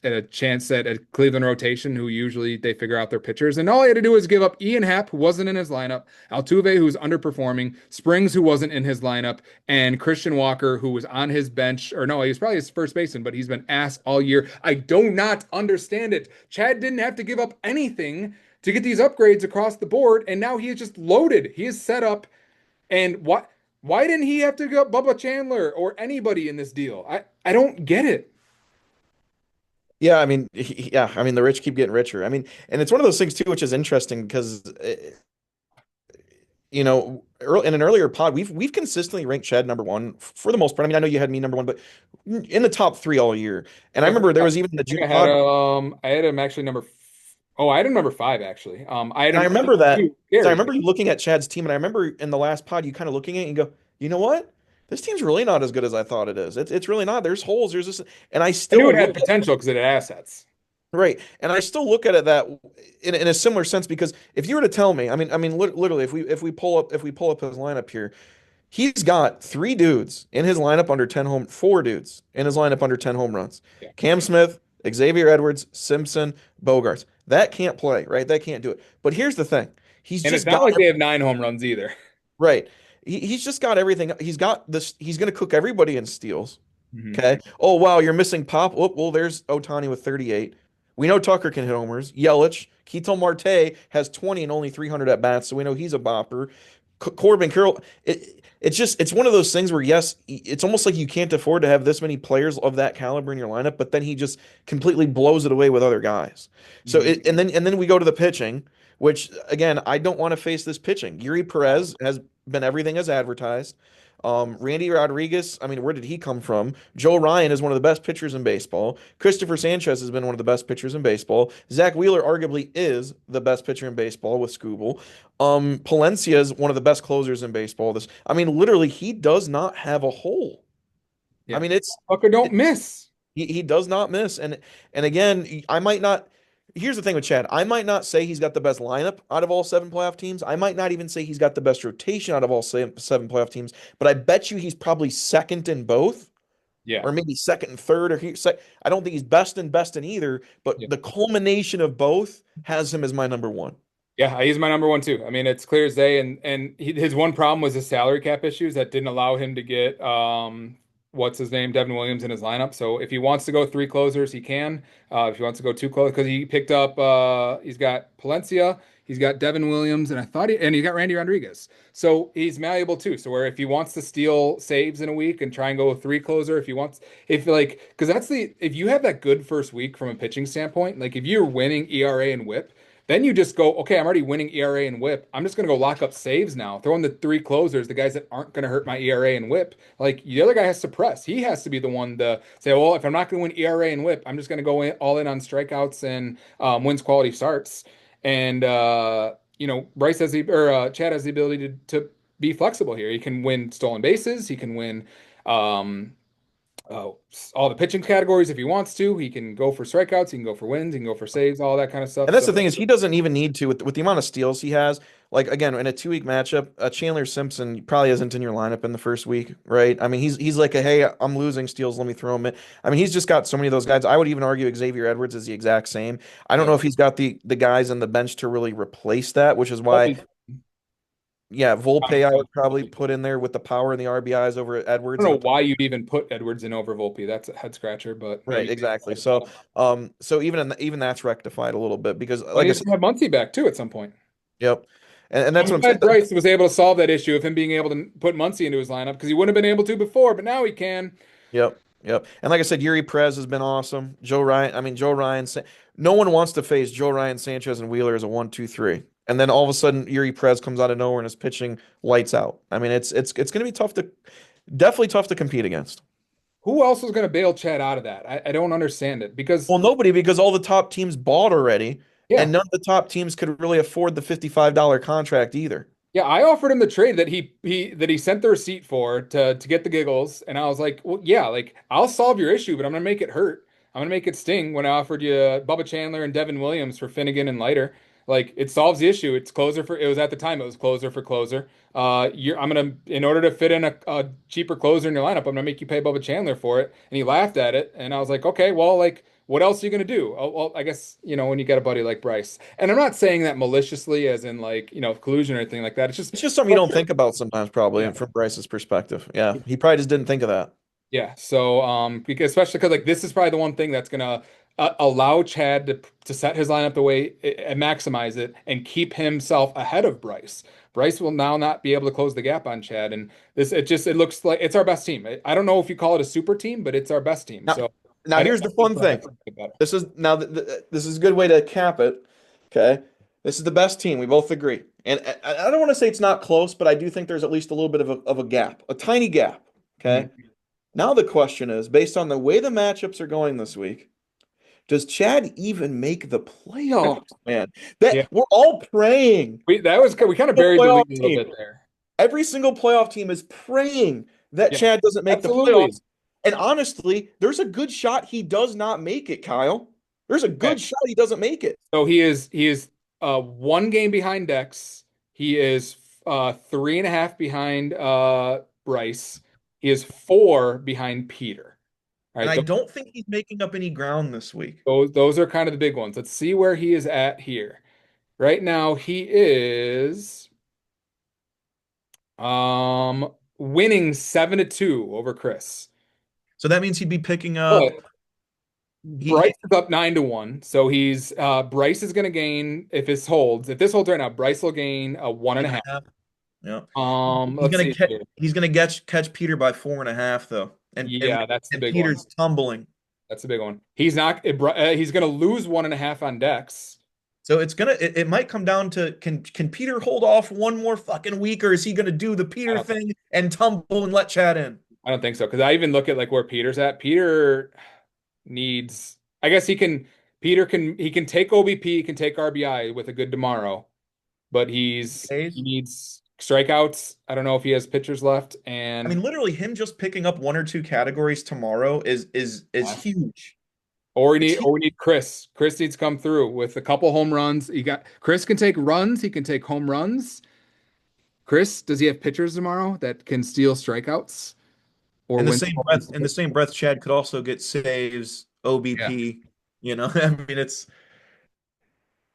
At a chance at a Cleveland rotation who usually they figure out their pitchers. And all he had to do was give up Ian Happ, who wasn't in his lineup, Altuve, who's underperforming, Springs, who wasn't in his lineup, and Christian Walker, who was on his bench, or no, he was probably his first baseman, but he's been ass all year. I do not understand it. Chad didn't have to give up anything to get these upgrades across the board, and now he is just loaded. He is set up, and why didn't he have to go Bubba Chandler or anybody in this deal? I don't get it. Yeah, I mean, yeah, I mean, the rich keep getting richer. I mean, and it's one of those things too, which is interesting because in an earlier pod, we've consistently ranked Chad number one for the most part. I mean, I know you had me number one, but in the top three all year. And I remember there was even the I think June pod. I had him actually oh, I had him number 5 actually. I had And I him remember that. So I Gary. remember you looking at Chad's team, and I remember in the last pod you kind of looking at it and go, you know what? This team's really not as good as I thought it is. It's really not. There's holes. There's this, and I I knew still it had look at potential because it had assets. right, and I still look at it that in a similar sense because if you were to tell me, literally, if we pull up his lineup here, he's got three dudes in his lineup under 4 dudes in his lineup under 10 home runs. Yeah. Cam Smith, Xavier Edwards, Simpson, Bogarts. That can't play, right? That can't do it. But here's the thing. He's And it's just not got like they have 9 home runs either. right. he's just got everything. He's got this. He's going to cook everybody in steals. Mhm. Okay. Oh, wow. You're missing Pop. Oh, well, there's Otani with 38. We know Tucker can hit homers. Yelich. Ketel Marte has 20 and only 300 at bats. So we know he's a bopper. Corbin Carroll. It's one of those things where, yes, it's almost like you can't afford to have this many players of that caliber in your lineup, but then he just completely blows it away with other guys. So Mhm. and then we go to the pitching, which again, I don't want to face this pitching. Yuri Perez has been everything as advertised. Randy Rodriguez, I mean, where did he come from? Joe Ryan is one of the best pitchers in baseball. Christopher Sanchez has been one of the best pitchers in baseball. Zach Wheeler arguably is the best pitcher in baseball with Scooble. Palencia is one of the best closers in baseball. I mean, literally, he does not have a hole. I Yeah. mean, Fucker don't miss. he does not miss. And again, I might not. Here's the thing with Chad. I might not say he's got the best lineup out of all seven playoff teams. I might not even say he's got the best rotation out of all seven playoff teams. But I bet you he's probably second in both, Yeah. or maybe second and third. I don't think he's best in either. But Yeah. the culmination of both has him as my number one. Yeah, he's my number one too. I mean, it's clear as day, and his one problem was his salary cap issues that didn't allow him to get what's his name, Devin Williams in his lineup. So if he wants to go three closers, he can. If he wants to go two closers, because he picked up he's got Palencia, he's got Devin Williams, and he got Randy Rodriguez. So he's malleable too. So where if he wants to steal saves in a week and try and go three closer, if like because if you have that good first week from a pitching standpoint, like if you're winning ERA and WHIP. Then you just go, okay, I'm already winning ERA and WHIP. I'm just going to go lock up saves now. Throw in the three closers, the guys that aren't going to hurt my ERA and WHIP. Like the other guy has to press. He has to be the one to say, well, if I'm not going to win ERA and WHIP, I'm just going to go all in on strikeouts and wins quality starts. And Bryce has Chad has the ability to be flexible here. He can win stolen bases. He can win um, uh, all the pitching categories if he wants to. He can go for strikeouts. He can go for wins. He can go for saves. All that kind of stuff. And that's So. the thing is he doesn't even need to with the amount of steals he has. Like again, in a 2 week matchup, Chandler Simpson probably isn't in your lineup in the first week, right? I mean, he's like a hey, I'm losing steals, let me throw him in. I mean, he's just got so many of those guys. I would even argue Xavier Edwards is the exact same. I don't Yeah. know if he's got the guys on the bench to really replace that, which is why, Volpe, yeah, Volpe I honestly, would probably put in there with the power and the RBIs over I Edwards don't and know why you'd even put Edwards in over Volpe. That's a head scratcher, but right, maybe. exactly. So even that's rectified a little bit because Well, like he I needs said, to have Muncy back too at some point. yep. And that's I'm what I'm glad saying. Bryce was able to solve that issue of him being able to put Muncy into his lineup because he wouldn't have been able to before, but now he can. Yep. Yep. And like I said, Yuri Perez has been awesome. Joe Ryan, no one wants to face Joe Ryan, Sanchez, and Wheeler as a 1-2-3. And then all of a sudden, Yuri Perez comes out of nowhere and is pitching lights out. I mean, it's going to be definitely tough to compete against. Who else was going to bail Chad out of that? I don't understand it because, Well, nobody because all the top teams bought already, yeah, and none of the top teams could really afford the $55 contract either. yeah, I offered him the trade that he sent the receipt for to get the giggles, and I was like, well, yeah, like I'll solve your issue, but I'm gonna make it hurt. I'm gonna make it sting when I offered you Bubba Chandler and Devin Williams for Finnegan and Leiter. Like it solves the issue. It's closer for it was at the time it was closer for closer. I'm gonna in order to fit in a cheaper closer in your lineup, I'm gonna make you pay Bubba Chandler for it. And he laughed at it, and I was like, okay, well, like what else are you gonna do? Oh, well, I guess when you got a buddy like Bryce, and I'm not saying that maliciously, as in like collusion or anything like that. It's just It's just something you don't think about sometimes, probably, yeah, and from Bryce's perspective. Yeah, he probably just didn't think of that. yeah. So because especially because like this is probably the one thing that's gonna allow Chad to set his lineup the way and maximize it and keep himself ahead of Bryce. Bryce will now not be able to close the gap on Chad, and it looks like it's our best team. I don't know if you call it a super team, but it's our best team. Now, So now I here's the fun I thing. feel better. This is now this is a good way to cap it. Okay, this is the best team. We both agree, and I don't want to say it's not close, but I do think there's at least a little bit of a gap, a tiny gap. Okay. Mhm. Now the question is, based on the way the matchups are going this week, does Chad even make the playoffs, man? Yeah, That we're all praying. we kind of The buried the playoff lead a little team. bit there. Every single playoff team is praying that Yeah, Chad doesn't make the absolutely. playoffs. And honestly, there's a good shot he does not make it, Kyle. There's a Okay. good shot he doesn't make it. So he is one game behind Dex. He is 3.5 behind Bryce. He is four behind Peter. All And right, I don't think he's making up any ground this week. those are kind of the big ones. Let's see where he is at here. Right now, he is Winning 7-2 over Chris. So that means he'd be picking up. But Bryce He is up 9-1. So he's Bryce is gonna gain if this holds. If this holds right now, Bryce will gain a one and eight a and half. a half. Yeah. He's Let's gonna see catch. here. He's gonna catch Peter by 4.5 though, Yeah, that's the and big one. Peter's tumbling. That's the big one. He's gonna lose 1.5 on Dex. So it might come down to can Peter hold off one more fucking week, or is he gonna do the I Peter don't thing and tumble and let Chad in? I don't think so because I even look at like where Peter's at. Peter needs. I guess he can. Peter can take OBP, he can take RBI with a good tomorrow, but he Days. needs strikeouts. I don't know if he has pitchers left, I and mean, literally, him just picking up one or two categories tomorrow is huge. It's huge. or we need Chris. Chris needs to come through with a couple home runs. He got Chris can take runs. He can take home runs. Chris, does he have pitchers tomorrow that can steal strikeouts or win? In the same breath, Chad could also get saves, Yeah. OBP. I mean,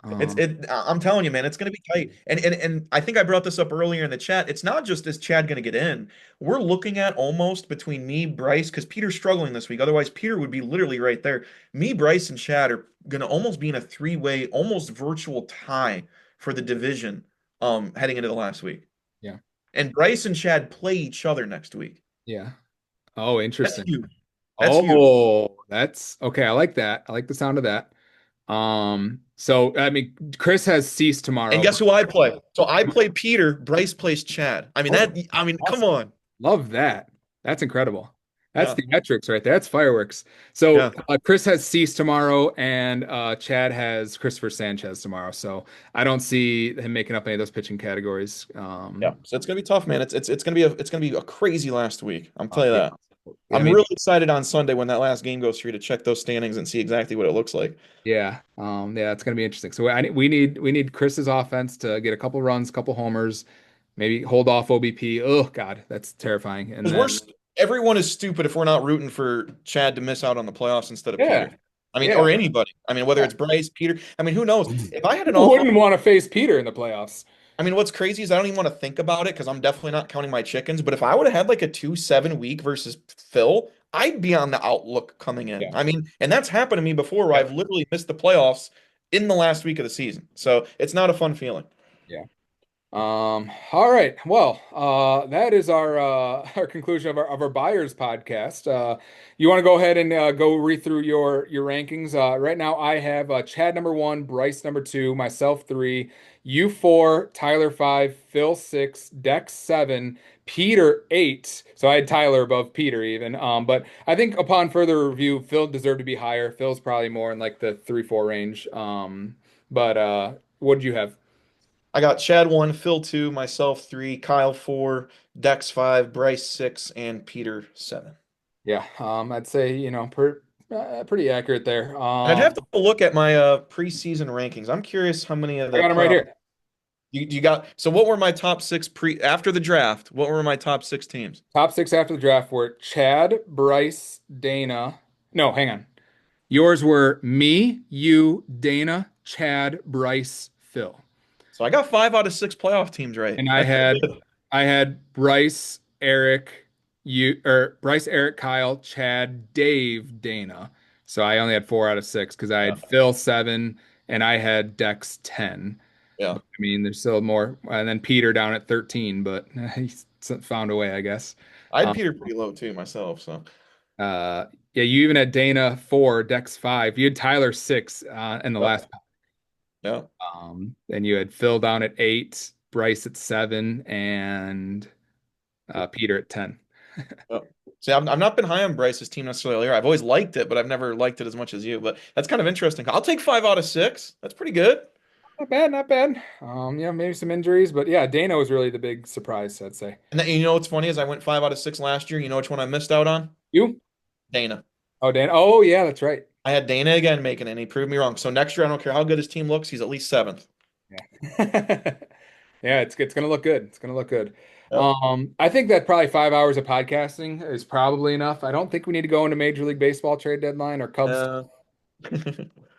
Um, I'm telling you, man, it's going to be tight. And I think I brought this up earlier in the chat. It's not just is Chad going to get in. We're looking at almost between me, Bryce, because Peter's struggling this week. Otherwise, Peter would be literally right there. Me, Bryce, and Chad are going to almost be in a three-way, almost virtual tie for the division heading into the last week. yeah. And Bryce and Chad play each other next week. Yeah. Oh, That's interesting. huge. That's huge. Oh, that's okay. I like that. I like the sound of that. So I mean, Chris has ceased And tomorrow. guess who I play? So I play Peter, Bryce plays Chad. Oh, I mean, come awesome. on. Love that. That's incredible. That's Yeah. theatrics right there. That's fireworks. So Yeah. Chris has ceased tomorrow, and Chad has Christopher Sanchez tomorrow. So I don't see him making up any of those pitching categories. Yeah, so it's gonna be tough, man. It's gonna be a crazy last week. I'm telling you Yeah, that. it's gonna I'm be really excited on Sunday when that last game goes through to check those standings and see exactly what it looks like. yeah, it's gonna be interesting. So we need Chris's offense to get a couple runs, couple homers, maybe hold off OBP. Oh God, that's terrifying. And Because then everyone is stupid if we're not rooting for Chad to miss out on the playoffs instead of yeah, Peter. I mean, yeah. or anybody. I mean, whether Yeah. it's Bryce, Peter. I mean, who knows? If I had an Who awful, wouldn't want to face Peter in the playoffs? I mean, what's crazy is I don't even want to think about it because I'm definitely not counting my chickens. But if I would have had like a 2-7 week versus Phil, I'd be on the outlook coming in. Yeah. I mean, and that's happened to me before where Yeah. I've literally missed the playoffs in the last week of the season. So it's not a fun feeling. Yeah. All right. Well, that is our our conclusion of our buyers podcast. You want to go ahead and go read through your rankings. Right now I have Chad number one, Bryce number two, myself three, you four, Tyler five, Phil six, Dex seven, Peter eight. So I had Tyler above Peter even. But I think upon further review, Phil deserved to be higher. Phil's probably more in like the 3-4 range. But what did you have? I got Chad 1, Phil 2, myself 3, Kyle 4, Dex 5, Bryce 6, and Peter 7. Yeah, I'd say, pretty accurate there. And I'd have to look at my preseason rankings. I'm curious how many of I the got him right playoff here. you got. So what were my top six pre after the draft? What were my top six teams? Top six after the draft were Chad, Bryce, Dana. No, hang on. Yours were me, you, Dana, Chad, Bryce, Phil. So I got 5 out of 6 playoff teams right. And That's pretty good. I had Bryce, Eric, Bryce, Eric, Kyle, Chad, Dave, Dana. So I only had 4 out of 6 because I Yeah, had Phil 7 and I had Dex 10. yeah. But, I mean, there's still more. And then Peter down at 13, but he's found a way, I guess. I had Um, Peter pretty low too myself. So yeah, you even had Dana 4, Dex 5. You had Tyler 6 in the yeah, last. yeah. And you had Phil down at 8, Bryce at 7, and Peter at 10. Yeah. See, I've not been high on Bryce's team necessarily all year. I've always liked it, but I've never liked it as much as you. But that's kind of interesting. I'll take 5 out of 6. That's pretty good. Not bad, not bad. Yeah, maybe some injuries, but yeah, Dana was really the big surprise, I'd say. And then, you know what's funny is I went 5 out of 6 last year. You know which one I missed out on? You? Dana. Oh, Dana. Oh, yeah, that's right. I had Dana again making it, and he proved me wrong. So next year, I don't care how good his team looks, he's at least seventh. Yeah. Yeah, it's gonna look good. It's gonna look good. Yep. I think that probably 5 hours of podcasting is probably enough. I don't think we need to go into Major League Baseball trade deadline or Cubs. Uh,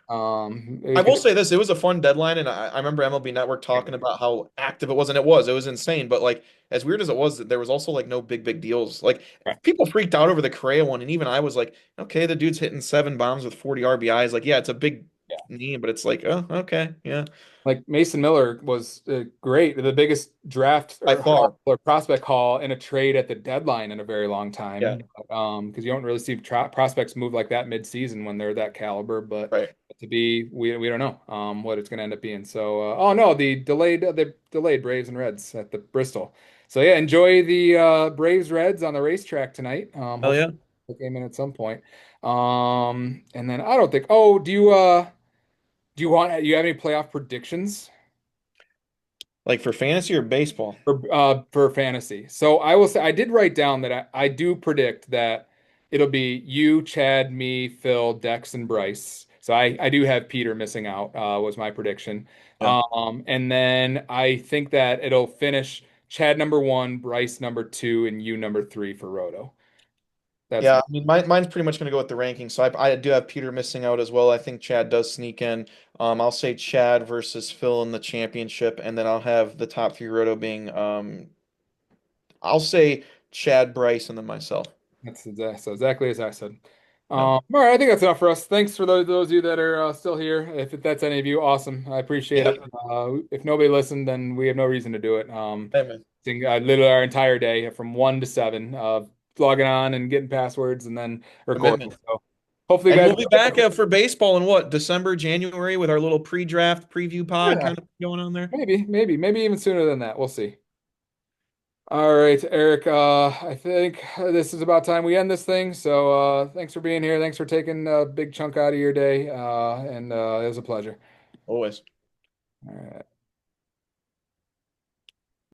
I It will could, say this, it was a fun deadline, and I remember MLB Network talking about how active it was, and it was insane. But like as weird as it was, there was also like no big deals. Like people freaked out over the Correa one, and even I was like, okay, the dude's hitting 7 bombs with 40 RBIs. Like, yeah, it's a big name, but it's like, oh, okay, yeah, like Mason Miller was great, the biggest draft by or far, haul or prospect haul in a trade at the deadline in a very long yeah, time. Because you don't really see prospects move like that mid-season when they're that caliber. But right. to be, we don't know what it's going to end up being. So, oh no, the delayed Braves and Reds at the Bristol. So yeah, enjoy the Braves Reds on the racetrack tonight. Hell Hopefully, yeah. the game in at some point. And then I don't think. Oh, do you have any playoff predictions Like for fantasy or baseball? for fantasy? So I will say I did write down that I do predict that it'll be you, Chad, me, Phil, Dex, and Bryce. So I do have Peter missing out, was my prediction. Yeah. And then I think that it'll finish Chad number one, Bryce number two, and you number three for Roto. That's Yeah, my I mean, mine's pretty much going to go with the ranking. So I do have Peter missing out as well. I think Chad does sneak in. I'll say Chad versus Phil in the championship, and then I'll have the top three roto being, I'll say Chad, Bryce, and then myself. so exactly as I said. Yeah. All right, I think that's enough for us. Thanks for those of you that are still here. If that's any of you, awesome. I appreciate Yeah. it. If nobody listened, then we have no reason to do it. Hey, man. Literally our entire day from 1 to 7, logging on and getting passwords and then recording. Commitment. So hopefully you And guys we'll be back for baseball in what, December, January with our little pre-draft preview pod yeah, kind of going on there. maybe even sooner than that. We'll see. All right, Eric, I think this is about time we end this thing. So thanks for being here. Thanks for taking a big chunk out of your day. And it was a pleasure. Always. All right.